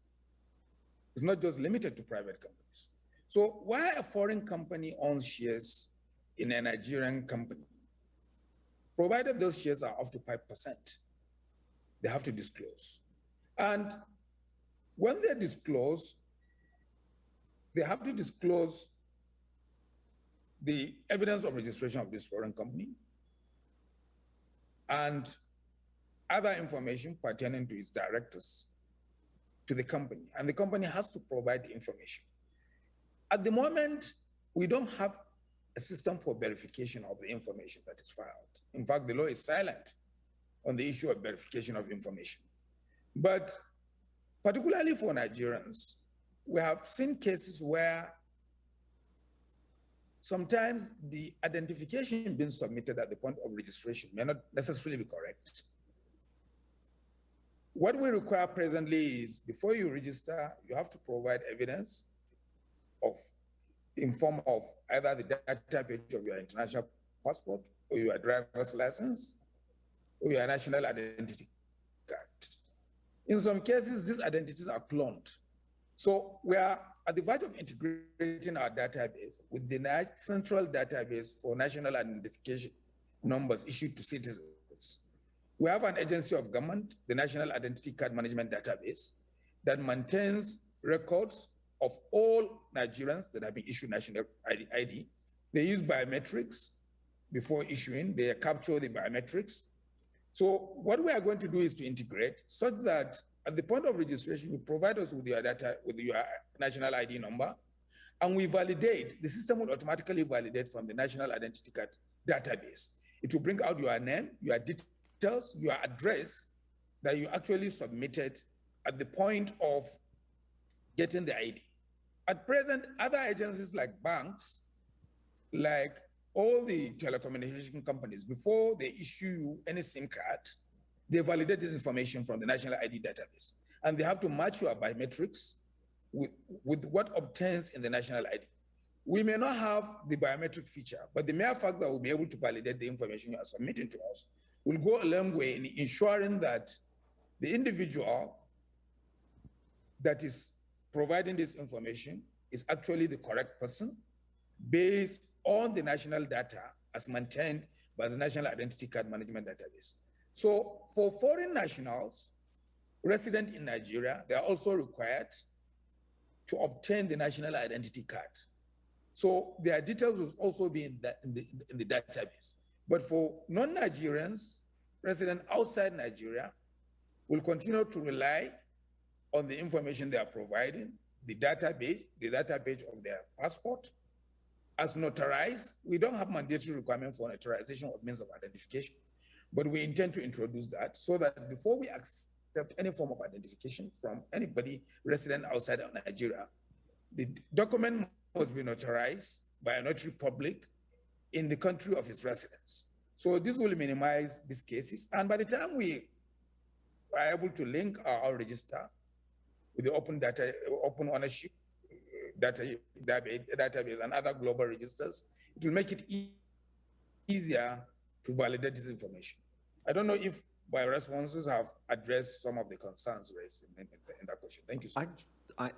It's not just limited to private companies. So why a foreign company owns shares in a Nigerian company, provided those shares are up to 5%, they have to disclose. And when they disclose, they have to disclose the evidence of registration of this foreign company and other information pertaining to its directors to the company. And the company has to provide the information. At the moment, we don't have a system for verification of the information that is filed. In fact, the law is silent on the issue of verification of information. But particularly for Nigerians, we have seen cases where sometimes the identification being submitted at the point of registration may not necessarily be correct. What we require presently is, before you register, you have to provide evidence in form of either the data page of your international passport, or your driver's license, or your national identity card. In some cases, these identities are cloned. So we are at the verge of integrating our database with the central database for national identification numbers issued to citizens. We have an agency of government, the National Identity Card Management Database, that maintains records of all Nigerians that have been issued national ID. They use biometrics before issuing, they capture the biometrics. So what we are going to do is to integrate such that at the point of registration, you provide us with your data, with your national ID number, and we validate. The system will automatically validate from the National Identity Card database. It will bring out your name, your details, your address that you actually submitted at the point of getting the ID. At present, other agencies like banks, like all the telecommunication companies, before they issue you any SIM card, they validate this information from the National ID database. And they have to match your biometrics with what obtains in the national ID. We may not have the biometric feature, but the mere fact that we'll be able to validate the information you are submitting to us will go a long way in ensuring that the individual that is providing this information is actually the correct person based on the national data as maintained by the National Identity Card Management Database. So for foreign nationals resident in Nigeria, they are also required to obtain the national identity card. So their details will also be in the database. But for non-Nigerians resident outside Nigeria, will continue to rely on the information they are providing, the database of their passport, as notarized. We don't have mandatory requirement for notarization of means of identification, but we intend to introduce that so that before we accept any form of identification from anybody resident outside of Nigeria, the document must be notarized by a notary public in the country of its residence. So this will minimize these cases. And by the time we are able to link our register with the open ownership database and other global registers, it will make it easier to validate this information. I don't know if my responses have addressed some of the concerns raised in that question. Thank you so much.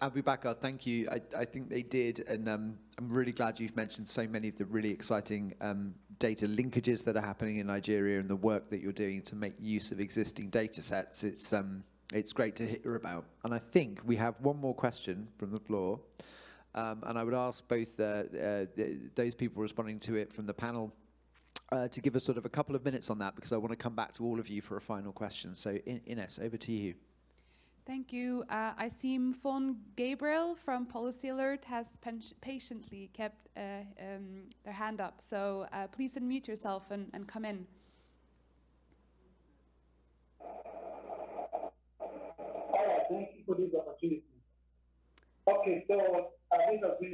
Abubakar, thank you. I think they did, and I'm really glad you've mentioned so many of the really exciting data linkages that are happening in Nigeria and the work that you're doing to make use of existing data sets. It's great to hear about. And I think we have one more question from the floor, and I would ask both those people responding to it from the panel to give us sort of a couple of minutes on that, because I want to come back to all of you for a final question. So Ines, over to you. Thank you. I see Mfon Gabriel from Policy Alert has patiently kept their hand up. So please unmute yourself and come in. Thank you for this opportunity. Okay, so this has been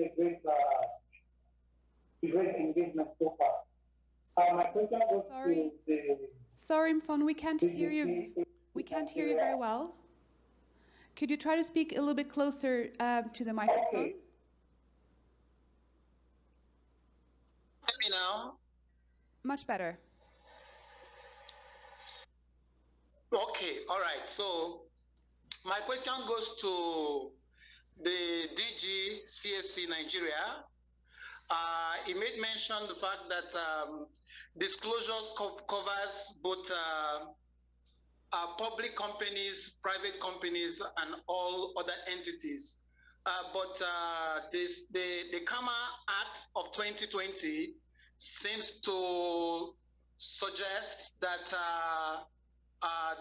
a great engagement so far. My question goes to the... Sorry, Mfon, we can't hear you. We can't hear you very well. Could you try to speak a little bit closer to the microphone? Okay. Hear me now? Much better. Okay, all right. So my question goes to the DG CSC Nigeria. He made mention the fact that disclosures covers both public companies, private companies, and all other entities. But the KAMA Act of 2020 seems to suggest that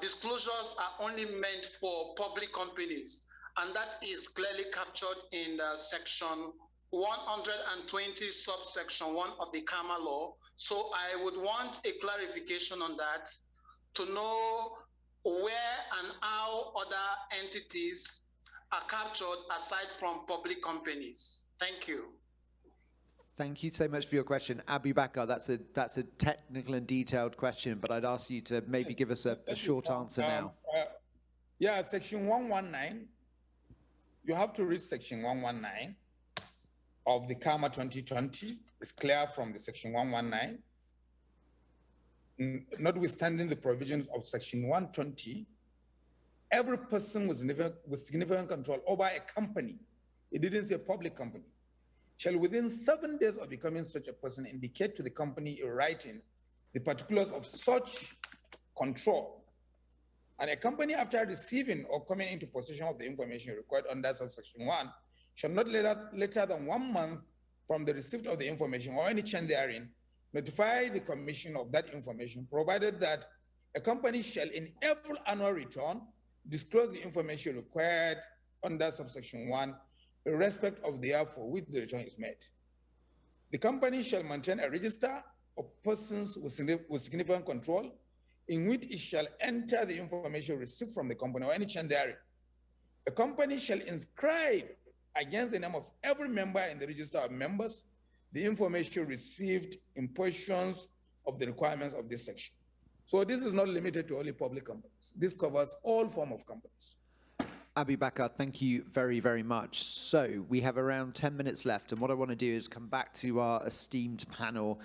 disclosures are only meant for public companies, and that is clearly captured in section 120 subsection 1 of the KAMA law. So I would want a clarification on that, to know where and how other entities are captured aside from public companies. Thank you. Thank you so much for your question. Abu Bakr, that's a technical and detailed question, but I'd ask you to maybe give us a short answer now. Yeah, section 119, you have to read section 119 of the KAMA 2020. It's clear from the section 119. Notwithstanding the provisions of section 120, every person with significant control over a company, it didn't say public company, shall within 7 days of becoming such a person indicate to the company in writing the particulars of such control. And a company, after receiving or coming into possession of the information required under subsection 1, shall not later than 1 month from the receipt of the information or any change therein notify the commission of that information, provided that a company shall in every annual return disclose the information required under subsection 1 in respect of the year for which the return is made. The company shall maintain a register of persons with significant control in which it shall enter the information received from the company or any change therein. The company shall inscribe against the name of every member in the register of members the information received in portions of the requirements of this section. So this is not limited to only public companies. This covers all forms of companies. Abu Bakr, thank you very, very much. So we have around 10 minutes left, and what I want to do is come back to our esteemed panel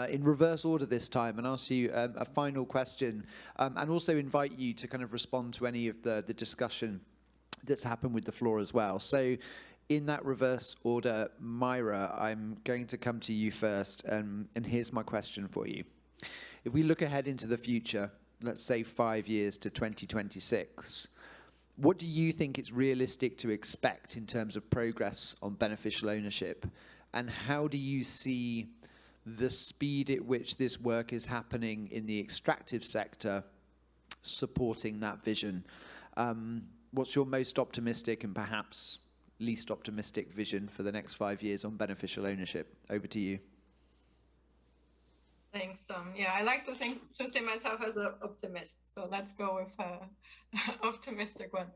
in reverse order this time and ask you a final question, and also invite you to kind of respond to any of the discussion that's happened with the floor as well. So in that reverse order, Myra, I'm going to come to you first, and here's my question for you. If we look ahead into the future, let's say 5 years to 2026, what do you think it's realistic to expect in terms of progress on beneficial ownership? And how do you see the speed at which this work is happening in the extractive sector supporting that vision? What's your most optimistic and perhaps least optimistic vision for the next 5 years on beneficial ownership? Over to you. Thanks, Tom. Yeah, I like to see myself as an optimist. So let's go with an optimistic one.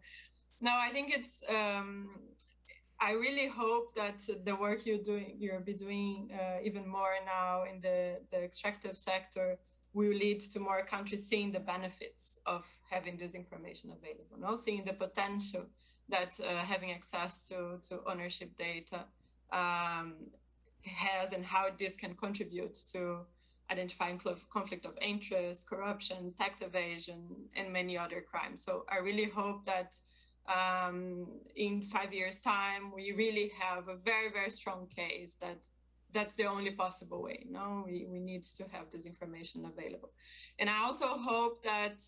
No, I think it's, I really hope that the work you'll be doing even more now in the extractive sector will lead to more countries seeing the benefits of having this information available, no? Seeing the potential that having access to ownership data has, and how this can contribute to identifying conflict of interest, corruption, tax evasion, and many other crimes. So I really hope that in 5 years' time, we really have a very, very strong case that that's the only possible way. No, we need to have this information available. And I also hope that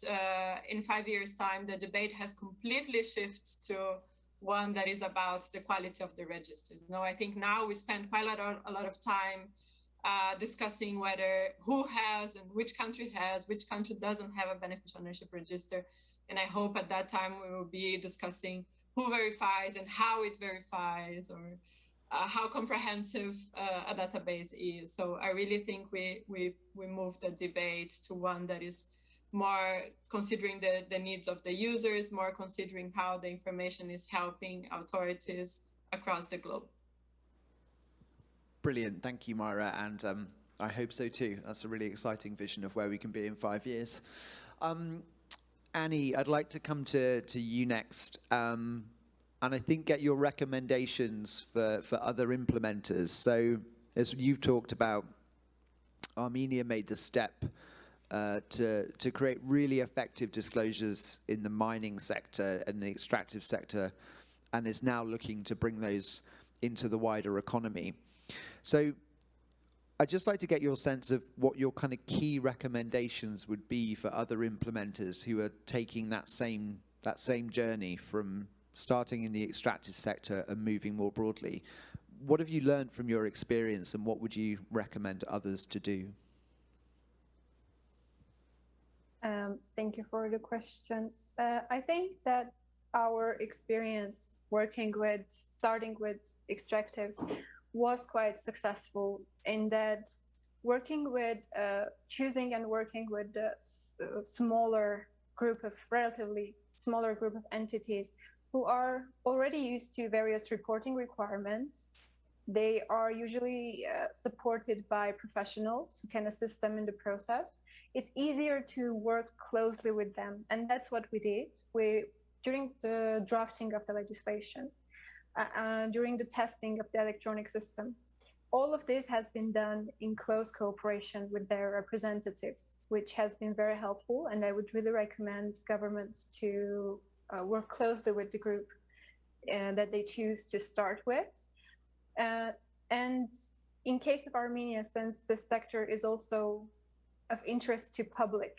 in 5 years' time, the debate has completely shifted to one that is about the quality of the registers. No, I think now we spend quite a lot of time discussing who has and which country doesn't have a beneficial ownership register. And I hope at that time we will be discussing who verifies and how it verifies, or how comprehensive a database is. So I really think we moved the debate to one that is more considering the needs of the users, more considering how the information is helping authorities across the globe. Brilliant. Thank you, Myra. And I hope so too. That's a really exciting vision of where we can be in 5 years. Annie, I'd like to come to you next. And I think get your recommendations for other implementers. So as you've talked about, Armenia made the step to create really effective disclosures in the mining sector and the extractive sector, and is now looking to bring those into the wider economy. So I'd just like to get your sense of what your kind of key recommendations would be for other implementers who are taking that same journey from starting in the extractive sector and moving more broadly. What have you learned from your experience, and what would you recommend others to do? Thank you for the question. I think that our experience starting with extractives was quite successful, in that choosing and working with a relatively smaller group of entities who are already used to various reporting requirements. They are usually supported by professionals who can assist them in the process. It's easier to work closely with them, and that's what we did. During the drafting of the legislation, during the testing of the electronic system, all of this has been done in close cooperation with their representatives, which has been very helpful. And I would really recommend governments to work closely with the group that they choose to start with. And in case of Armenia, since this sector is also of interest to public,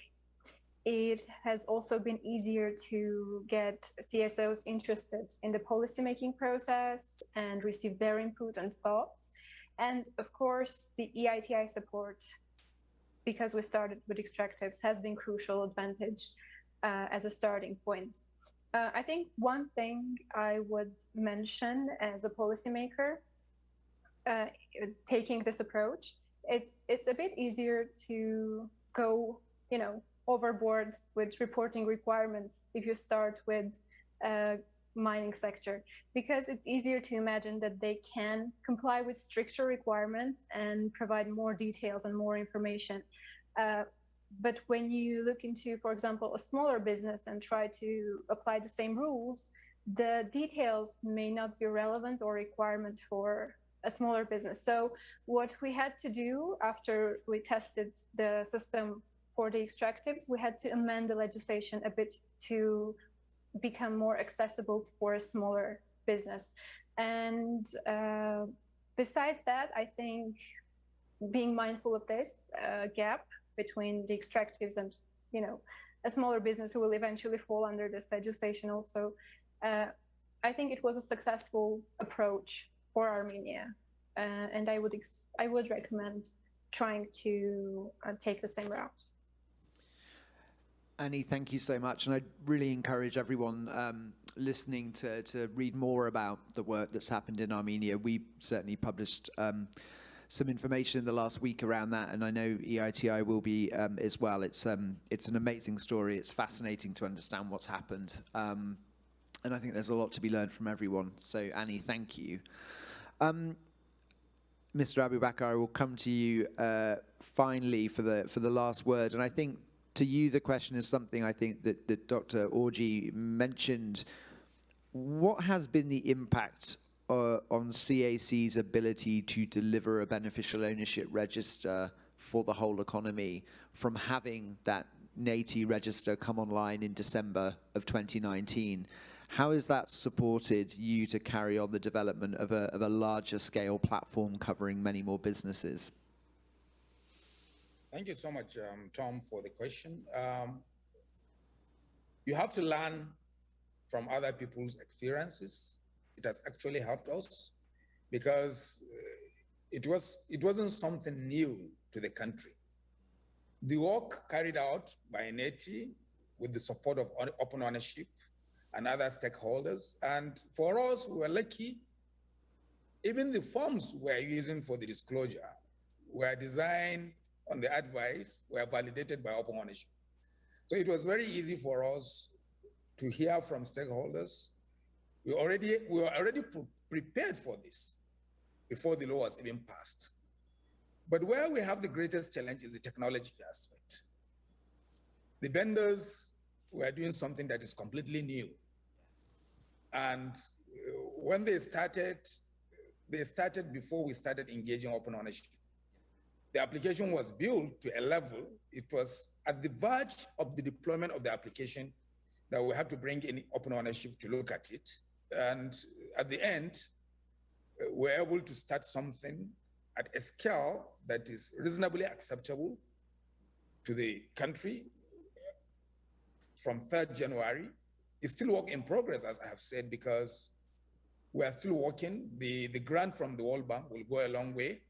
it has also been easier to get CSOs interested in the policymaking process and receive their input and thoughts. And of course, the EITI support, because we started with extractives, has been crucial advantage as a starting point. I think one thing I would mention as a policymaker, taking this approach, it's a bit easier to go, overboard with reporting requirements if you start with mining sector, because it's easier to imagine that they can comply with stricter requirements and provide more details and more information. But when you look into, for example, a smaller business and try to apply the same rules, the details may not be relevant or requirement for a smaller business. So what we had to do after we tested the system for the extractives, we had to amend the legislation a bit to become more accessible for a smaller business. And besides that, I think being mindful of this gap between the extractives and, a smaller business who will eventually fall under this legislation also, I think it was a successful approach for Armenia. And I would recommend trying to take the same route. Annie, thank you so much. And I really encourage everyone listening to read more about the work that's happened in Armenia. We certainly published some information in the last week around that, and I know EITI will be as well. It's an amazing story. It's fascinating to understand what's happened. And I think there's a lot to be learned from everyone. So Annie, thank you. Mr. Abubakar, I will come to you finally for the last word. And I think to you, the question is something I think that Dr. Orji mentioned. What has been the impact on CAC's ability to deliver a beneficial ownership register for the whole economy from having that EITI register come online in December of 2019? How has that supported you to carry on the development of a larger scale platform covering many more businesses? Thank you so much, Tom, for the question. You have to learn from other people's experiences. It has actually helped us because it wasn't something new to the country. The work carried out by EITI with the support of Open Ownership and other stakeholders. And for us, we were lucky. Even the forms we're using for the disclosure were designed on the advice, were validated by Open Ownership. So it was very easy for us to hear from stakeholders. We were already prepared for this before the law was even passed. But where we have the greatest challenge is the technology aspect. The vendors were doing something that is completely new. And when they started before we started engaging Open Ownership. The application was built to a level, it was at the verge of the deployment of the application that we had to bring in Open Ownership to look at it. And at the end, we're able to start something at a scale that is reasonably acceptable to the country from 3rd January. It's still work in progress, as I have said, because we are still working. The grant from the World Bank will go a long way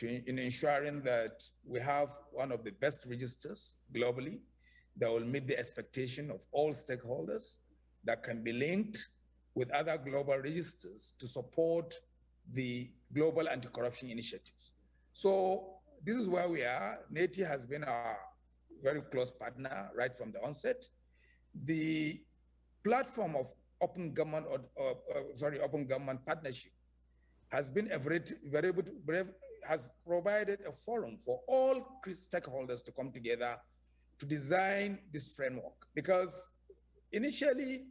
in ensuring that we have one of the best registers globally that will meet the expectation of all stakeholders, that can be linked with other global registers to support the global anti-corruption initiatives. So this is where we are. EITI has been our very close partner right from the onset. The platform of open government partnership has been has provided a forum for all stakeholders to come together to design this framework. Because initially,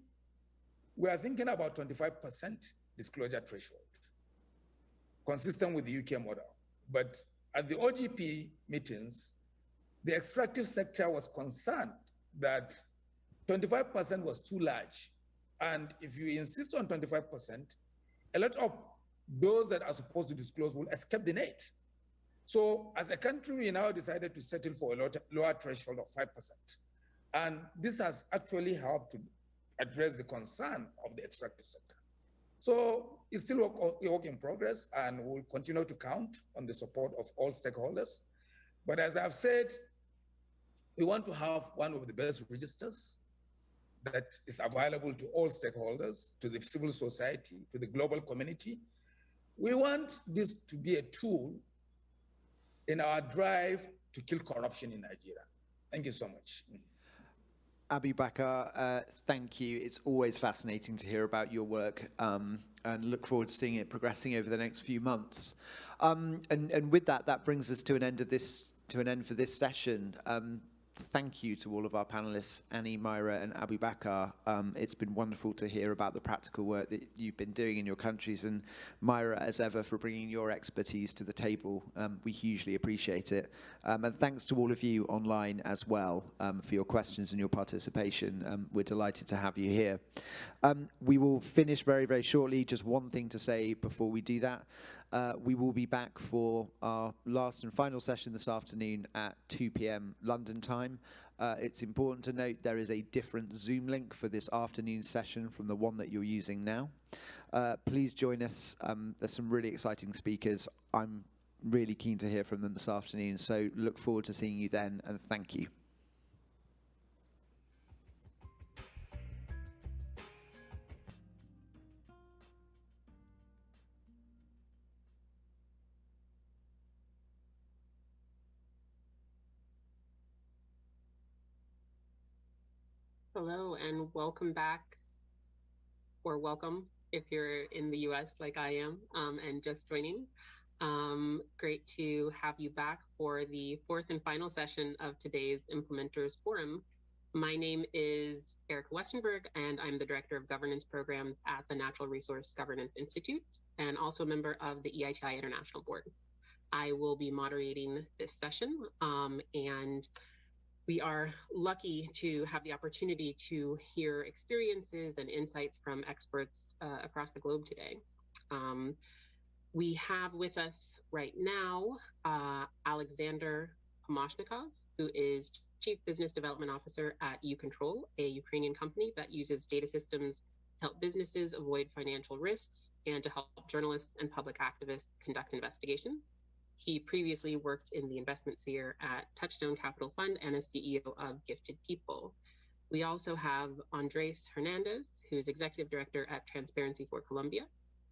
we are thinking about 25% disclosure threshold, consistent with the UK model. But at the OGP meetings, the extractive sector was concerned that 25% was too large. And if you insist on 25%, a lot of those that are supposed to disclose will escape the net. So as a country, we now decided to settle for a lower threshold of 5%. And this has actually helped to address the concern of the extractive sector. So it's still a work in progress, and we'll continue to count on the support of all stakeholders. But as I've said, we want to have one of the best registers that is available to all stakeholders, to the civil society, to the global community. We want this to be a tool in our drive to kill corruption in Nigeria. Thank you so much. Abubakar, thank you. It's always fascinating to hear about your work, and look forward to seeing it progressing over the next few months. And with that, that brings us to an end for this session. Thank you to all of our panelists, Annie, Myra, and Abubakar. It's been wonderful to hear about the practical work that you've been doing in your countries, and Myra, as ever, for bringing your expertise to the table. We hugely appreciate it. And thanks to all of you online as well for your questions and your participation. We're delighted to have you here. We will finish very, very shortly. Just one thing to say before we do that. We will be back for our last and final session this afternoon at 2 p.m. London time. It's important to note there is a different Zoom link for this afternoon session from the one that you're using now. Please join us. There's some really exciting speakers. I'm really keen to hear from them this afternoon, so look forward to seeing you then, and thank you. Hello and welcome back, or welcome if you're in the US like I am and just joining. Great to have you back for the fourth and final session of today's Implementers Forum. My name is Erica Westenberg, and I'm the Director of Governance Programs at the Natural Resource Governance Institute, and also a member of the EITI International Board. I will be moderating this session, and we are lucky to have the opportunity to hear experiences and insights from experts across the globe today. We have with us right now Alexander Pomashnikov, who is Chief Business Development Officer at UControl, a Ukrainian company that uses data systems help businesses avoid financial risks, and to help journalists and public activists conduct investigations. He previously worked in the investment sphere at Touchstone Capital Fund and as CEO of Gifted People. We also have Andres Hernandez, who's Executive Director at Transparency for Colombia.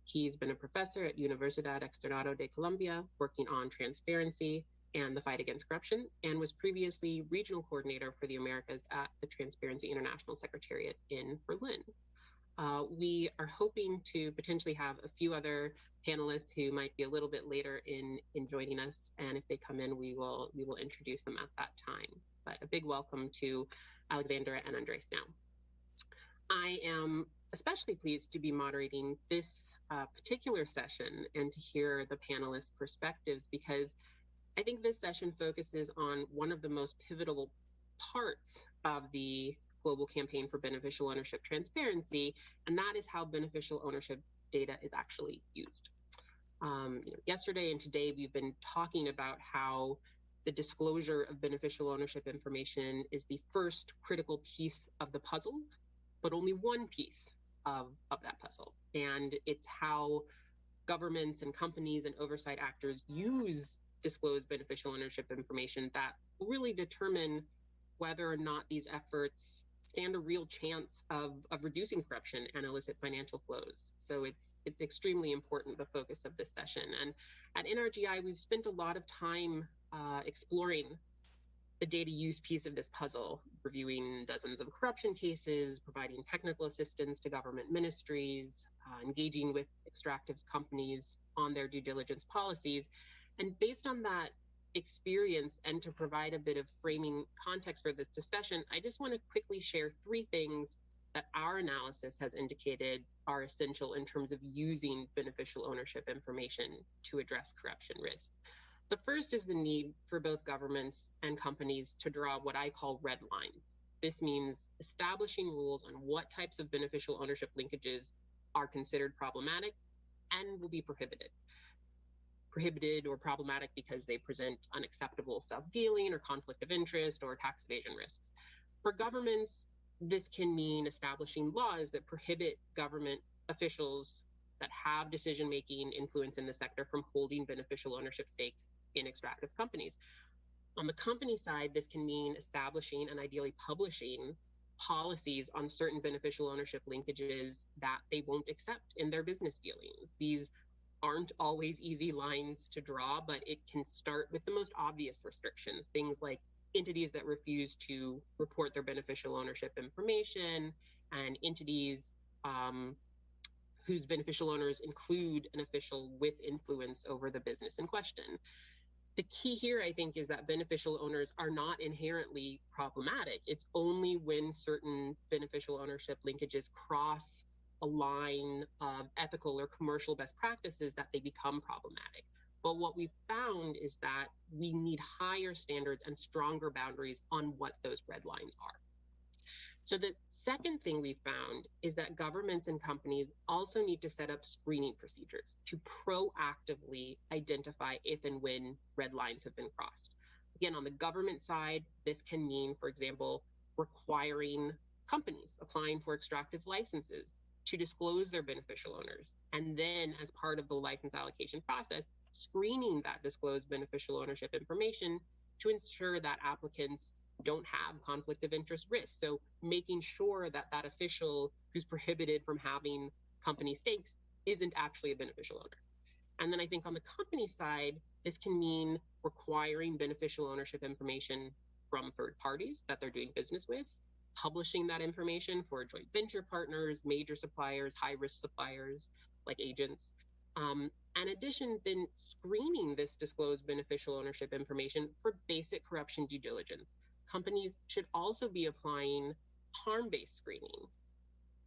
He's been a professor at Universidad Externado de Colombia, working on transparency and the fight against corruption, and was previously regional coordinator for the Americas at the Transparency International Secretariat in Berlin. We are hoping to potentially have a few other panelists who might be a little bit later in joining us, and if they come in, we will introduce them at that time. But a big welcome to Alexandra and Andres now. I am especially pleased to be moderating this particular session and to hear the panelists' perspectives, because I think this session focuses on one of the most pivotal parts of the global campaign for beneficial ownership transparency, and that is how beneficial ownership data is actually used. Yesterday and today, we've been talking about how the disclosure of beneficial ownership information is the first critical piece of the puzzle, but only one piece of that puzzle. And it's how governments and companies and oversight actors use disclosed beneficial ownership information that really determine whether or not these efforts stand a real chance of reducing corruption and illicit financial flows. So it's extremely important, the focus of this session. And at NRGI, we've spent a lot of time exploring the data use piece of this puzzle, reviewing dozens of corruption cases, providing technical assistance to government ministries, engaging with extractives companies on their due diligence policies. And based on that experience, and to provide a bit of framing context for this discussion, I just want to quickly share three things that our analysis has indicated are essential in terms of using beneficial ownership information to address corruption risks. The first is the need for both governments and companies to draw what I call red lines. This means establishing rules on what types of beneficial ownership linkages are considered problematic and will be prohibited or problematic because they present unacceptable self-dealing or conflict of interest or tax evasion risks. For governments, this can mean establishing laws that prohibit government officials that have decision-making influence in the sector from holding beneficial ownership stakes in extractive companies. On the company side, this can mean establishing and ideally publishing policies on certain beneficial ownership linkages that they won't accept in their business dealings. These aren't always easy lines to draw, but it can start with the most obvious restrictions, things like entities that refuse to report their beneficial ownership information, and entities whose beneficial owners include an official with influence over the business in question. The key here, I think, is that beneficial owners are not inherently problematic. It's only when certain beneficial ownership linkages cross a line of ethical or commercial best practices that they become problematic. But what we've found is that we need higher standards and stronger boundaries on what those red lines are. So the second thing we found is that governments and companies also need to set up screening procedures to proactively identify if and when red lines have been crossed. Again, on the government side, this can mean, for example, requiring companies applying for extractive licenses to disclose their beneficial owners, and then as part of the license allocation process, screening that disclosed beneficial ownership information to ensure that applicants don't have conflict of interest risks. So making sure that that official who's prohibited from having company stakes isn't actually a beneficial owner. And then I think on the company side, this can mean requiring beneficial ownership information from third parties that they're doing business with, publishing that information for joint venture partners, major suppliers, high-risk suppliers like agents. In addition, then screening this disclosed beneficial ownership information for basic corruption due diligence. Companies should also be applying harm-based screening.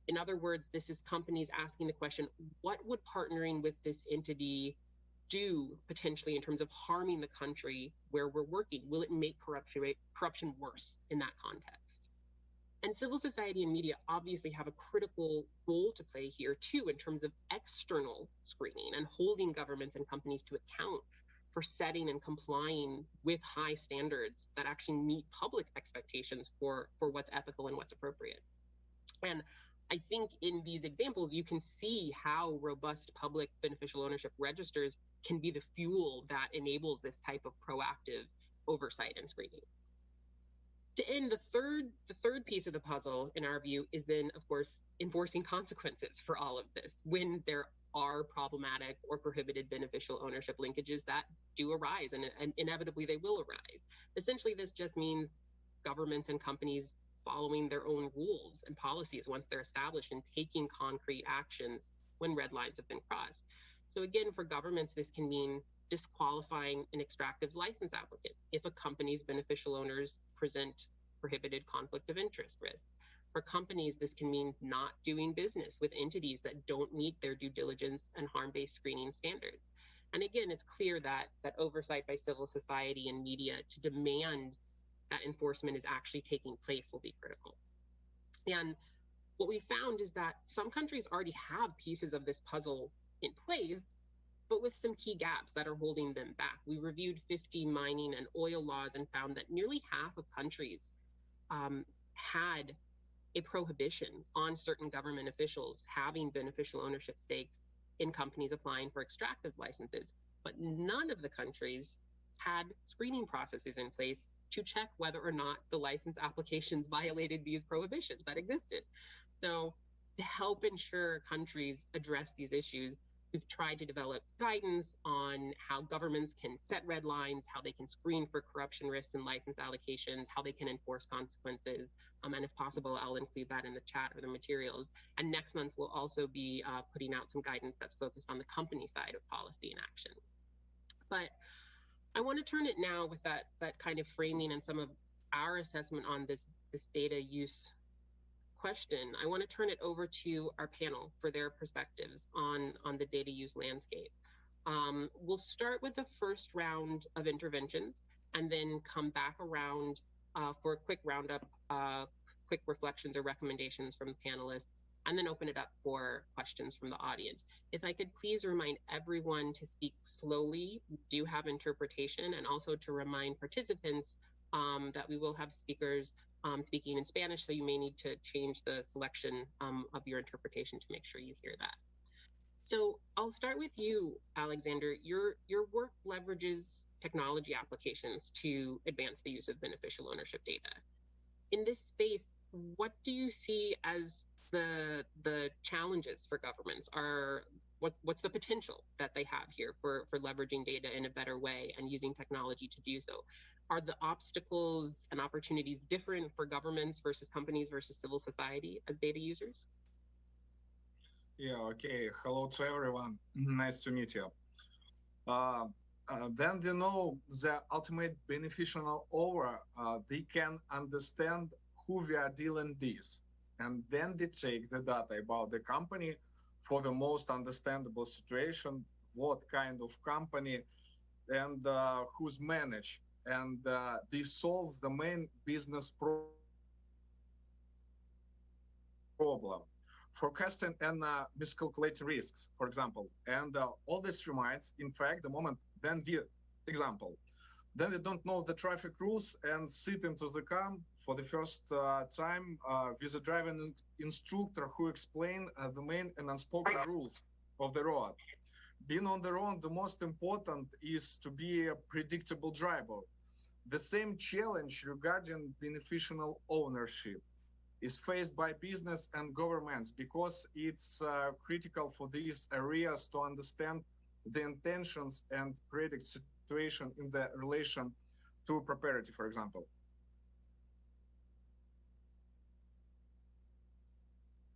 In other words, this is companies asking the question, what would partnering with this entity do potentially in terms of harming the country where we're working? Will it make corruption worse in that context? And civil society and media obviously have a critical role to play here too, in terms of external screening and holding governments and companies to account for setting and complying with high standards that actually meet public expectations for what's ethical and what's appropriate. And I think in these examples, you can see how robust public beneficial ownership registers can be the fuel that enables this type of proactive oversight and screening. To end, the third piece of the puzzle, in our view, is then, of course, enforcing consequences for all of this when there are problematic or prohibited beneficial ownership linkages that do arise, and inevitably they will arise. Essentially, this just means governments and companies following their own rules and policies once they're established and taking concrete actions when red lines have been crossed. So again, for governments, this can mean disqualifying an extractives license applicant if a company's beneficial owners present prohibited conflict of interest risks. For companies, this can mean not doing business with entities that don't meet their due diligence and harm-based screening standards. And again, it's clear that oversight by civil society and media to demand that enforcement is actually taking place will be critical. And what we found is that some countries already have pieces of this puzzle in place, but with some key gaps that are holding them back. We reviewed 50 mining and oil laws and found that nearly half of countries had a prohibition on certain government officials having beneficial ownership stakes in companies applying for extractive licenses, but none of the countries had screening processes in place to check whether or not the license applications violated these prohibitions that existed. So to help ensure countries address these issues, we've tried to develop guidance on how governments can set red lines, how they can screen for corruption risks and license allocations, how they can enforce consequences, and if possible, I'll include that in the chat or the materials. And next month, we'll also be putting out some guidance that's focused on the company side of policy and action. But I want to turn it now with that kind of framing and some of our assessment on this data use question. I want to turn it over to our panel for their perspectives on the data use landscape. We'll start with the first round of interventions and then come back around for a quick roundup, quick reflections or recommendations from the panelists, and then open it up for questions from the audience. If I could please remind everyone to speak slowly, we do have interpretation, and also to remind participants that we will have speakers speaking in Spanish, so you may need to change the selection of your interpretation to make sure you hear that. So I'll start with you, Alexander. Your work leverages technology applications to advance the use of beneficial ownership data. In this space, what do you see as the challenges for governments? What's the potential that they have here for leveraging data in a better way and using technology to do so? Are the obstacles and opportunities different for governments versus companies versus civil society as data users? Yeah, okay. Hello to everyone. Nice to meet you. Then they know the ultimate beneficial owner, they can understand who we are dealing with. And then they take the data about the company for the most understandable situation, what kind of company and who's managed. And they solve the main business problem, forecasting and miscalculating risks, for example. And all this reminds, in fact, the moment then the example. Then they don't know the traffic rules and sit into the car for the first time with a driving instructor who explain the main and unspoken rules of the road. Being on the road, the most important is to be a predictable driver. The same challenge regarding beneficial ownership is faced by business and governments because it's critical for these areas to understand the intentions and predict situation in the relation to property, for example.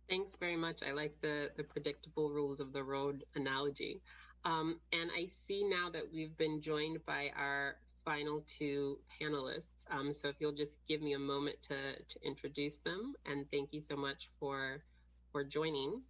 Thanks very much. I like the predictable rules of the road analogy. And I see now that we've been joined by our final two panelists. So if you'll just give me a moment to introduce them, and thank you so much for joining.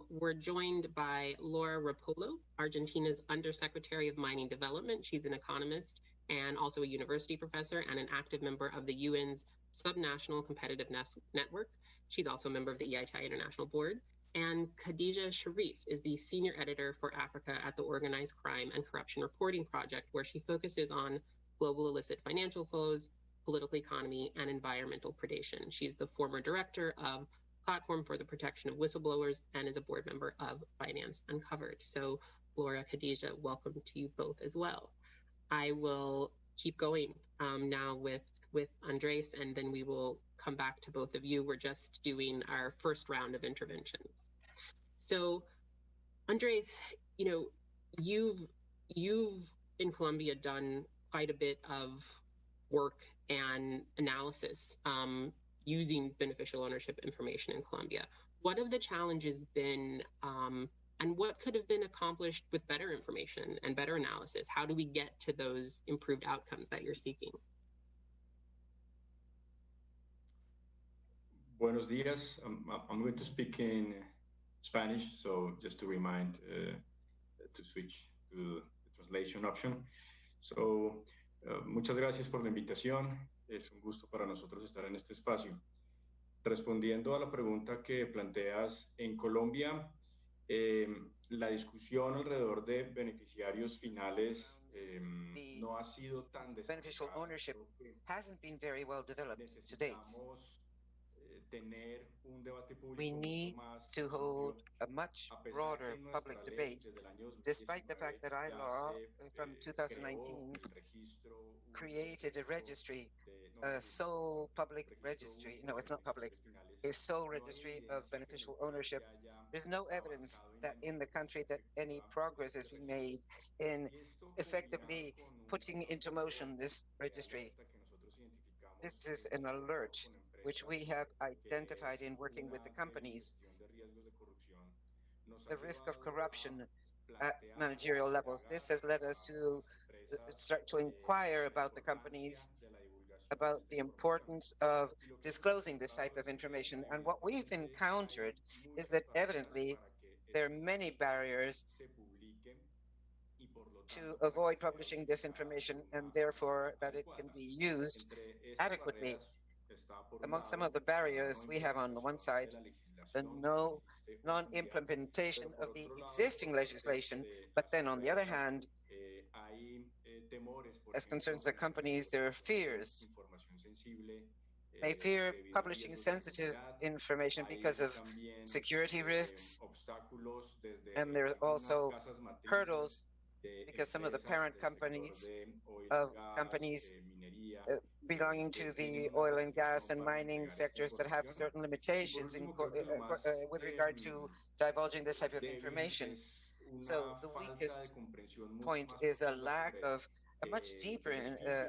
We're joined by Laura Rapolo, Argentina's Undersecretary of Mining Development. She's an economist and also a university professor and an active member of the UN's Subnational Competitiveness Network. She's also a member of the EITI International Board. And Khadija Sharif is the senior editor for Africa at the Organized Crime and Corruption Reporting Project, where she focuses on global illicit financial flows, political economy, and environmental predation. She's the former director of platform for the protection of whistleblowers and is a board member of Finance Uncovered. So Laura, Khadija, welcome to you both as well. I will keep going now with Andres, and then we will come back to both of you. We're just doing our first round of interventions. So Andres, you know, you've in Colombia done quite a bit of work and analysis using beneficial ownership information in Colombia. What have the challenges been, and what could have been accomplished with better information and better analysis? How do we get to those improved outcomes that you're seeking? Buenos días. I'm going to speak in Spanish, so just to remind to switch to the translation option. So, muchas gracias por la invitación. Es un gusto para nosotros estar en este espacio. Respondiendo a la pregunta que planteas, en Colombia, la discusión alrededor de beneficiarios finales no ha sido tan desarrollada. Beneficial ownership hasn't been very well developed to date. We need to hold a much broader public debate, despite the fact that ILAW from 2019 created a registry, a sole public registry. No, it's not public. A sole registry of beneficial ownership. There's no evidence that in the country that any progress has been made in effectively putting into motion this registry. This is an alert which we have identified in working with the companies. The risk of corruption at managerial levels. This has led us to start to inquire about the companies, about the importance of disclosing this type of information. And what we've encountered is that evidently there are many barriers to avoid publishing this information, and therefore that it can be used adequately. Among some of the barriers we have on the one side, the non-implementation of the existing legislation, but then on the other hand, as concerns the companies, there are fears. They fear publishing sensitive information because of security risks, and there are also hurdles because some of the parent companies belonging to the oil and gas and mining sectors that have certain limitations with regard to divulging this type of information. So the weakest point is a lack of a much deeper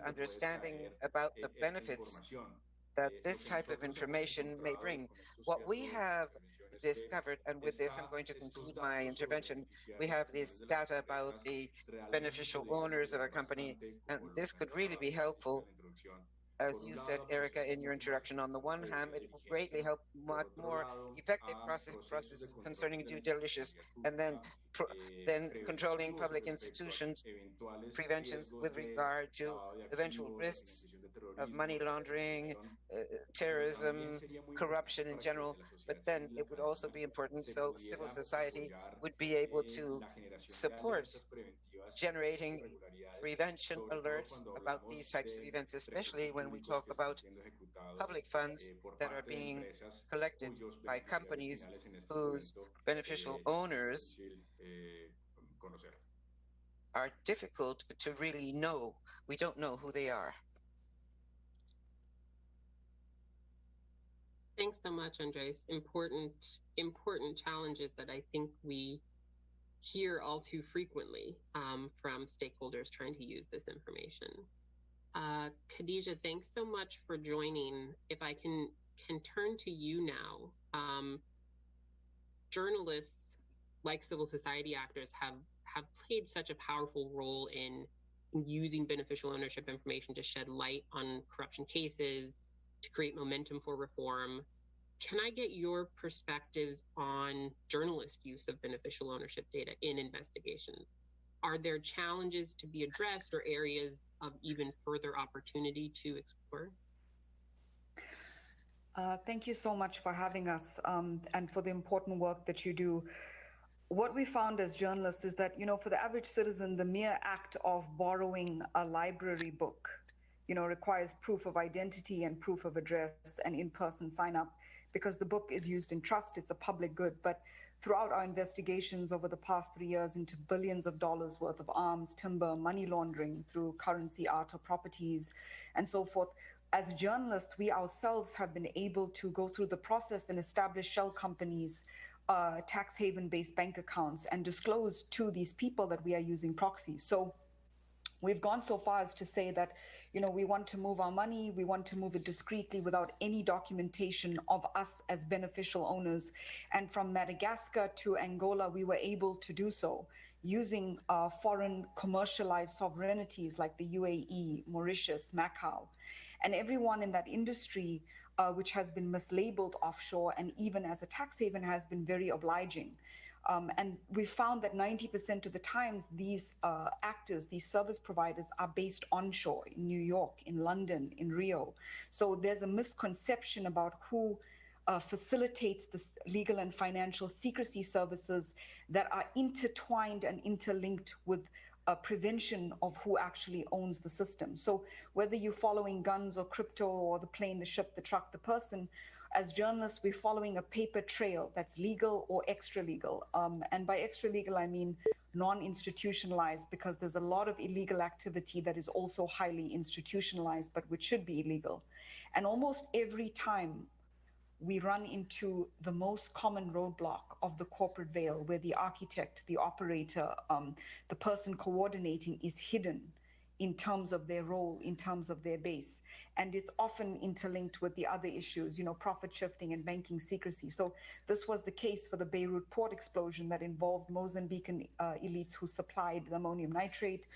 understanding about the benefits that this type of information may bring. What we have discovered, and with this I'm going to conclude my intervention, we have this data about the beneficial owners of a company, and this could really be helpful. As you said, Erica, in your introduction, on the one hand, it will greatly help much more effective processes concerning due diligence, and then controlling public institutions, preventions with regard to eventual risks of money laundering, terrorism, corruption in general. But then it would also be important so civil society would be able to support generating prevention alerts about these types of events, especially when we talk about public funds that are being collected by companies whose beneficial owners are difficult to really know. We don't know who they are. Thanks so much, Andres. Important challenges that I think we hear all too frequently from stakeholders trying to use this information. Khadija, thanks so much for joining. If I can turn to you now. Journalists, like civil society actors, have played such a powerful role in using beneficial ownership information to shed light on corruption cases, to create momentum for reform. Can I get your perspectives on journalist use of beneficial ownership data in investigations? Are there challenges to be addressed or areas of even further opportunity to explore? Thank you so much for having us and for the important work that you do. What we found as journalists is that, for the average citizen, the mere act of borrowing a library book, requires proof of identity and proof of address and in-person sign-up, because the book is used in trust, it's a public good. But throughout our investigations over the past 3 years into billions of dollars worth of arms, timber, money laundering through currency, art, or properties, and so forth, as journalists, we ourselves have been able to go through the process and establish shell companies, tax haven-based bank accounts, and disclose to these people that we are using proxies. So we've gone so far as to say that, you know, we want to move our money, we want to move it discreetly without any documentation of us as beneficial owners. And from Madagascar to Angola, we were able to do so using foreign commercialized sovereignties like the UAE, Mauritius, Macau. And everyone in that industry, which has been mislabeled offshore and even as a tax haven, has been very obliging. And we found that 90% of the times these actors, these service providers, are based onshore in New York, in London, in Rio. So there's a misconception about who facilitates the legal and financial secrecy services that are intertwined and interlinked with prevention of who actually owns the system. So whether you're following guns or crypto or the plane, the ship, the truck, the person, as journalists, we're following a paper trail that's legal or extra legal. And by extra legal, I mean non-institutionalized, because there's a lot of illegal activity that is also highly institutionalized, but which should be illegal. And almost every time we run into the most common roadblock of the corporate veil, where the architect, the operator, the person coordinating is hidden in terms of their role, in terms of their base. And it's often interlinked with the other issues, you know, profit shifting and banking secrecy. So this was the case for the Beirut port explosion that involved Mozambican elites who supplied the ammonium nitrate,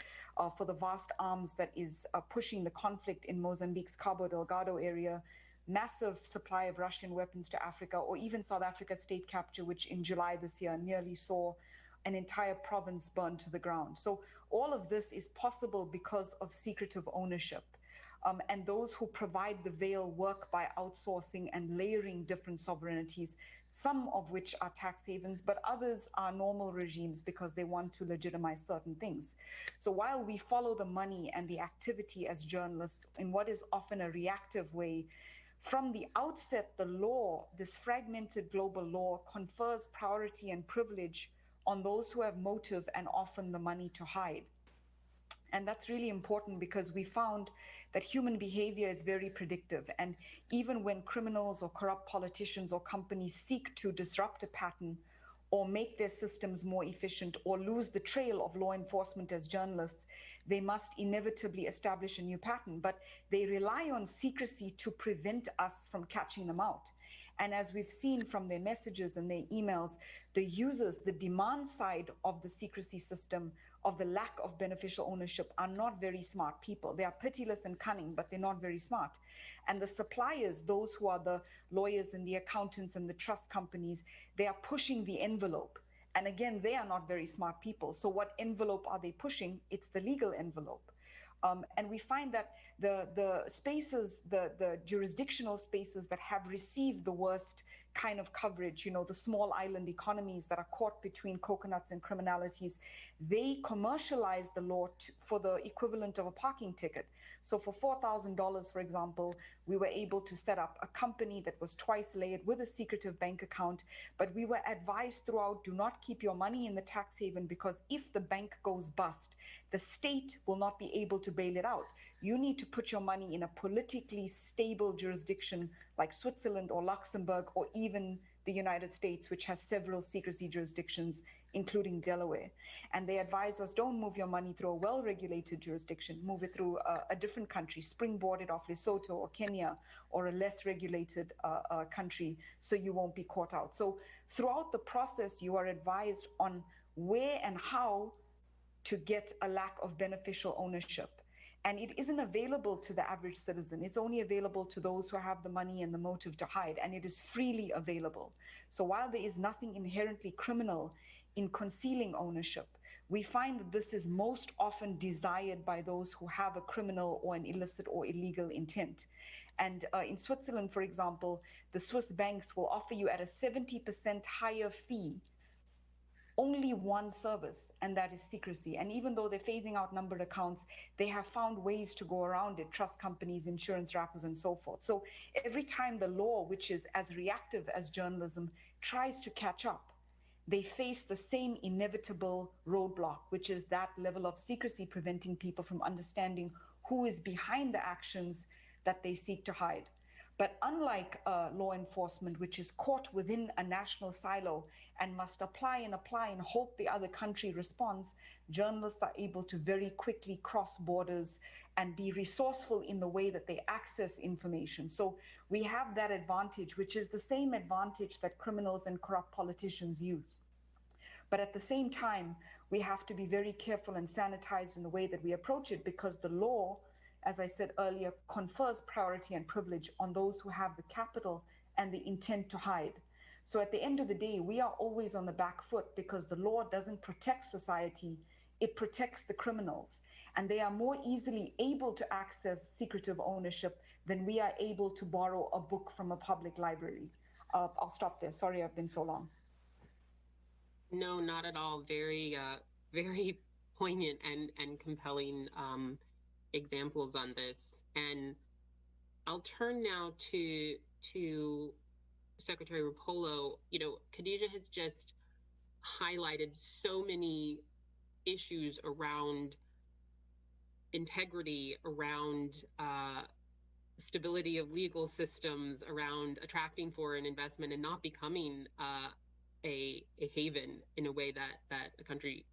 for the vast arms that is pushing the conflict in Mozambique's Cabo Delgado area, massive supply of Russian weapons to Africa, or even South Africa's state capture, which in July this year nearly saw an entire province burned to the ground. So all of this is possible because of secretive ownership. And those who provide the veil work by outsourcing and layering different sovereignties, some of which are tax havens, but others are normal regimes because they want to legitimize certain things. So while we follow the money and the activity as journalists in what is often a reactive way, from the outset, the law, this fragmented global law, confers priority and privilege on those who have motive and often the money to hide. And that's really important because we found that human behavior is very predictive. And even when criminals or corrupt politicians or companies seek to disrupt a pattern or make their systems more efficient or lose the trail of law enforcement as journalists, they must inevitably establish a new pattern. But they rely on secrecy to prevent us from catching them out. And as we've seen from their messages and their emails, the users, the demand side of the secrecy system, of the lack of beneficial ownership, are not very smart people. They are pitiless and cunning, but they're not very smart. And the suppliers, those who are the lawyers and the accountants and the trust companies, they are pushing the envelope. And again, they are not very smart people. So what envelope are they pushing? It's the legal envelope. And we find that the spaces, the jurisdictional spaces that have received the worst kind of coverage, you know, the small island economies that are caught between coconuts and criminalities, they commercialize the law for the equivalent of a parking ticket. So for $4,000, for example, we were able to set up a company that was twice layered with a secretive bank account, but we were advised throughout, do not keep your money in the tax haven, because if the bank goes bust, the state will not be able to bail it out. You need to put your money in a politically stable jurisdiction like Switzerland or Luxembourg or even the United States, which has several secrecy jurisdictions, including Delaware. And they advise us, don't move your money through a well-regulated jurisdiction, move it through a different country, springboard it off Lesotho or Kenya or a less regulated country, so you won't be caught out. So throughout the process, you are advised on where and how to get a lack of beneficial ownership. And it isn't available to the average citizen. It's only available to those who have the money and the motive to hide, and it is freely available. So while there is nothing inherently criminal in concealing ownership, we find that this is most often desired by those who have a criminal or an illicit or illegal intent. And in Switzerland, for example, the Swiss banks will offer you at a 70% higher fee only one service, and that is secrecy. And even though they're phasing out numbered accounts, they have found ways to go around it, trust companies, insurance wrappers, and so forth. So every time the law, which is as reactive as journalism, tries to catch up, they face the same inevitable roadblock, which is that level of secrecy preventing people from understanding who is behind the actions that they seek to hide. But unlike law enforcement, which is caught within a national silo and must apply and hope the other country responds, journalists are able to very quickly cross borders and be resourceful in the way that they access information. So we have that advantage, which is the same advantage that criminals and corrupt politicians use. But at the same time, we have to be very careful and sanitized in the way that we approach it, because the law, as I said earlier, confers priority and privilege on those who have the capital and the intent to hide. So at the end of the day, we are always on the back foot because the law doesn't protect society, it protects the criminals. And they are more easily able to access secretive ownership than we are able to borrow a book from a public library. I'll stop there. Sorry, I've been so long. No, not at all. Very, very poignant and compelling examples on this. And I'll turn now to Secretary Rapolo. You know, Khadija has just highlighted so many issues around integrity, around stability of legal systems, around attracting foreign investment and not becoming a haven in a way that a country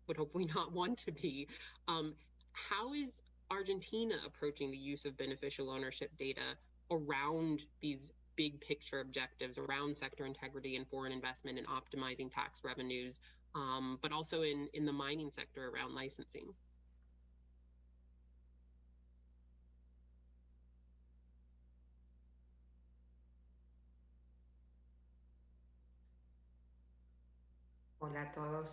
would hopefully not want to be. How is Argentina approaching the use of beneficial ownership data around these big picture objectives around sector integrity and foreign investment and optimizing tax revenues, but also in the mining sector around licensing? Hola a todos.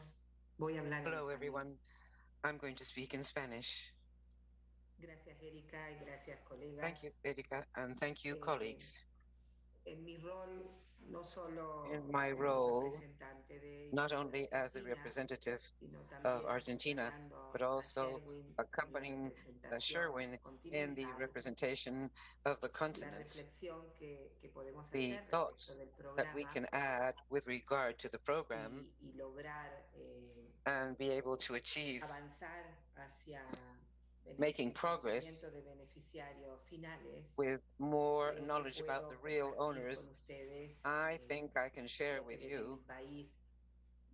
Voy a hablar. Hello, everyone. I'm going to speak in Spanish. Gracias, Erika, y gracias, colegas. Thank you, Erika, and thank you, colleagues. En mi rol, no solo in my role, not only as the representative of Argentina, but also accompanying Sherwin in the representation of the continent, the thoughts that we can add with regard to the program and be able to achieve making progress with more knowledge about the real owners. I think I can share with you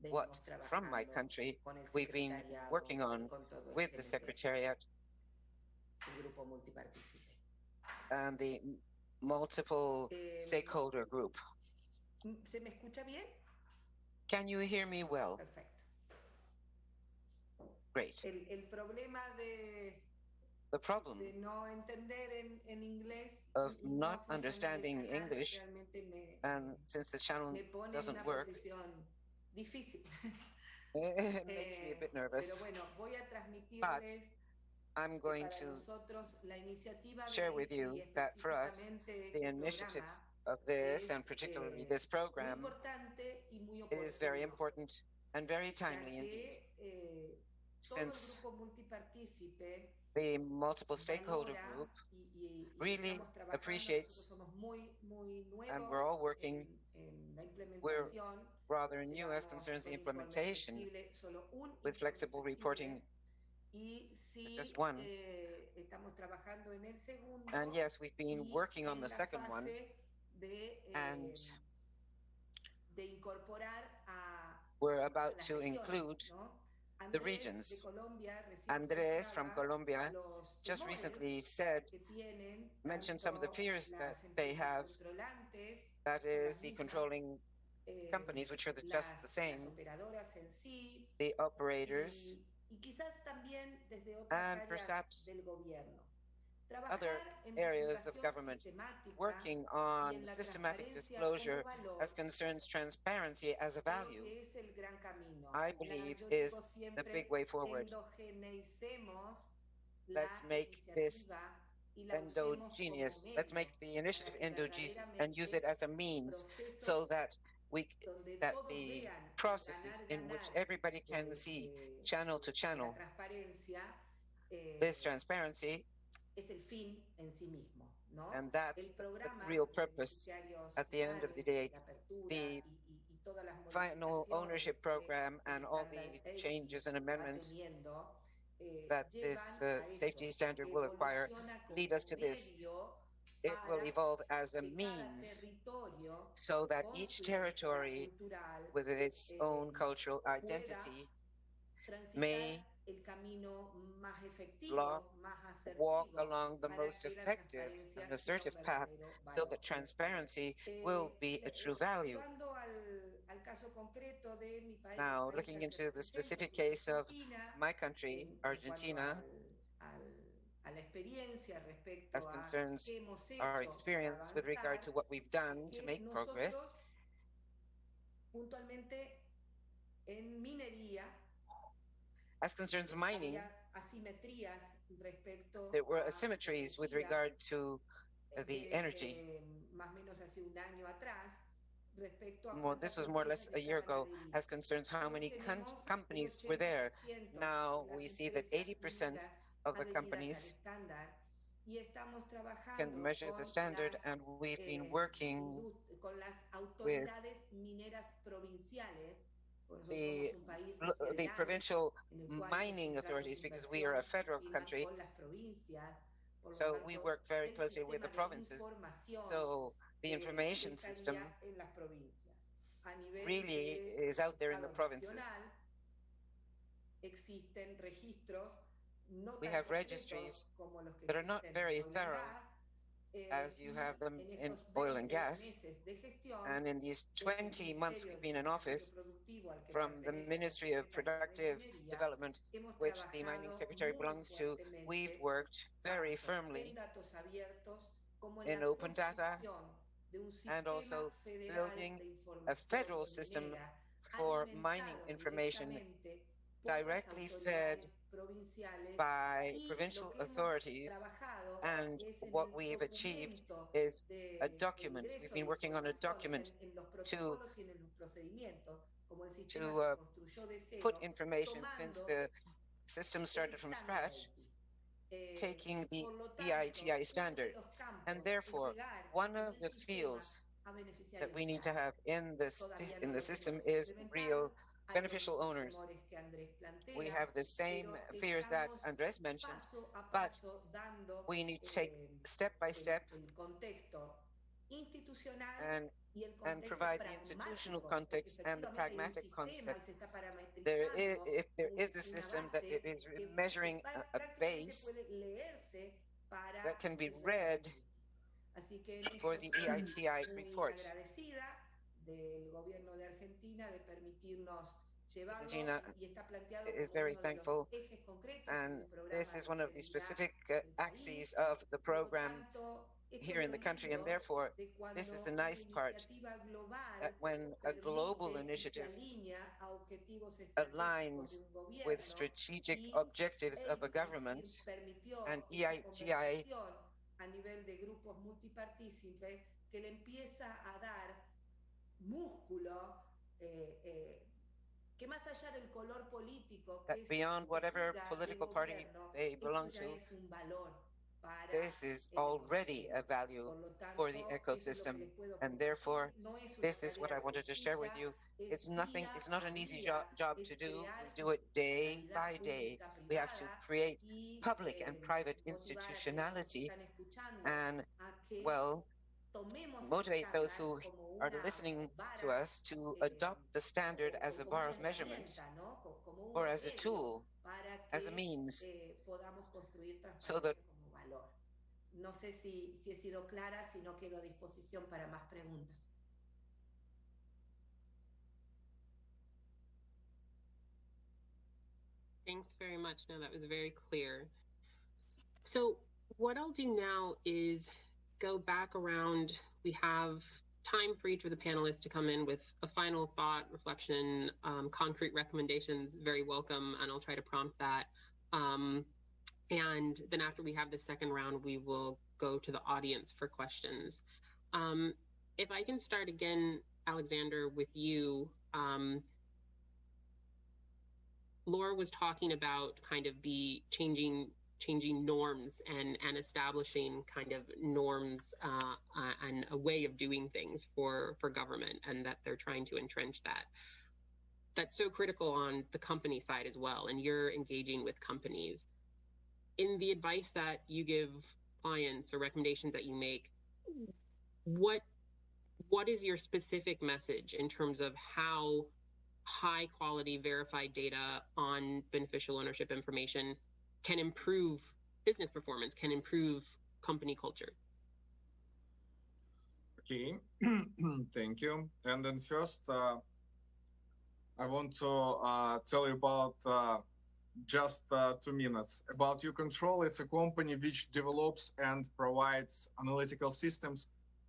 what, from my country, we've been working on with the Secretariat and the multiple stakeholder group. ¿Se me escucha bien? Can you hear me well? Perfecto. Great. El problema The problem de no entender en inglés, of not understanding English, and since the channel doesn't work, difícil. It makes me a bit nervous. Pero bueno, voy a But transmitirles I'm going to share with you that for us, the initiative of this, and particularly this program, is very important and very timely indeed. Since the multiple stakeholder group really appreciates, and we're all working, we're rather new as concerns the implementation with flexible reporting, just one. And yes, we've been working on the second one, and we're about to include the regions. Andres from Colombia just recently mentioned some of the fears that they have, that is the controlling companies, which are just the same, the operators, and perhaps other areas of government working on systematic disclosure as concerns transparency as a value, I believe is the big way forward. Let's make this endogenous, let's make the initiative endogenous and use it as a means so that that the processes in which everybody can see channel to channel this transparency, and that's the real purpose at the end of the day. The final ownership program and all the changes and amendments that this safety standard will acquire lead us to this. It will evolve as a means so that each territory with its own cultural identity may walk along the most effective and assertive path so that transparency will be a true value. Now, looking into the specific case of my country, Argentina, as concerns our experience with regard to what we've done to make progress, as concerns mining, there were asymmetries with regard to the energy. This was more or less a year ago, as concerns how many companies were there. Now we see that 80% of the companies can measure the standard, and we've been working with the provincial mining authorities, because we are a federal country. So we work very closely with the provinces. So the information system really is out there in the provinces. We have registries that are not very thorough as you have them in oil and gas. And in these 20 months we've been in office, from the Ministry of Productive Development, which the mining secretary belongs to, we've worked very firmly in open data and also building a federal system for mining information directly fed by provincial authorities. And what we've achieved is a document. We've been working on a document to put information, since the system started from scratch, taking the EITI standard. And therefore, one of the fields that we need to have in the system is real beneficial owners. We have the same fears that Andres mentioned, but we need to take step by step and provide the institutional context and the pragmatic concept. If there is a system that it is measuring a base that can be read for the EITI report. Argentina is very thankful, and this is one of the specific axes of the program here in the country, and therefore this is the nice part, that when a global initiative aligns with strategic objectives of a government, and EITI a nivel de grupos multipartícipes, que le empieza a dar músculo, que más allá del color político, that beyond whatever political party they belong to, this is already a value for the ecosystem, and therefore this is what I wanted to share with you. It's not an easy job to do. We do it day by day. We have to create public and private institutionality and, well, motivate those who are listening to us to adopt the standard as a bar of measurement or as a tool, as a means, so that No sé si he sido clara, si no quedo a disposición para más preguntas. Thanks very much. No, that was very clear. So what I'll do now is go back around. We have time for each of the panelists to come in with a final thought, reflection, concrete recommendations, very welcome, and I'll try to prompt that. And then after we have the second round, we will go to the audience for questions. If I can start again, Alexander, with you. Laura was talking about kind of the changing norms and establishing kind of norms and a way of doing things for government, and that they're trying to entrench that. That's so critical on the company side as well, and you're engaging with companies. In the advice that you give clients or recommendations that you make, what is your specific message in terms of how high quality verified data on beneficial ownership information can improve business performance, can improve company culture? Okay, thank you. And then first, I want to tell you about just 2 minutes about YouControl. It's a company which develops and provides analytical systems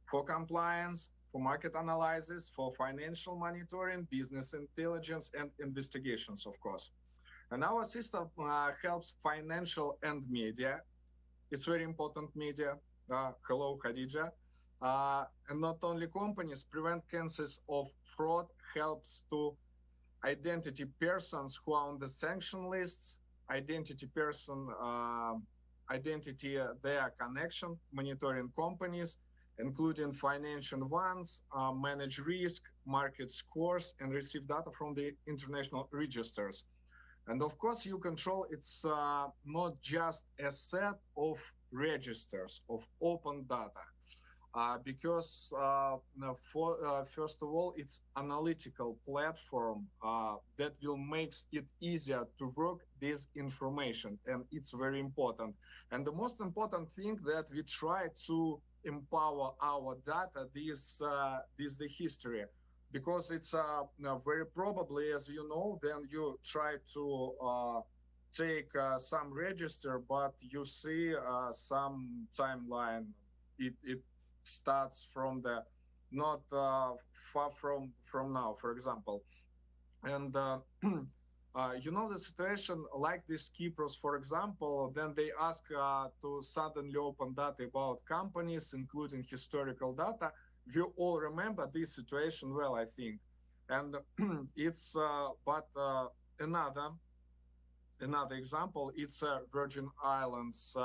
for compliance, for market analysis, for financial monitoring, business intelligence, and investigations, of course. And our system helps financial and media. It's very important media. Hello, Khadija. And not only companies, prevent cases of fraud, helps to identity persons who are on the sanction lists, identity their connection, monitoring companies, including financial ones, manage risk, market scores, and receive data from the international registers. And of course, YouControl, it's not just a set of registers of open data, because first of all, it's analytical platform that will make it easier to work this information, and it's very important. And the most important thing that we try to empower our data, this is the history, because it's very probably, as you know, then you try to take some register, but you see some timeline. It starts from the not far from now, for example. And you know, the situation like this Kypros, for example, then they ask to suddenly open data about companies, including historical data. We all remember this situation well, I think. And it's, but another example, it's Virgin Islands.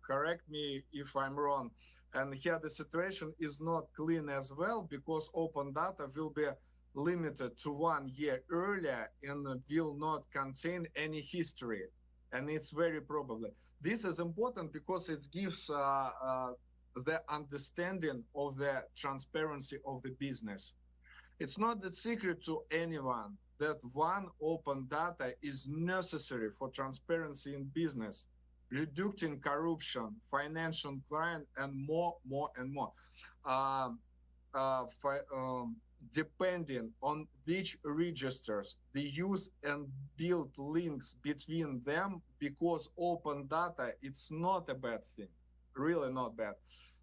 Correct me if I'm wrong. And here the situation is not clean as well, because open data will be limited to 1 year earlier and will not contain any history. And it's very probably. This is important because it gives the understanding of the transparency of the business. It's not the secret to anyone that one open data is necessary for transparency in business, reducing corruption, financial crime, and more and more. Depending on which registers they use and build links between them, because open data, it's not a bad thing, really not bad.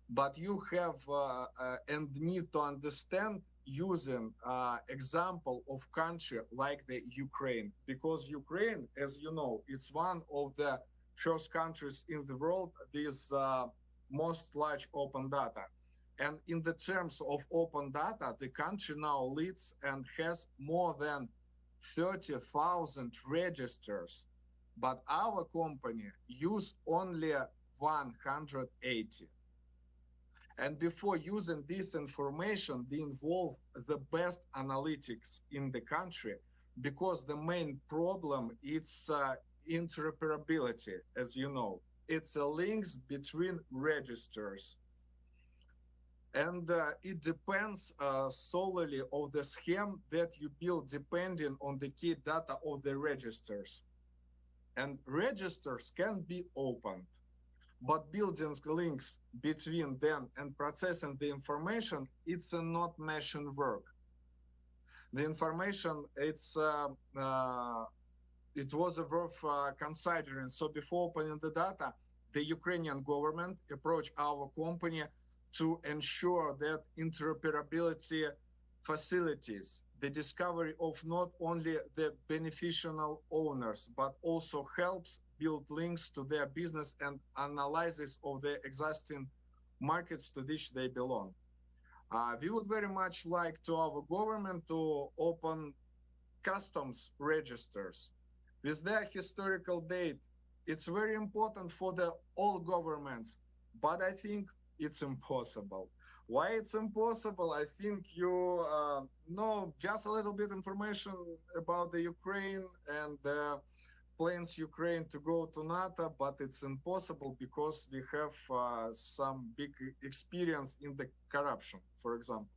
But you have and need to understand using example of country like the Ukraine, because Ukraine, as you know, is one of the first countries in the world with most large open data. And in the terms of open data, the country now leads and has more than 30,000 registers, but our company use only 180. And before using this information, they involve the best analytics in the country, because the main problem is interoperability, as you know. It's a links between registers. And it depends solely on the scheme that you build, depending on the key data of the registers. And registers can be opened, but building links between them and processing the information, it's not machine work. The information, it was worth considering. So before opening the data, the Ukrainian government approached our company to ensure that interoperability facilities, the discovery of not only the beneficial owners, but also helps build links to their business and analysis of the existing markets to which they belong. We would very much like to our government to open customs registers with their historical date. It's very important for the all governments, but I think it's impossible. Why it's impossible? I think you know just a little bit information about the Ukraine and the plans Ukraine to go to NATO, but it's impossible because we have some big experience in the corruption, for example.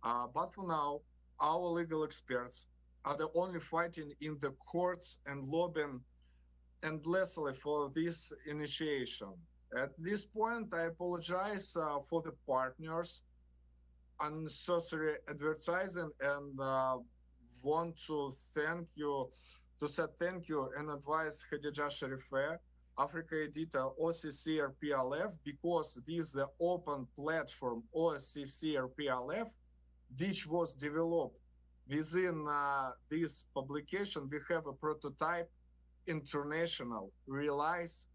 But for now, our legal experts are the only fighting in the courts and lobbying endlessly for this initiation. At this point, I apologize for the partners, unnecessary advertising, and want to thank you, to say thank you and advise Khadija Sharifeh, Africa editor, OCCRPLF, because this is the open platform OCCRPLF, which was developed within this publication. We have a prototype international release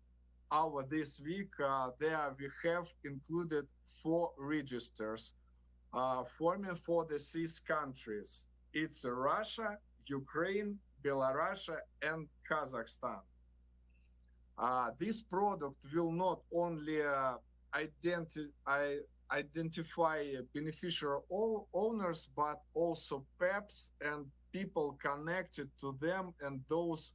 this week. There we have included 4 registers forming for the 6 countries. It's Russia, Ukraine, Belarus, and Kazakhstan. This product will not only identify beneficial owners, but also PEPs and people connected to them and those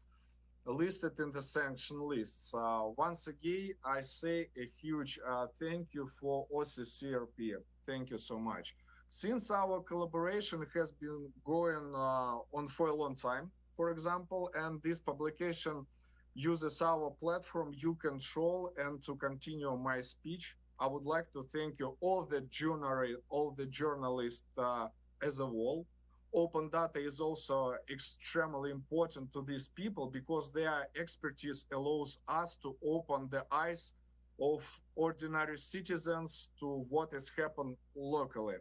listed in the sanction lists. Once again, I say a huge thank you for OCCRP. Thank you so much. Since our collaboration has been going on for a long time, for example, and this publication uses our platform, you control, and to continue my speech, I would like to thank you, all the journalists as a whole. Open data is also extremely important to these people because their expertise allows us to open the eyes of ordinary citizens to what has happened locally.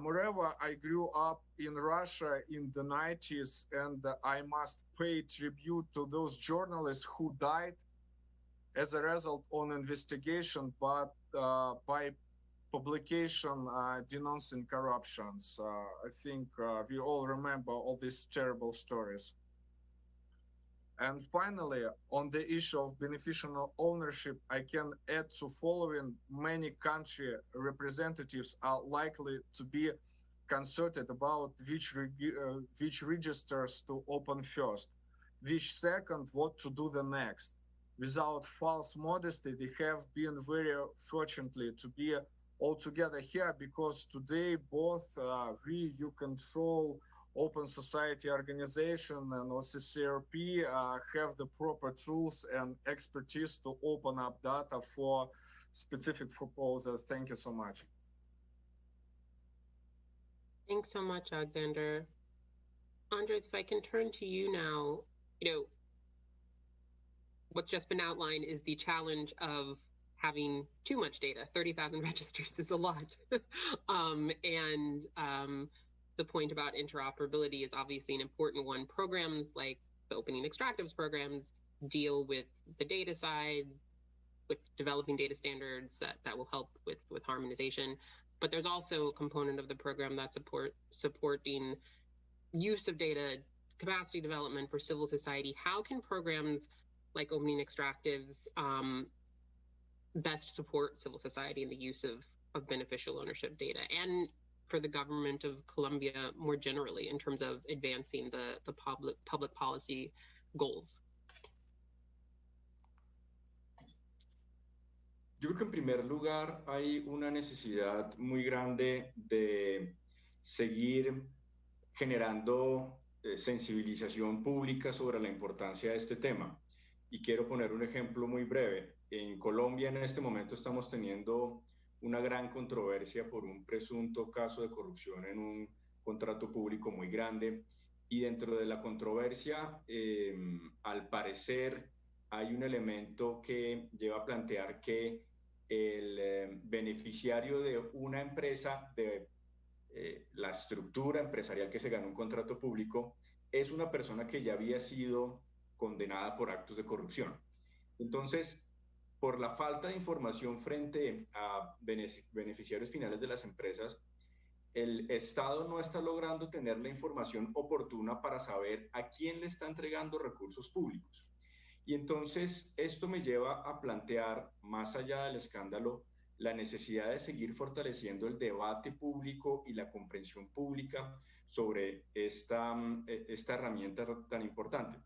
Moreover, I grew up in Russia in the 90s, and I must pay tribute to those journalists who died as a result of investigation, but by publication denouncing corruptions. I think we all remember all these terrible stories. And finally, on the issue of beneficial ownership, I can add to following: many country representatives are likely to be consulted about which registers to open first, which second, what to do the next. Without false modesty, we have been very fortunately to be all together here because today both you control Open Society Organization and OCCRP have the proper tools and expertise to open up data for specific proposals. Thank you so much. Thanks so much, Alexander. Andres, if I can turn to you now, what's just been outlined is the challenge of having too much data. 30,000 registers is a lot. The point about interoperability is obviously an important one. Programs like the Opening Extractives programs deal with the data side, with developing data standards that will help with harmonization. But there's also a component of the program that supporting use of data, capacity development for civil society. How can programs like Opening Extractives best support civil society in the use of beneficial ownership data, and for the government of Colombia more generally in terms of advancing the public policy goals? Yo creo que en primer lugar hay una necesidad muy grande de seguir generando sensibilización pública sobre la importancia de este tema. Y quiero poner un ejemplo muy breve. En Colombia en este momento estamos teniendo una gran controversia por un presunto caso de corrupción en un contrato público muy grande. Y dentro de la controversia, al parecer, hay un elemento que lleva a plantear que el beneficiario de una empresa, de la estructura empresarial que se ganó un contrato público, es una persona que ya había sido condenada por actos de corrupción. Entonces, por la falta de información frente a beneficiarios finales de las empresas, el Estado no está logrando tener la información oportuna para saber a quién le está entregando recursos públicos. Y entonces esto me lleva a plantear, más allá del escándalo, la necesidad de seguir fortaleciendo el debate público y la comprensión pública sobre esta herramienta tan importante.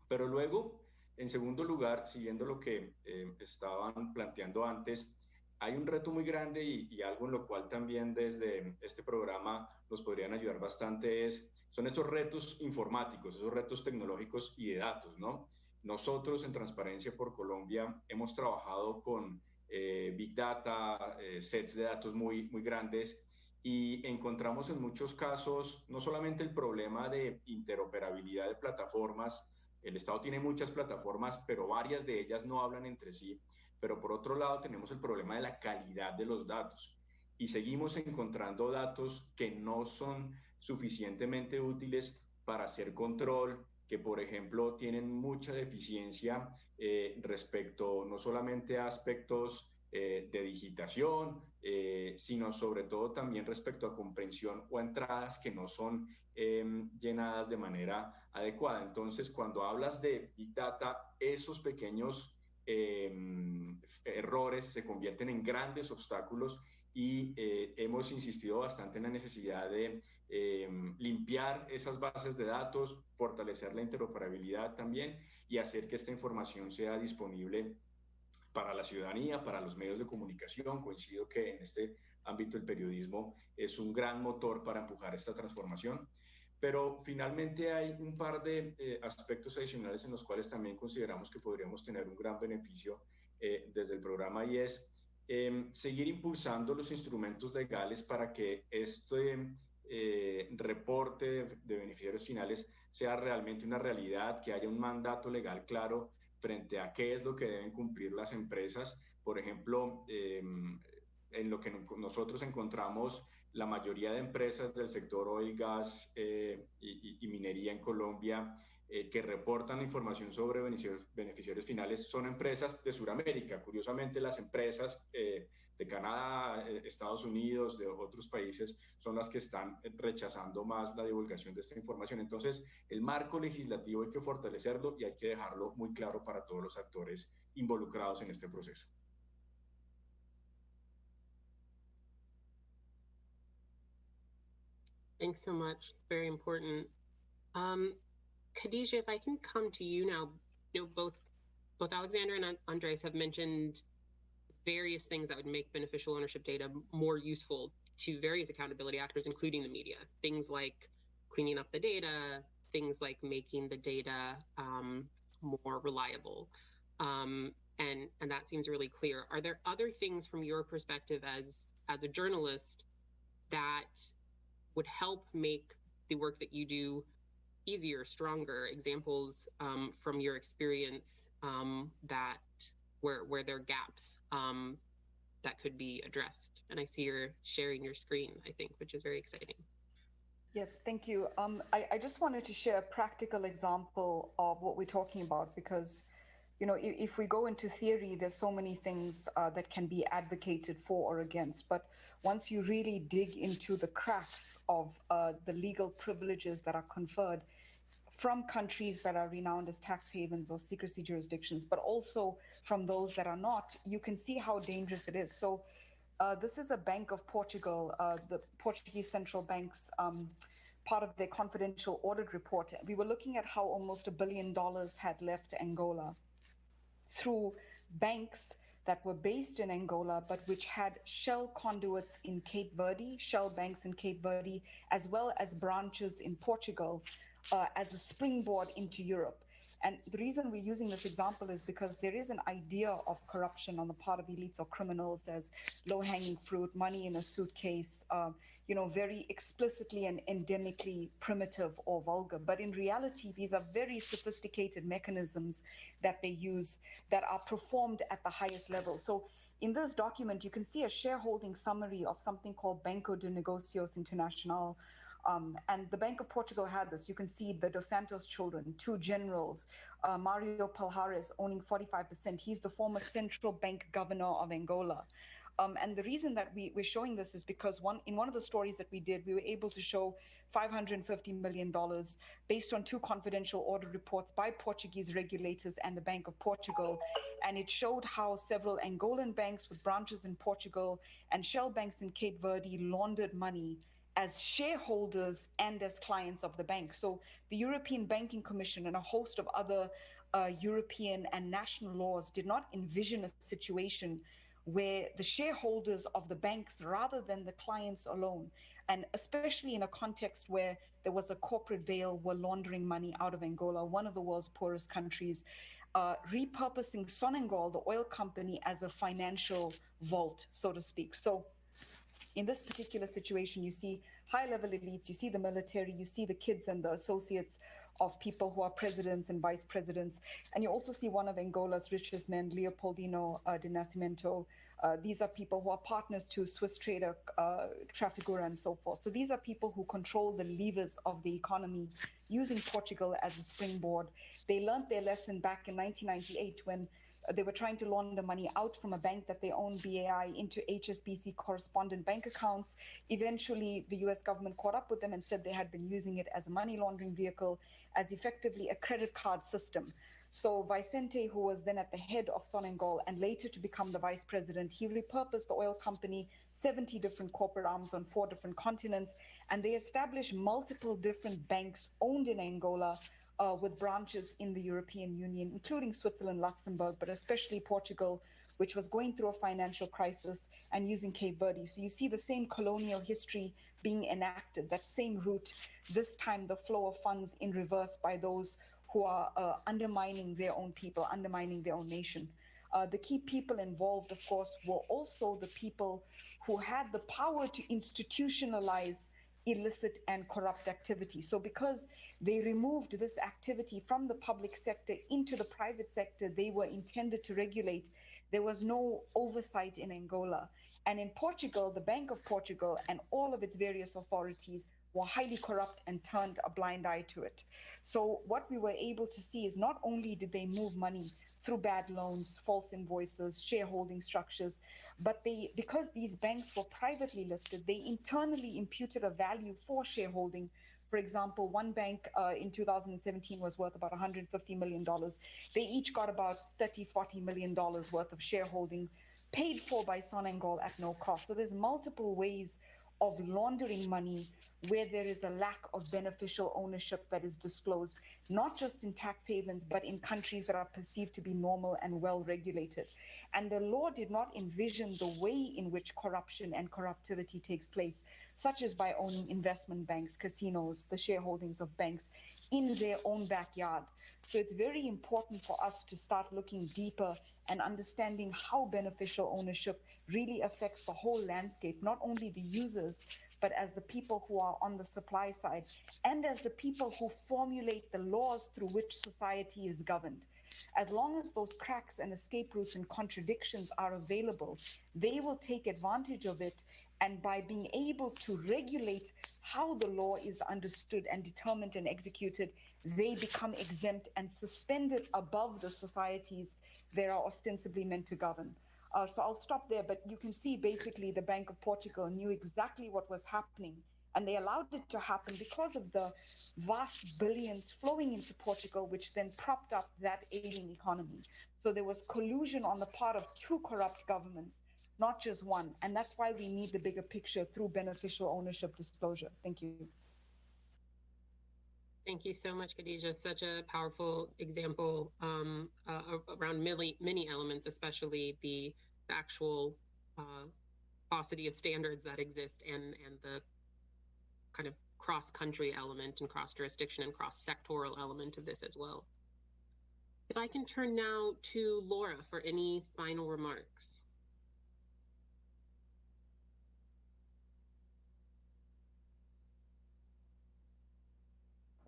Pero luego, en segundo lugar, siguiendo lo que estaban planteando antes, hay un reto muy grande y algo en lo cual también desde este programa nos podrían ayudar bastante son estos retos informáticos, esos retos tecnológicos y de datos, ¿no? Nosotros en Transparencia por Colombia hemos trabajado con Big Data, sets de datos muy grandes, y encontramos en muchos casos no solamente el problema de interoperabilidad de plataformas. El Estado tiene muchas plataformas, pero varias de ellas no hablan entre sí. Pero por otro lado tenemos el problema de la calidad de los datos. Y seguimos encontrando datos que no son suficientemente útiles para hacer control, que por ejemplo tienen mucha deficiencia respecto no solamente a aspectos de digitación, sino sobre todo también respecto a comprensión o entradas que no son llenadas de manera adecuada. Entonces, cuando hablas de Big Data, esos pequeños errores se convierten en grandes obstáculos y hemos insistido bastante en la necesidad de limpiar esas bases de datos, fortalecer la interoperabilidad también y hacer que esta información sea disponible para la ciudadanía, para los medios de comunicación. Coincido que en este ámbito el periodismo es un gran motor para empujar esta transformación. Pero finalmente hay un par de aspectos adicionales en los cuales también consideramos que podríamos tener un gran beneficio desde el programa, y es seguir impulsando los instrumentos legales para que este reporte de beneficiarios finales sea realmente una realidad, que haya un mandato legal claro frente a qué es lo que deben cumplir las empresas. Por ejemplo, en lo que nosotros encontramos, la mayoría de empresas del sector oil, gas y minería en Colombia que reportan información sobre beneficiarios finales son empresas de Sudamérica. Curiosamente, las empresas de Canadá, Estados Unidos, de otros países, son las que están rechazando más la divulgación de esta información. Entonces, el marco legislativo hay que fortalecerlo y hay que dejarlo muy claro para todos los actores involucrados en este proceso. Thanks so much. Very important. Khadija, if I can come to you now, both Alexander and Andres have mentioned various things that would make beneficial ownership data more useful to various accountability actors, including the media. Things like cleaning up the data, things like making the data more reliable. And that seems really clear. Are there other things from your perspective as a journalist that would help make the work that you do easier, stronger? Examples from your experience that where there are gaps that could be addressed. And I see you're sharing your screen, I think, which is very exciting. Yes, thank you. I just wanted to share a practical example of what we're talking about, because, you know, if we go into theory, there's so many things that can be advocated for or against. But once you really dig into the cracks of the legal privileges that are conferred from countries that are renowned as tax havens or secrecy jurisdictions, but also from those that are not, you can see how dangerous it is. So this is a Bank of Portugal, the Portuguese Central Bank's part of their confidential audit report. We were looking at how almost $1 billion had left Angola through banks that were based in Angola, but which had shell conduits in Cape Verde, shell banks in Cape Verde, as well as branches in Portugal as a springboard into Europe. And the reason we're using this example is because there is an idea of corruption on the part of elites or criminals as low-hanging fruit, money in a suitcase, you know, very explicitly and endemically primitive or vulgar. But in reality, these are very sophisticated mechanisms that they use that are performed at the highest level. So in this document, you can see a shareholding summary of something called Banco de Negocios Internacional, And the Bank of Portugal had this. You can see the Dos Santos children, two generals, Mario Palhares owning 45%. He's the former central bank governor of Angola. And the reason that we're showing this is because in one of the stories that we did, we were able to show $550 million based on 2 confidential audit reports by Portuguese regulators and the Bank of Portugal. And it showed how several Angolan banks with branches in Portugal and shell banks in Cape Verde laundered money as shareholders and as clients of the bank. So the European Banking Commission and a host of other European and national laws did not envision a situation where the shareholders of the banks rather than the clients alone, and especially in a context where there was a corporate veil, were laundering money out of Angola, one of the world's poorest countries, repurposing Sonangol, the oil company, as a financial vault, so to speak. So in this particular situation, you see high-level elites, you see the military, you see the kids and the associates of people who are presidents and vice presidents. And you also see one of Angola's richest men, Leopoldino de Nascimento. These are people who are partners to Swiss trader Trafigura and so forth. So these are people who control the levers of the economy, using Portugal as a springboard. They learned their lesson back in 1998 when they were trying to launder money out from a bank that they own, BAI, into HSBC correspondent bank accounts. Eventually, the US government caught up with them and said they had been using it as a money laundering vehicle, as effectively a credit card system. So Vicente, who was then at the head of Sonangol and later to become the vice president, he repurposed the oil company, 70 different corporate arms on 4 different continents, and they established multiple different banks owned in Angola, with branches in the European Union, including Switzerland, Luxembourg, but especially Portugal, which was going through a financial crisis, and using Cape Verde. So you see the same colonial history being enacted, that same route, this time the flow of funds in reverse by those who are undermining their own people, undermining their own nation. The key people involved, of course, were also the people who had the power to institutionalize illicit and corrupt activity. So because they removed this activity from the public sector into the private sector they were intended to regulate, there was no oversight in Angola. And in Portugal, the Bank of Portugal and all of its various authorities were highly corrupt and turned a blind eye to it. So what we were able to see is not only did they move money through bad loans, false invoices, shareholding structures, but because these banks were privately listed, they internally imputed a value for shareholding. For example, one bank in 2017 was worth about $150 million. They each got about $40 million worth of shareholding paid for by Sonangol at no cost. So there's multiple ways of laundering money where there is a lack of beneficial ownership that is disclosed, not just in tax havens, but in countries that are perceived to be normal and well regulated. And the law did not envision the way in which corruption and corruptivity takes place, such as by owning investment banks, casinos, the shareholdings of banks in their own backyard. So it's very important for us to start looking deeper and understanding how beneficial ownership really affects the whole landscape, not only the users, but as the people who are on the supply side and as the people who formulate the laws through which society is governed. As long as those cracks and escape routes and contradictions are available, they will take advantage of it. And by being able to regulate how the law is understood and determined and executed, they become exempt and suspended above the societies they are ostensibly meant to govern. So I'll stop there, but you can see basically the Bank of Portugal knew exactly what was happening, and they allowed it to happen because of the vast billions flowing into Portugal, which then propped up that ailing economy. So there was collusion on the part of 2 corrupt governments, not just one. And that's why we need the bigger picture through beneficial ownership disclosure. Thank you. Thank you so much, Khadija. Such a powerful example around many elements, especially the actual paucity of standards that exist and the kind of cross-country element and cross-jurisdiction and cross-sectoral element of this as well. If I can turn now to Laura for any final remarks.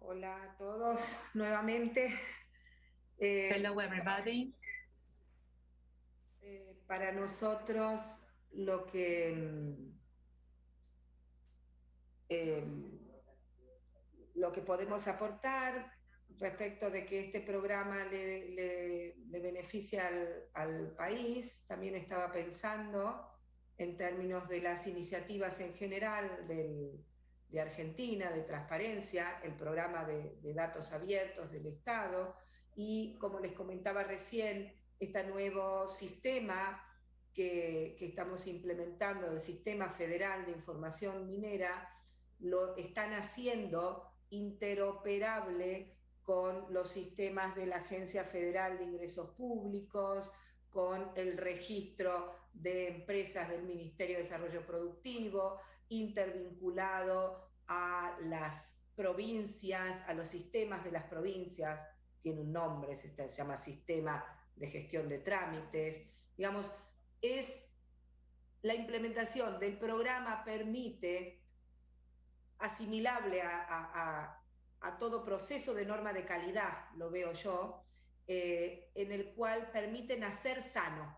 Hola a todos nuevamente. Hello everybody. Para nosotros lo que lo que podemos aportar respecto de que este programa le beneficia al país. También estaba pensando en términos de las iniciativas en general de Argentina, de transparencia, el programa de datos abiertos del Estado y, como les comentaba recién, este nuevo sistema que estamos implementando, el Sistema Federal de Información Minera, lo están haciendo interoperable con los sistemas de la Agencia Federal de Ingresos Públicos, con el registro de empresas del Ministerio de Desarrollo Productivo, intervinculado a las provincias, a los sistemas de las provincias, tiene un nombre, se llama Sistema de Gestión de Trámites. Digamos, es la implementación del programa permite, asimilable a todo proceso de norma de calidad, lo veo yo, en el cual permite nacer sano.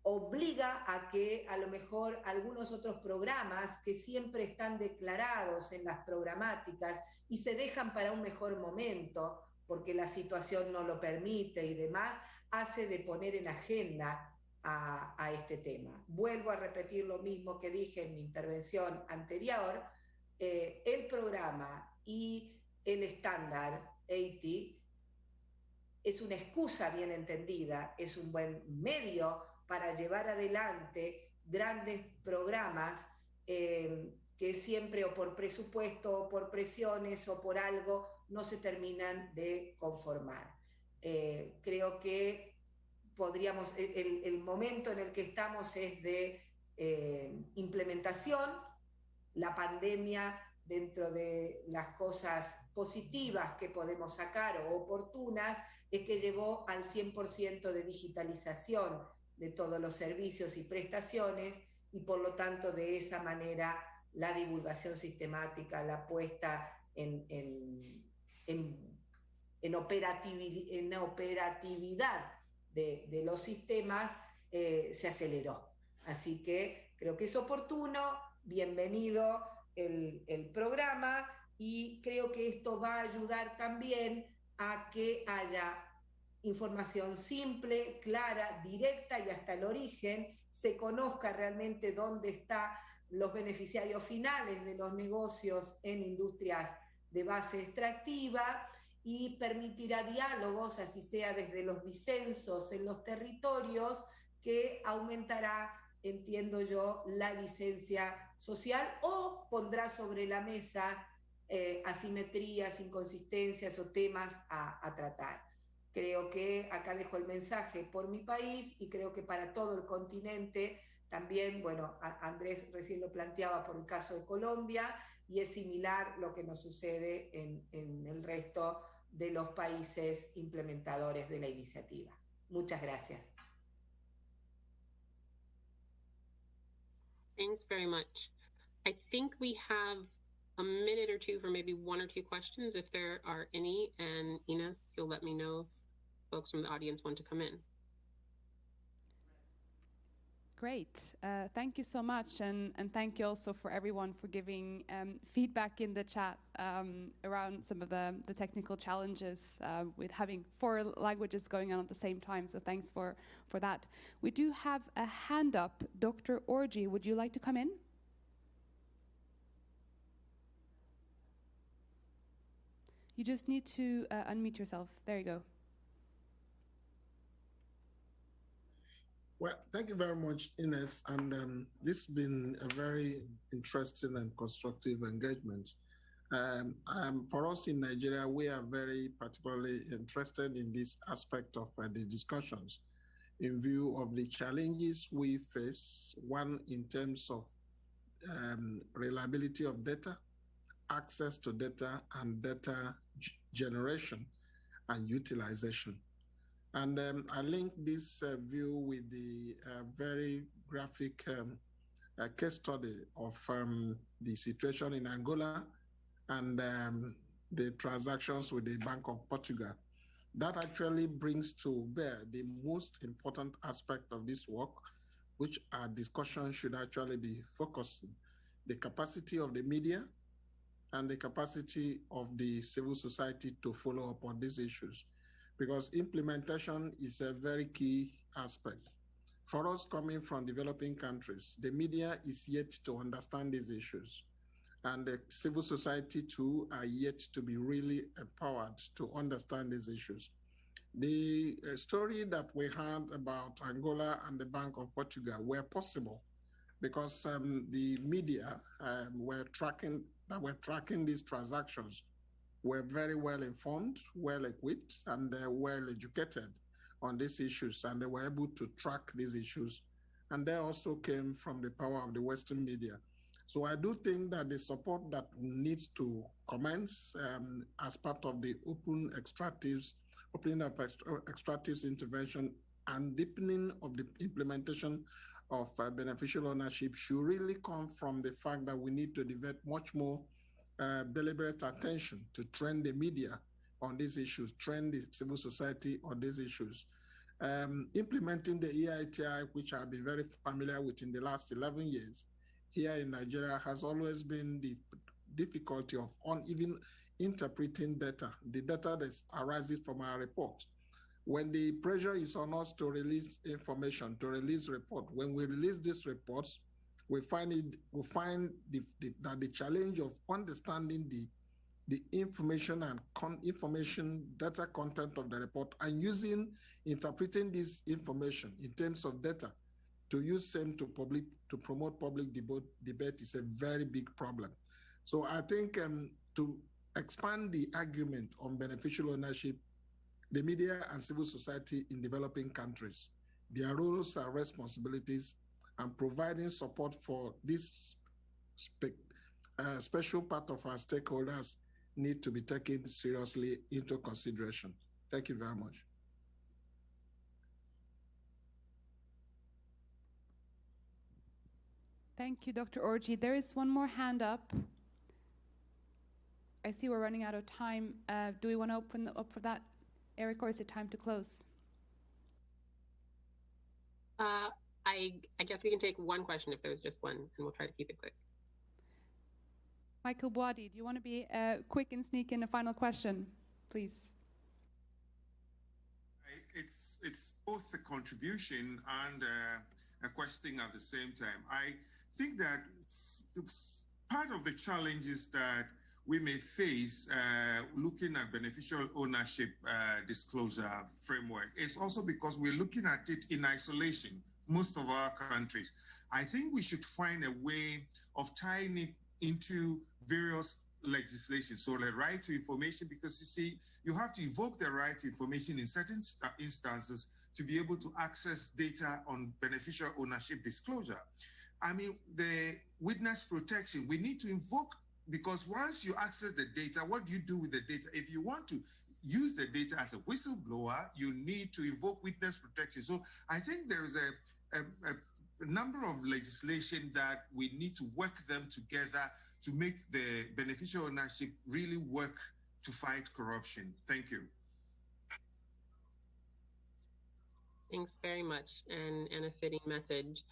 Obliga a que a lo mejor algunos otros programas que siempre están declarados en las programáticas y se dejan para un mejor momento, porque la situación no lo permite y demás, hace de poner en agenda a este tema. Vuelvo a repetir lo mismo que dije en mi intervención anterior, el programa y el estándar EITI es una excusa bien entendida, es un buen medio para llevar adelante grandes programas que siempre o por presupuesto o por presiones o por algo no se terminan de conformar. Creo que podríamos, el momento en el que estamos es de implementación. La pandemia, dentro de las cosas positivas que podemos sacar o oportunas, es que llevó al 100% de digitalización de todos los servicios y prestaciones y por lo tanto de esa manera la divulgación sistemática, la puesta en operatividad de los sistemas se aceleró. Así que creo que es oportuno, bienvenido el programa y creo que esto va a ayudar también a que haya información simple, clara, directa y hasta el origen, se conozca realmente dónde están los beneficiarios finales de los negocios en industrias de base extractiva y permitirá diálogos, así sea desde los disensos en los territorios, que aumentará, entiendo yo, la licencia social o pondrá sobre la mesa asimetrías, inconsistencias o temas a tratar. Creo que acá dejo el mensaje por mi país y creo que para todo el continente también, bueno, Andrés recién lo planteaba por el caso de Colombia y es similar lo que nos sucede en el resto de los países implementadores de la iniciativa. Muchas gracias. Thanks very much. I think we have a minute or two for maybe one or two questions, if there are any. And Ines, you'll let me know if folks from the audience want to come in. Great. Thank you so much. And thank you also for everyone for giving feedback in the chat around some of the technical challenges with having 4 languages going on at the same time. So thanks for that. We do have a hand up. Dr. Orji, would you like to come in? You just need to unmute yourself. There you go. Well, thank you very much, Ines. And this has been a very interesting and constructive engagement. For us in Nigeria, we are very particularly interested in this aspect of the discussions in view of the challenges we face, one in terms of reliability of data, access to data, and data generation and utilization. And I link this view with the very graphic case study of the situation in Angola and the transactions with the Bank of Portugal. That actually brings to bear the most important aspect of this work, which our discussion should actually be focusing: the capacity of the media and the capacity of the civil society to follow up on these issues, because implementation is a very key aspect. For us coming from developing countries, the media is yet to understand these issues, and the civil society too are yet to be really empowered to understand these issues. The story that we had about Angola and the Bank of Portugal were possible because the media were tracking these transactions were very well informed, well equipped, and well educated on these issues, and they were able to track these issues. And they also came from the power of the Western media. So I do think that the support that needs to commence as part of the opening of extractives intervention and deepening of the implementation of beneficial ownership should really come from the fact that we need to devote much more deliberate attention to train the media on these issues, train the civil society on these issues. Implementing the EITI, which I've been very familiar with in the last 11 years, here in Nigeria has always been the difficulty of even interpreting data, the data that arises from our report. When the pressure is on us to release information, to release report, when we release these reports, we find that the challenge of understanding the information and information data content of the report and interpreting this information in terms of data to use them to promote public debate is a very big problem. So I think to expand the argument on beneficial ownership, the media and civil society in developing countries, their roles and responsibilities, and providing support for this special part of our stakeholders need to be taken seriously into consideration. Thank you very much. Thank you, Dr. Orji. There is one more hand up. I see we're running out of time. Do we want to open up for that, Eric, or is it time to close? I guess we can take one question if there's just one, and we'll try to keep it quick. Michael Boadi, do you want to be quick and sneak in a final question, please? It's both a contribution and a question at the same time. I think that part of the challenges that we may face looking at beneficial ownership disclosure framework is also because we're looking at it in isolation, most of our countries. I think we should find a way of tying it into various legislation. So the right to information, because you see, you have to invoke the right to information in certain instances to be able to access data on beneficial ownership disclosure. I mean, the witness protection, we need to invoke, because once you access the data, what do you do with the data? If you want to use the data as a whistleblower, you need to invoke witness protection. So I think there is a number of legislation that we need to work them together to make the beneficial ownership really work to fight corruption. Thank you. Thanks very much, and a fitting message.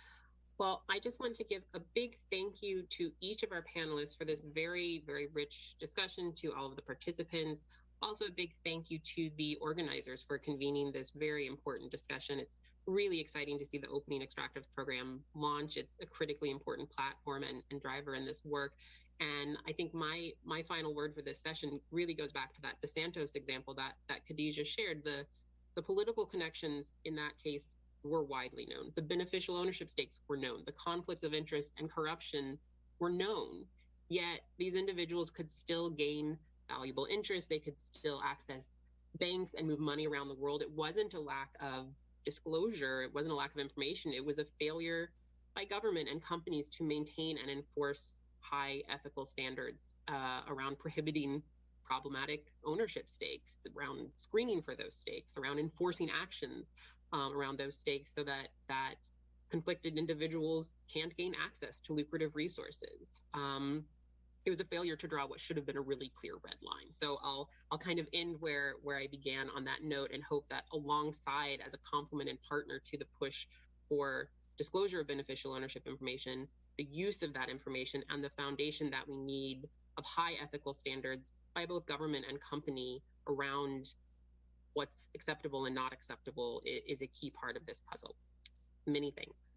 Well, I just want to give a big thank you to each of our panelists for this very, very rich discussion, to all of the participants. Also a big thank you to the organizers for convening this very important discussion. It's really exciting to see the Opening Extractives program launch. It's a critically important platform and driver in this work. And I think my final word for this session really goes back to the Santos example that Khadija shared. The political connections in that case were widely known. The beneficial ownership stakes were known. The conflicts of interest and corruption were known. Yet these individuals could still gain valuable interest. They could still access banks and move money around the world. It wasn't a lack of disclosure. It wasn't a lack of information. It was a failure by government and companies to maintain and enforce high ethical standards around prohibiting problematic ownership stakes, around screening for those stakes, around enforcing actions around those stakes, so that conflicted individuals can't gain access to lucrative resources. It was a failure to draw what should have been a really clear red line. So I'll kind of end where I began on that note, and hope that alongside, as a complement and partner to the push for disclosure of beneficial ownership information, the use of that information and the foundation that we need of high ethical standards by both government and company around what's acceptable and not acceptable is a key part of this puzzle. Many thanks.